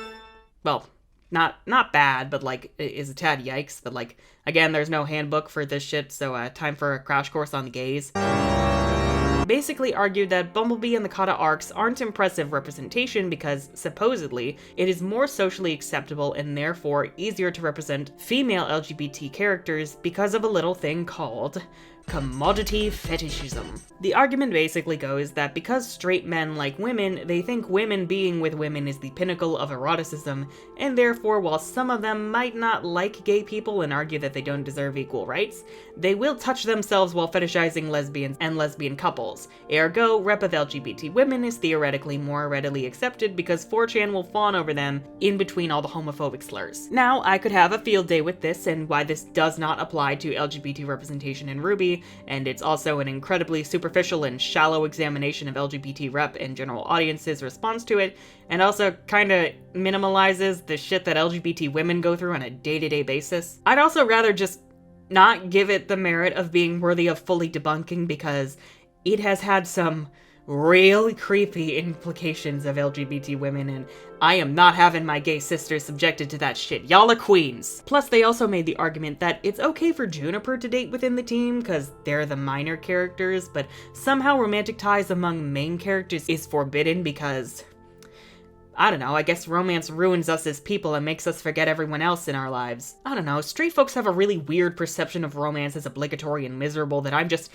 well, not bad, but like is a tad yikes, but like, again, there's no handbook for this shit, so time for a crash course on the gays. Basically argued that Bumblebee and the Kata arcs aren't impressive representation because, supposedly, it is more socially acceptable and therefore easier to represent female LGBT characters because of a little thing called commodity fetishism. The argument basically goes that because straight men like women, they think women being with women is the pinnacle of eroticism, and therefore while some of them might not like gay people and argue that they don't deserve equal rights, they will touch themselves while fetishizing lesbians and lesbian couples. Ergo, rep of LGBT women is theoretically more readily accepted because 4chan will fawn over them in between all the homophobic slurs. Now, I could have a field day with this and why this does not apply to LGBT representation in RWBY, and it's also an incredibly superficial and shallow examination of LGBT rep and general audience's response to it, and also kinda minimalizes the shit that LGBT women go through on a day-to-day basis. I'd also rather just not give it the merit of being worthy of fully debunking because it has had some really creepy implications of LGBT women, and I am not having my gay sisters subjected to that shit. Y'all are queens. Plus, they also made the argument that it's okay for Juniper to date within the team because they're the minor characters, but somehow romantic ties among main characters is forbidden because, I don't know, I guess romance ruins us as people and makes us forget everyone else in our lives. I don't know, straight folks have a really weird perception of romance as obligatory and miserable that I'm just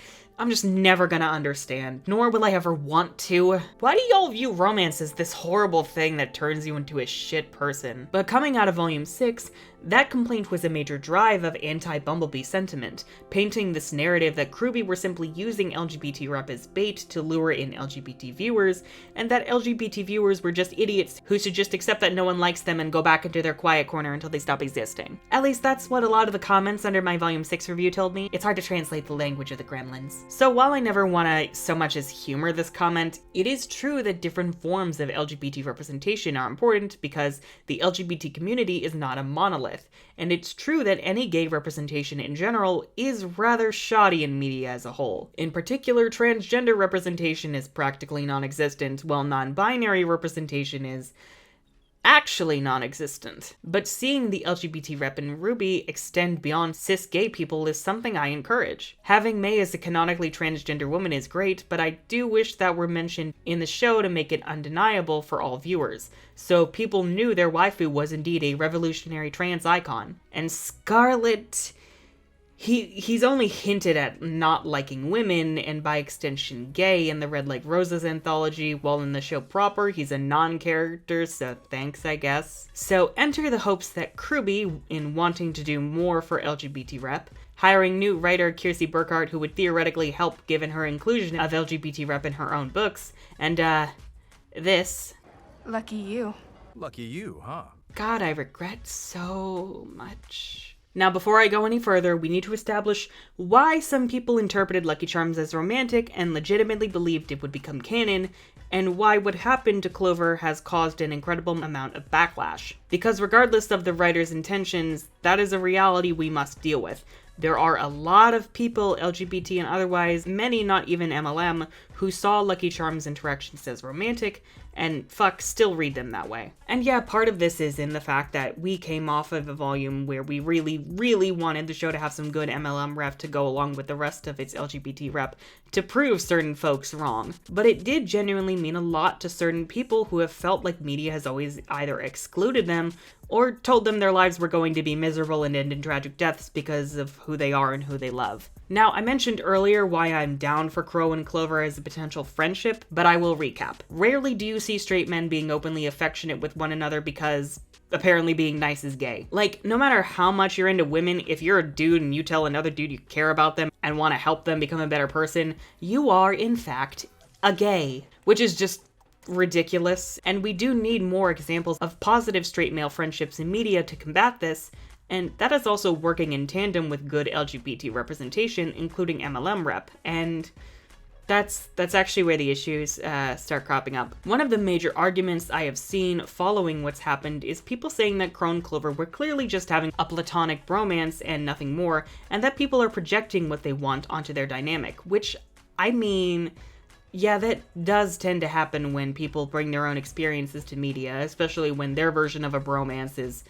never gonna understand, nor will I ever want to. Why do y'all view romance as this horrible thing that turns you into a shit person? But coming out of Volume 6, that complaint was a major drive of anti-Bumblebee sentiment, painting this narrative that RWBY were simply using LGBT rep as bait to lure in LGBT viewers, and that LGBT viewers were just idiots who should just accept that no one likes them and go back into their quiet corner until they stop existing. At least that's what a lot of the comments under my Volume 6 review told me. It's hard to translate the language of the gremlins. So while I never want to so much as humor this comment, it is true that different forms of LGBT representation are important because the LGBT community is not a monolith, and it's true that any gay representation in general is rather shoddy in media as a whole. In particular, transgender representation is practically non-existent, while non-binary representation is actually non-existent. But seeing the LGBT rep in RWBY extend beyond cis gay people is something I encourage. Having May as a canonically transgender woman is great, but I do wish that were mentioned in the show to make it undeniable for all viewers, so people knew their waifu was indeed a revolutionary trans icon. And Scarlet, He's only hinted at not liking women, and by extension gay, in the Red Like Roses anthology, while in the show proper, he's a non-character, so thanks, I guess. So enter the hopes that RWBY, in wanting to do more for LGBT rep, hiring new writer Kiersey Burkhart, who would theoretically help given her inclusion of LGBT rep in her own books, and this. Lucky you. Lucky you, huh? God, I regret so much. Now, before I go any further, we need to establish why some people interpreted Lucky Charms as romantic and legitimately believed it would become canon, and why what happened to Clover has caused an incredible amount of backlash. Because regardless of the writer's intentions, that is a reality we must deal with. There are a lot of people, LGBT and otherwise, many not even MLM, who saw Lucky Charms' interactions as romantic, and still read them that way. And yeah, part of this is in the fact that we came off of a volume where we really wanted the show to have some good MLM rep to go along with the rest of its LGBT rep to prove certain folks wrong. But it did genuinely mean a lot to certain people who have felt like media has always either excluded them or told them their lives were going to be miserable and end in tragic deaths because of who they are and who they love. Now, I mentioned earlier why I'm down for Crow and Clover as a potential friendship, but I will recap. Rarely do you see straight men being openly affectionate with one another because apparently being nice is gay. Like, no matter how much you're into women, if you're a dude and you tell another dude you care about them and want to help them become a better person, you are, in fact, a gay. Which is just ridiculous, and we do need more examples of positive straight male friendships in media to combat this, and that is also working in tandem with good LGBT representation, including MLM rep, and that's actually where the issues start cropping up. One of the major arguments I have seen following what's happened is people saying that Crow and Clover were clearly just having a platonic bromance and nothing more, and that people are projecting what they want onto their dynamic, which, I mean, yeah, that does tend to happen when people bring their own experiences to media, especially when their version of a bromance is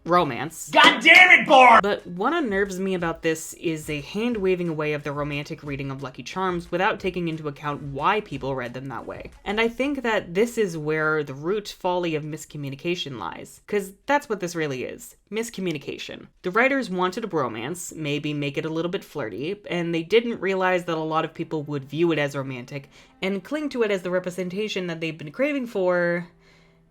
romance. God damn it, Barb! But what unnerves me about this is a hand-waving away of the romantic reading of Lucky Charms without taking into account why people read them that way. And I think that this is where the root folly of miscommunication lies, because that's what this really is. Miscommunication. The writers wanted a bromance, maybe make it a little bit flirty, and they didn't realize that a lot of people would view it as romantic and cling to it as the representation that they've been craving for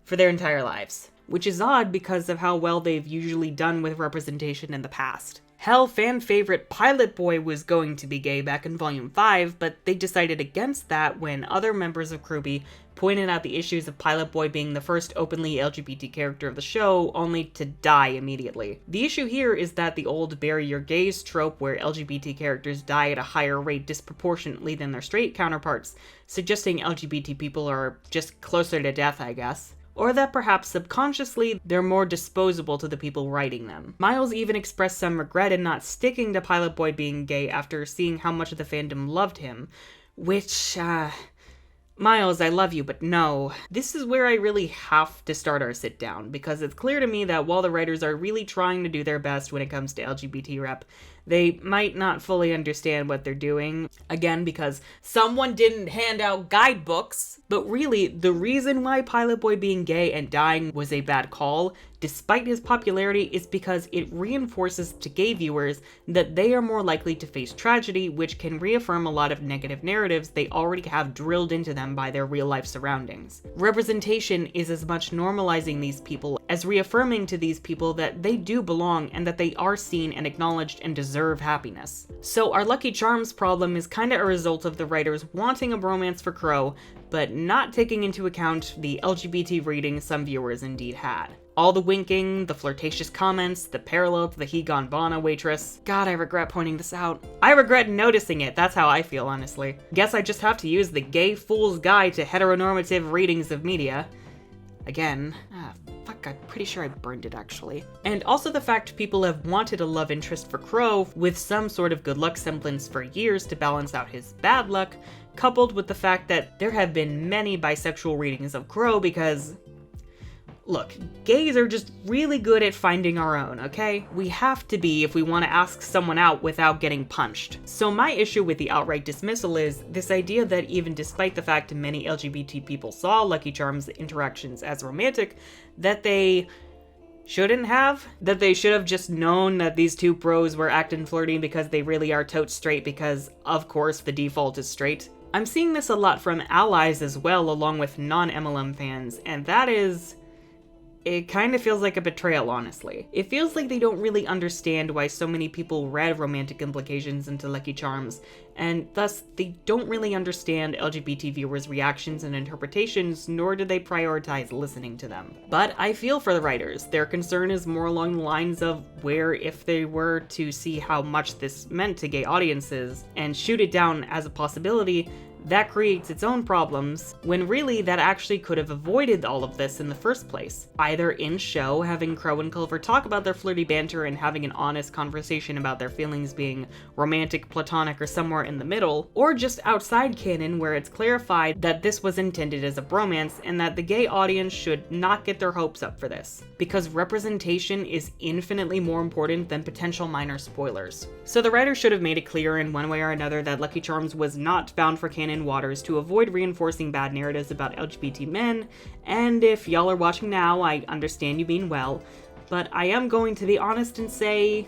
their entire lives. Which is odd because of how well they've usually done with representation in the past. Hell, fan favorite Pilot Boy was going to be gay back in Volume 5, but they decided against that when other members of RWBY pointed out the issues of Pilot Boy being the first openly LGBT character of the show, only to die immediately. The issue here is that the old bury your gays trope where LGBT characters die at a higher rate disproportionately than their straight counterparts, suggesting LGBT people are just closer to death, I guess. Or that perhaps subconsciously, they're more disposable to the people writing them. Miles even expressed some regret in not sticking to Pilot Boy being gay after seeing how much of the fandom loved him, which, Miles, I love you, but no. This is where I really have to start our sit down, because it's clear to me that while the writers are really trying to do their best when it comes to LGBT rep, they might not fully understand what they're doing, again, because someone didn't hand out guidebooks. But really, the reason why Pilot Boy being gay and dying was a bad call, despite his popularity, is because it reinforces to gay viewers that they are more likely to face tragedy, which can reaffirm a lot of negative narratives they already have drilled into them by their real-life surroundings. Representation is as much normalizing these people as reaffirming to these people that they do belong and that they are seen and acknowledged and deserve happiness. So our Lucky Charms problem is kinda a result of the writers wanting a bromance for Crow, but not taking into account the LGBT reading some viewers indeed had. All the winking, the flirtatious comments, the parallel to the He Gone Bana waitress. God, I regret pointing this out. I regret noticing it, that's how I feel, honestly. Guess I just have to use the Gay Fool's Guide to Heteronormative Readings of Media. Again. Fuck, I'm pretty sure I burned it, actually. And also the fact people have wanted a love interest for Crow with some sort of good luck semblance for years to balance out his bad luck, coupled with the fact that there have been many bisexual readings of Crow because, look, gays are just really good at finding our own, okay? We have to be if we want to ask someone out without getting punched. So my issue with the outright dismissal is this idea that even despite the fact many LGBT people saw Lucky Charms' interactions as romantic, that they shouldn't have? That they should have just known that these two bros were acting flirty because they really are totes straight because, of course, the default is straight. I'm seeing this a lot from allies as well, along with non-MLM fans, and that is... it kind of feels like a betrayal, honestly. It feels like they don't really understand why so many people read romantic implications into Lucky Charms, and thus they don't really understand LGBT viewers' reactions and interpretations, nor do they prioritize listening to them. But I feel for the writers. Their concern is more along the lines of where if they were to see how much this meant to gay audiences and shoot it down as a possibility, that creates its own problems, when really that actually could have avoided all of this in the first place. Either in show, having Crow and Clover talk about their flirty banter and having an honest conversation about their feelings being romantic, platonic, or somewhere in the middle, or just outside canon where it's clarified that this was intended as a bromance and that the gay audience should not get their hopes up for this, because representation is infinitely more important than potential minor spoilers. So the writer should have made it clear in one way or another that Lucky Charms was not bound for canon waters to avoid reinforcing bad narratives about LGBT men, and if y'all are watching now, I understand you mean well, but I am going to be honest and say,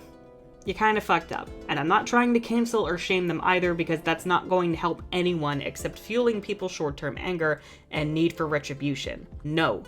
you kind of fucked up. And I'm not trying to cancel or shame them either, because that's not going to help anyone except fueling people's short-term anger and need for retribution. No.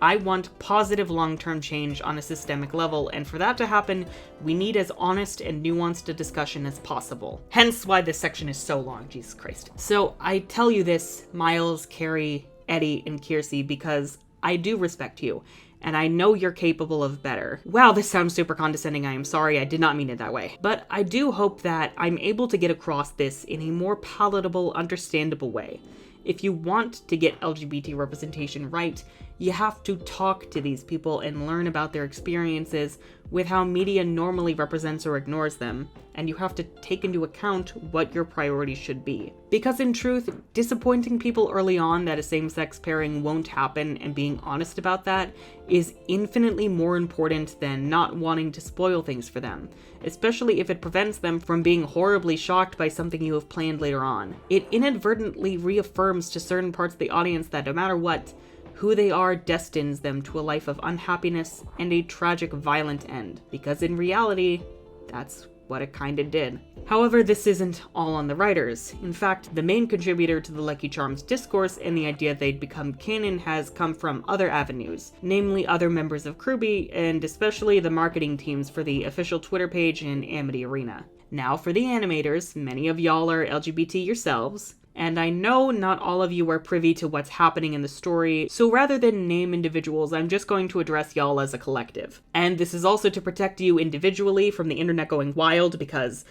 I want positive long-term change on a systemic level, and for that to happen, we need as honest and nuanced a discussion as possible. Hence why this section is so long, Jesus Christ. So I tell you this, Miles, Carrie, Eddie, and Kiersey, because I do respect you, and I know you're capable of better. Wow, this sounds super condescending, I am sorry, I did not mean it that way. But I do hope that I'm able to get across this in a more palatable, understandable way. If you want to get LGBT representation right, you have to talk to these people and learn about their experiences with how media normally represents or ignores them, and you have to take into account what your priorities should be. Because in truth, disappointing people early on that a same-sex pairing won't happen and being honest about that is infinitely more important than not wanting to spoil things for them, especially if it prevents them from being horribly shocked by something you have planned later on. It inadvertently reaffirms to certain parts of the audience that no matter what, who they are destines them to a life of unhappiness and a tragic, violent end. Because in reality, that's what it kinda did. However, this isn't all on the writers. In fact, the main contributor to the Lucky Charms discourse and the idea they'd become canon has come from other avenues, namely other members of RWBY, and especially the marketing teams for the official Twitter page and Amity Arena. Now for the animators, many of y'all are LGBT yourselves, and I know not all of you are privy to what's happening in the story, so rather than name individuals, I'm just going to address y'all as a collective. And this is also to protect you individually from the internet going wild, because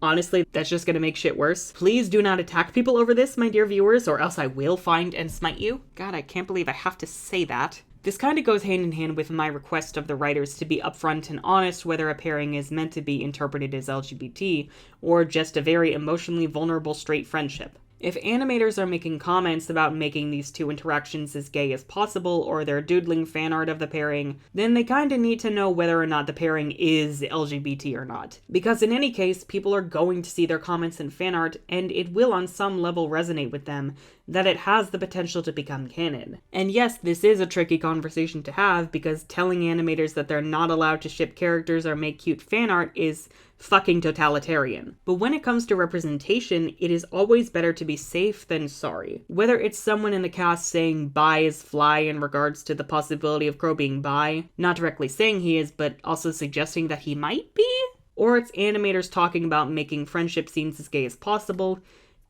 honestly, that's just gonna make shit worse. Please do not attack people over this, my dear viewers, or else I will find and smite you. God, I can't believe I have to say that. This kind of goes hand in hand with my request of the writers to be upfront and honest whether a pairing is meant to be interpreted as LGBT, or just a very emotionally vulnerable straight friendship. If animators are making comments about making these two interactions as gay as possible, or they're doodling fan art of the pairing, then they kinda need to know whether or not the pairing is LGBT or not. Because in any case, people are going to see their comments in fan art, and it will on some level resonate with them that it has the potential to become canon. And yes, this is a tricky conversation to have, because telling animators that they're not allowed to ship characters or make cute fan art is fucking totalitarian. But when it comes to representation, it is always better to be safe than sorry. Whether it's someone in the cast saying bi is fly in regards to the possibility of Crow being bi, not directly saying he is, but also suggesting that he might be, or it's animators talking about making friendship scenes as gay as possible,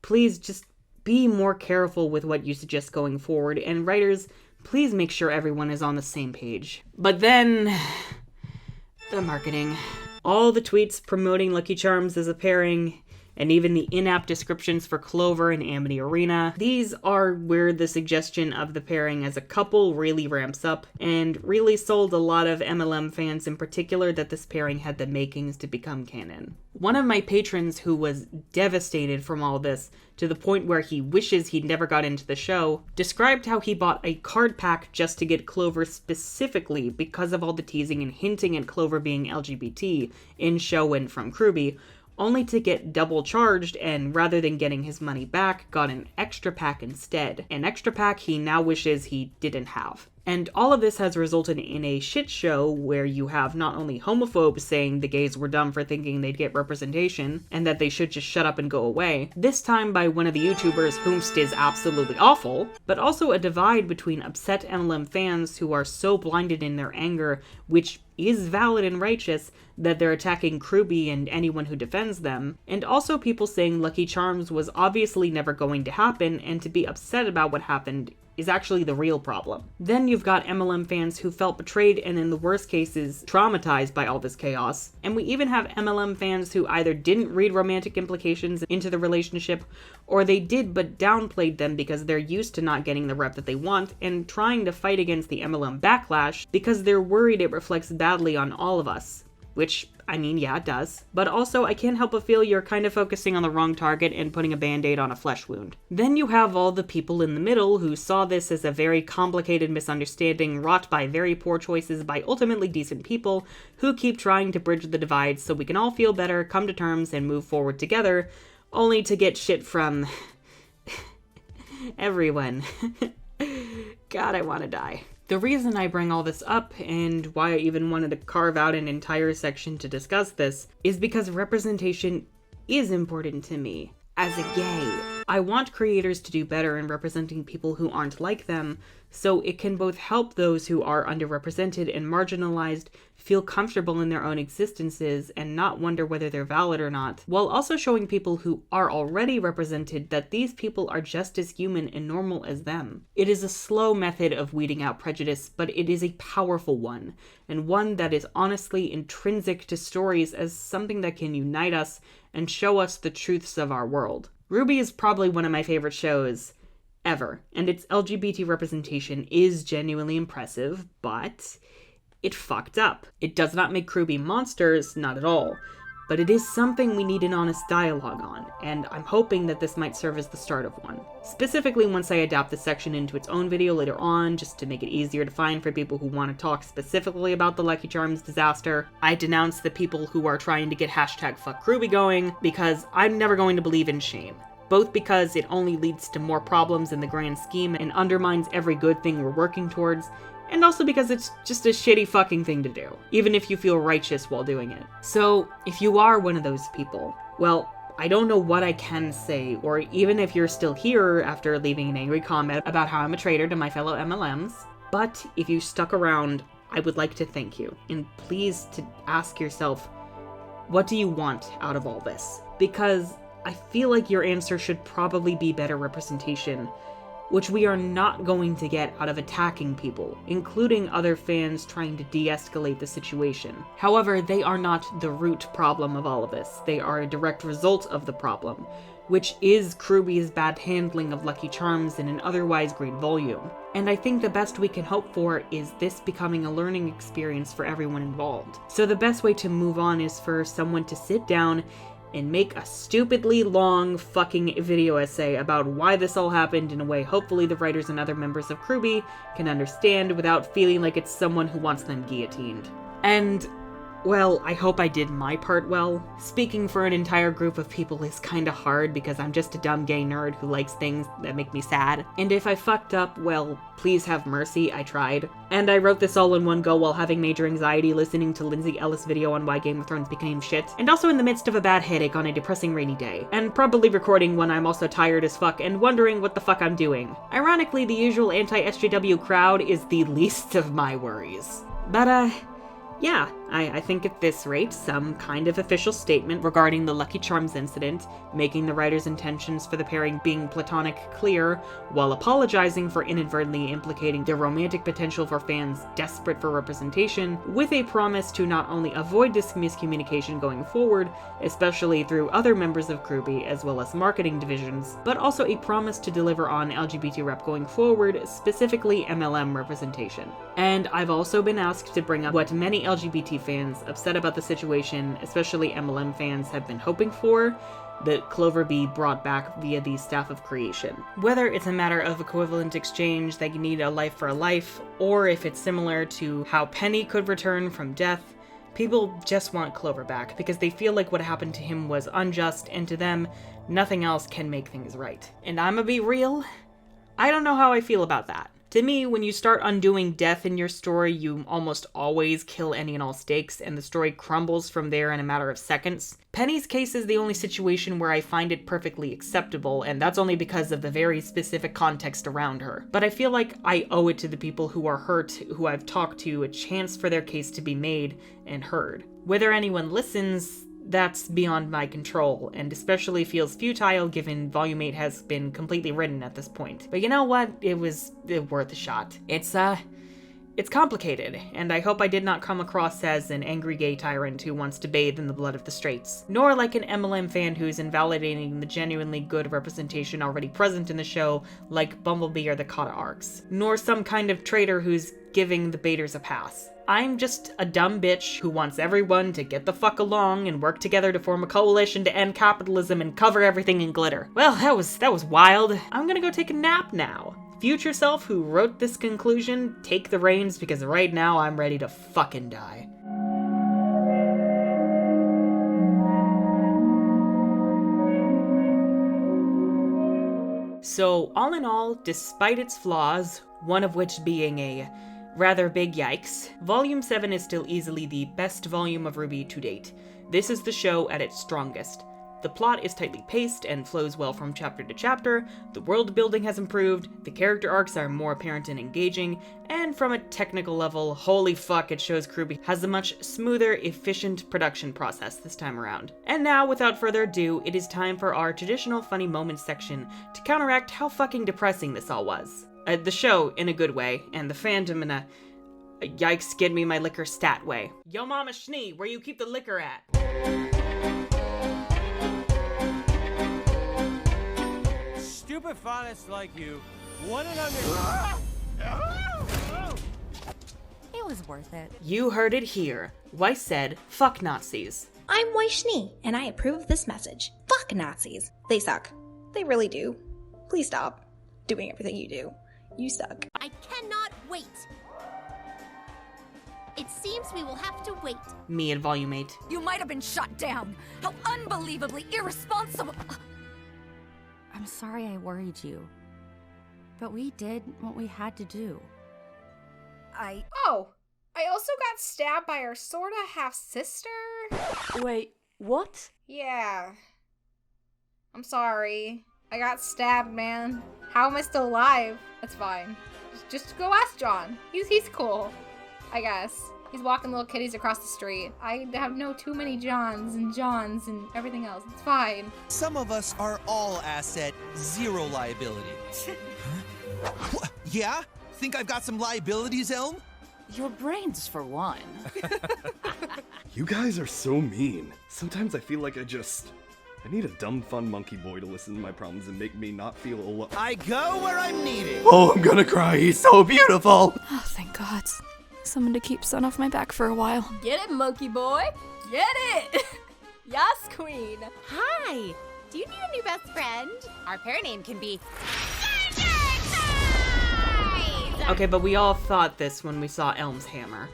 please just be more careful with what you suggest going forward, and writers, please make sure everyone is on the same page. But then, the marketing. All the tweets promoting Lucky Charms as a pairing, and even the in-app descriptions for Clover and Amity Arena. These are where the suggestion of the pairing as a couple really ramps up, and really sold a lot of MLM fans in particular that this pairing had the makings to become canon. One of my patrons who was devastated from all this, to the point where he wishes he'd never got into the show, described how he bought a card pack just to get Clover specifically because of all the teasing and hinting at Clover being LGBT in show and from RWBY, only to get double charged, and rather than getting his money back, got an extra pack instead. An extra pack he now wishes he didn't have. And all of this has resulted in a shit show where you have not only homophobes saying the gays were dumb for thinking they'd get representation, and that they should just shut up and go away, this time by one of the YouTubers whomst is absolutely awful, but also a divide between upset MLM fans who are so blinded in their anger, which is valid and righteous, that they're attacking RWBY and anyone who defends them, and also people saying Lucky Charms was obviously never going to happen, and to be upset about what happened is actually the real problem. Then you've got MLM fans who felt betrayed and in the worst cases traumatized by all this chaos. And we even have MLM fans who either didn't read romantic implications into the relationship, or they did but downplayed them because they're used to not getting the rep that they want and trying to fight against the MLM backlash because they're worried it reflects badly on all of us. Which, I mean, yeah, it does. But also, I can't help but feel you're kind of focusing on the wrong target and putting a band-aid on a flesh wound. Then you have all the people in the middle who saw this as a very complicated misunderstanding wrought by very poor choices by ultimately decent people who keep trying to bridge the divide so we can all feel better, come to terms, and move forward together, only to get shit from everyone. God, I want to die. The reason I bring all this up, and why I even wanted to carve out an entire section to discuss this, is because representation is important to me. As a gay, I want creators to do better in representing people who aren't like them, so it can both help those who are underrepresented and marginalized feel comfortable in their own existences and not wonder whether they're valid or not, while also showing people who are already represented that these people are just as human and normal as them. It is a slow method of weeding out prejudice, but it is a powerful one, and one that is honestly intrinsic to stories as something that can unite us and show us the truths of our world. RWBY is probably one of my favorite shows ever, and its LGBT representation is genuinely impressive, but it fucked up. It does not make RWBY monsters, not at all, but it is something we need an honest dialogue on, and I'm hoping that this might serve as the start of one. Specifically once I adapt this section into its own video later on, just to make it easier to find for people who want to talk specifically about the Lucky Charms disaster, I denounce the people who are trying to get #FuckRWBY going, because I'm never going to believe in shame. Both because it only leads to more problems in the grand scheme and undermines every good thing we're working towards, and also because it's just a shitty fucking thing to do, even if you feel righteous while doing it. So, if you are one of those people, well, I don't know what I can say, or even if you're still here after leaving an angry comment about how I'm a traitor to my fellow MLMs, but if you stuck around, I would like to thank you, and please to ask yourself, what do you want out of all this? Because I feel like your answer should probably be better representation, which we are not going to get out of attacking people, including other fans trying to de-escalate the situation. However, they are not the root problem of all of this. They are a direct result of the problem, which is RWBY's bad handling of Lucky Charms in an otherwise great volume. And I think the best we can hope for is this becoming a learning experience for everyone involved. So the best way to move on is for someone to sit down and make a stupidly long fucking video essay about why this all happened in a way hopefully the writers and other members of RWBY can understand without feeling like it's someone who wants them guillotined. And, well, I hope I did my part well. Speaking for an entire group of people is kinda hard because I'm just a dumb gay nerd who likes things that make me sad. And if I fucked up, well, please have mercy, I tried. And I wrote this all in one go while having major anxiety listening to Lindsay Ellis' video on why Game of Thrones became shit, and also in the midst of a bad headache on a depressing rainy day, and probably recording when I'm also tired as fuck and wondering what the fuck I'm doing. Ironically, the usual anti-SJW crowd is the least of my worries. But, yeah, I think at this rate, some kind of official statement regarding the Lucky Charms incident, making the writer's intentions for the pairing being platonic clear, while apologizing for inadvertently implicating the romantic potential for fans desperate for representation, with a promise to not only avoid this miscommunication going forward, especially through other members of RWBY as well as marketing divisions, but also a promise to deliver on LGBT rep going forward, specifically MLM representation. And I've also been asked to bring up what many LGBT fans upset about the situation, especially MLM fans, have been hoping for, that Clover be brought back via the Staff of Creation. Whether it's a matter of equivalent exchange that you need a life for a life, or if it's similar to how Penny could return from death, people just want Clover back because they feel like what happened to him was unjust, and to them, nothing else can make things right. And I'ma be real, I don't know how I feel about that. To me, when you start undoing death in your story, you almost always kill any and all stakes, and the story crumbles from there in a matter of seconds. Penny's case is the only situation where I find it perfectly acceptable, and that's only because of the very specific context around her. But I feel like I owe it to the people who are hurt, who I've talked to, a chance for their case to be made and heard. Whether anyone listens, that's beyond my control, and especially feels futile given Volume 8 has been completely written at this point. But you know what? It was worth a shot. It's complicated, and I hope I did not come across as an angry gay tyrant who wants to bathe in the blood of the straights, nor like an MLM fan who's invalidating the genuinely good representation already present in the show, like Bumblebee or the Kata arcs, nor some kind of traitor who's giving the baiters a pass. I'm just a dumb bitch who wants everyone to get the fuck along and work together to form a coalition to end capitalism and cover everything in glitter. Well, that was wild. I'm gonna go take a nap now. Future self who wrote this conclusion, take the reins because right now I'm ready to fucking die. So, all in all, despite its flaws, one of which being a Rather big yikes. Volume 7 is still easily the best volume of RWBY to date. This is the show at its strongest. The plot is tightly paced and flows well from chapter to chapter, the world building has improved, the character arcs are more apparent and engaging, and from a technical level, holy fuck, it shows RWBY has a much smoother, efficient production process this time around. And now, without further ado, it is time for our traditional funny moments section to counteract how fucking depressing this all was. The show in a good way, and the fandom in a yikes get me my liquor stat way. Yo mama Schnee, where you keep the liquor at? Stupid phonists like you wouldn't It was worth it. You heard it here. Weiss said, fuck Nazis. I'm Weiss, and I approve of this message. Fuck Nazis. They suck. They really do. Please stop doing everything you do. You suck. I cannot wait. It seems we will have to wait. Me at Volume 8. You might have been shut down. How unbelievably irresponsible. I'm sorry I worried you. But we did what we had to do. Oh, I also got stabbed by our sorta half-sister. Wait, what? Yeah. I'm sorry. I got stabbed, man. How am I still alive? That's fine. Just go ask John. He's cool, I guess. He's walking little kitties across the street. I have know too many Johns and everything else. It's fine. Some of us are all asset, zero liability. Huh? Yeah? Think I've got some liabilities, Elm? Your brains, for one. You guys are so mean. Sometimes I feel like I need a dumb, fun monkey boy to listen to my problems and make me not feel alone. I go where I'm needed. Oh, I'm gonna cry. He's so beautiful. Oh, thank God. Someone to keep Sun off my back for a while. Get it, monkey boy. Get it. Yes, queen. Hi. Do you need a new best friend? Our pair name can be... Okay, but we all thought this when we saw Elm's hammer.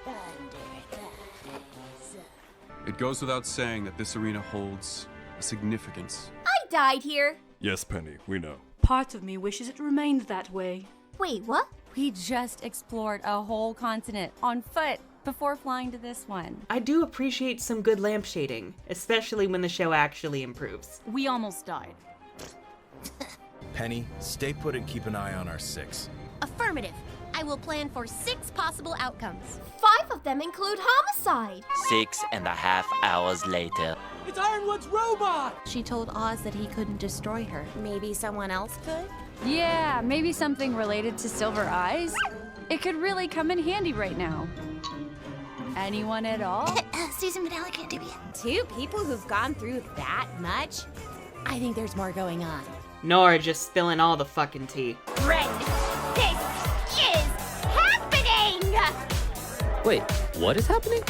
It goes without saying that this arena holds a significance. I died here. Yes, Penny, we know. Part of me wishes it remained that way. Wait, what? We just explored a whole continent on foot before flying to this one. I do appreciate some good lamp shading, especially when the show actually improves. We almost died. Penny, stay put and keep an eye on our 6. Affirmative. I will plan for 6 possible outcomes. 5 of them include homicide. 6.5 hours later. It's Ironwood's robot! She told Oz that he couldn't destroy her. Maybe someone else could? Yeah, maybe something related to Silver Eyes. It could really come in handy right now. Anyone at all? Susan Vanilla can't do it. 2 people who've gone through that much? I think there's more going on. Nora just spilling all the fucking tea. Ren, this is happening! Wait, what is happening?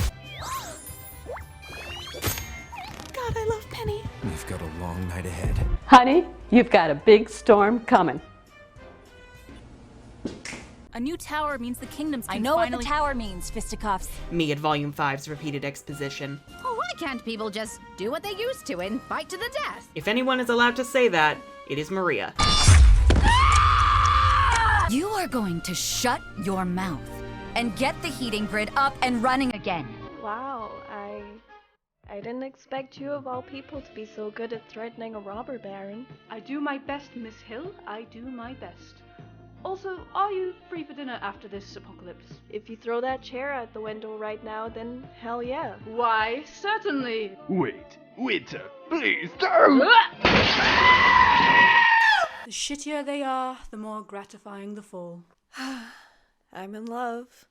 God, I love Penny. We've got a long night ahead. Honey, you've got a big storm coming. A new tower means the kingdoms can I know finally... what the tower means, fisticuffs. Me at Volume 5's repeated exposition. Oh, why can't people just do what they used to and fight to the death? If anyone is allowed to say that, it is Maria. You are going to shut your mouth and get the heating grid up and running again. Wow, I didn't expect you of all people to be so good at threatening a robber baron. I do my best, Miss Hill. I do my best. Also, are you free for dinner after this apocalypse? If you throw that chair out the window right now, then hell yeah. Why, certainly. Wait, waiter, please don't! The shittier they are, the more gratifying the fall. I'm in love.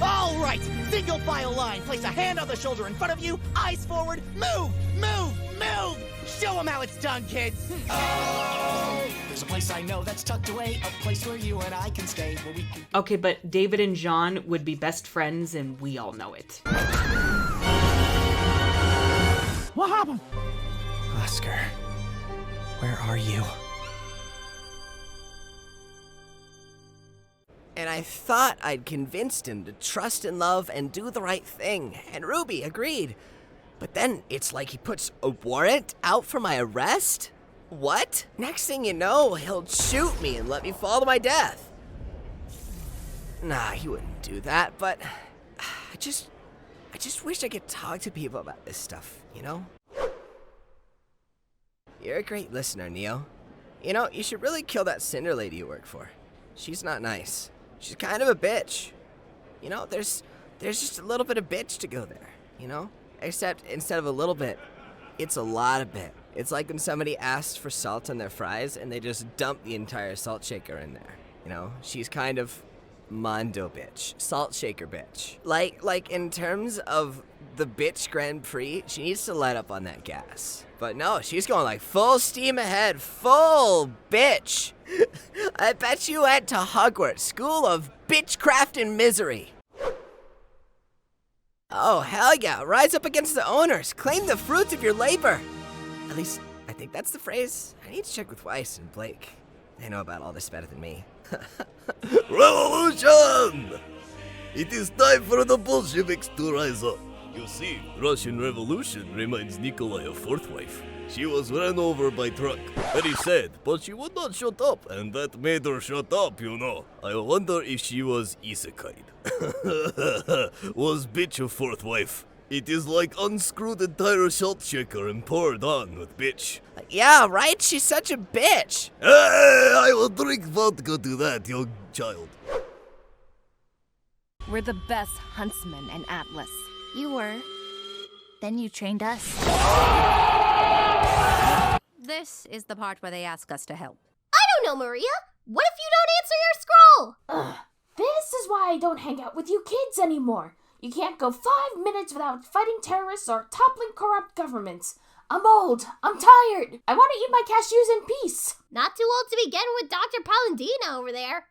All right, single file line. Place a hand on the shoulder in front of you, eyes forward, move, move, move. Show them how it's done, kids. Oh, there's a place I know that's tucked away, a place where you and I can stay, where we can... Okay, but David and John would be best friends, and we all know it. What happened? Oscar, where are you? And I thought I'd convinced him to trust in love and do the right thing, and RWBY agreed. But then it's like he puts a warrant out for my arrest? What? Next thing you know, he'll shoot me and let me fall to my death. Nah, he wouldn't do that, but I just wish I could talk to people about this stuff, you know? You're a great listener, Neo. You know, you should really kill that Cinder lady you work for. She's not nice. She's kind of a bitch. You know, there's just a little bit of bitch to go there, you know? Except instead of a little bit, it's a lot of bit. It's like when somebody asks for salt on their fries and they just dump the entire salt shaker in there. You know, she's kind of Mondo bitch, salt shaker bitch. Like in terms of the bitch Grand Prix, she needs to let up on that gas. But no, she's going like full steam ahead, full bitch. I bet you went to Hogwarts, School of Bitchcraft and Misery. Oh, hell yeah, rise up against the owners, claim the fruits of your labor. At least, I think that's the phrase. I need to check with Weiss and Blake. They know about all this better than me. Revolution! It is time for the Bolsheviks to rise up. You see, Russian Revolution reminds Nikolai of fourth wife. She was run over by truck. Very sad, but she would not shut up, and that made her shut up, you know. I wonder if she was isekai'd. Was bitch a fourth wife. It is like unscrewed entire salt shaker and poured on with bitch. Yeah, right? She's such a bitch. Hey, I will drink vodka to that, young child. We're the best huntsmen in Atlas. You were. Then you trained us. This is the part where they ask us to help. I don't know, Maria. What if you don't answer your scroll? Ugh. This is why I don't hang out with you kids anymore. You can't go 5 minutes without fighting terrorists or toppling corrupt governments. I'm old. I'm tired. I want to eat my cashews in peace. Not too old to be getting with Dr. Palandina over there.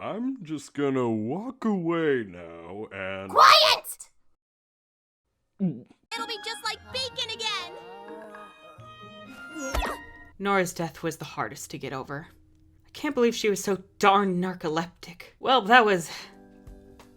I'm just gonna walk away now and... Quiet! It'll be just like bacon again. Nora's death was the hardest to get over. I can't believe she was so darn narcoleptic. Well, that was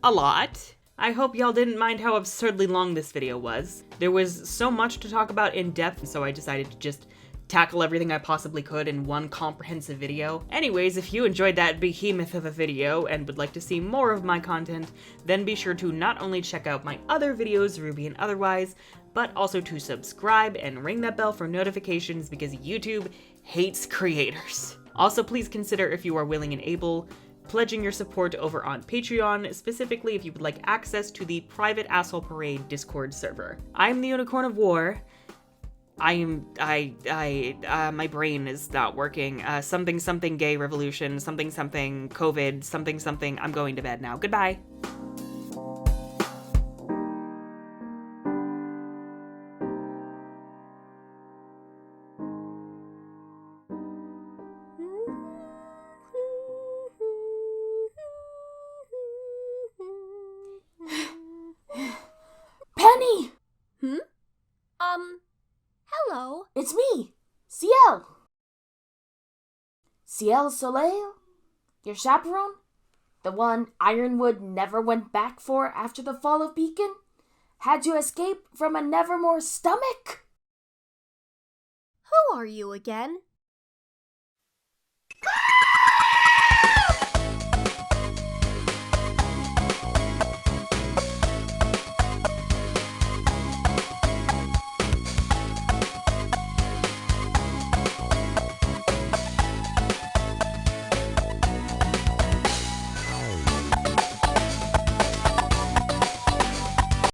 a lot. I hope y'all didn't mind how absurdly long this video was. There was so much to talk about in depth, so I decided to just tackle everything I possibly could in one comprehensive video. Anyways, if you enjoyed that behemoth of a video and would like to see more of my content, then be sure to not only check out my other videos, RWBY and otherwise, but also to subscribe and ring that bell for notifications because YouTube hates creators. Also, please consider, if you are willing and able, pledging your support over on Patreon, specifically if you would like access to the private Asshole Parade Discord server. I'm the Unicorn of War. My brain is not working. Something gay revolution, something COVID, something. I'm going to bed now. Goodbye. Penny! Hello? It's me, Ciel. Ciel Soleil? Your chaperone? The one Ironwood never went back for after the fall of Beacon? Had to escape from a Nevermore stomach? Who are you again?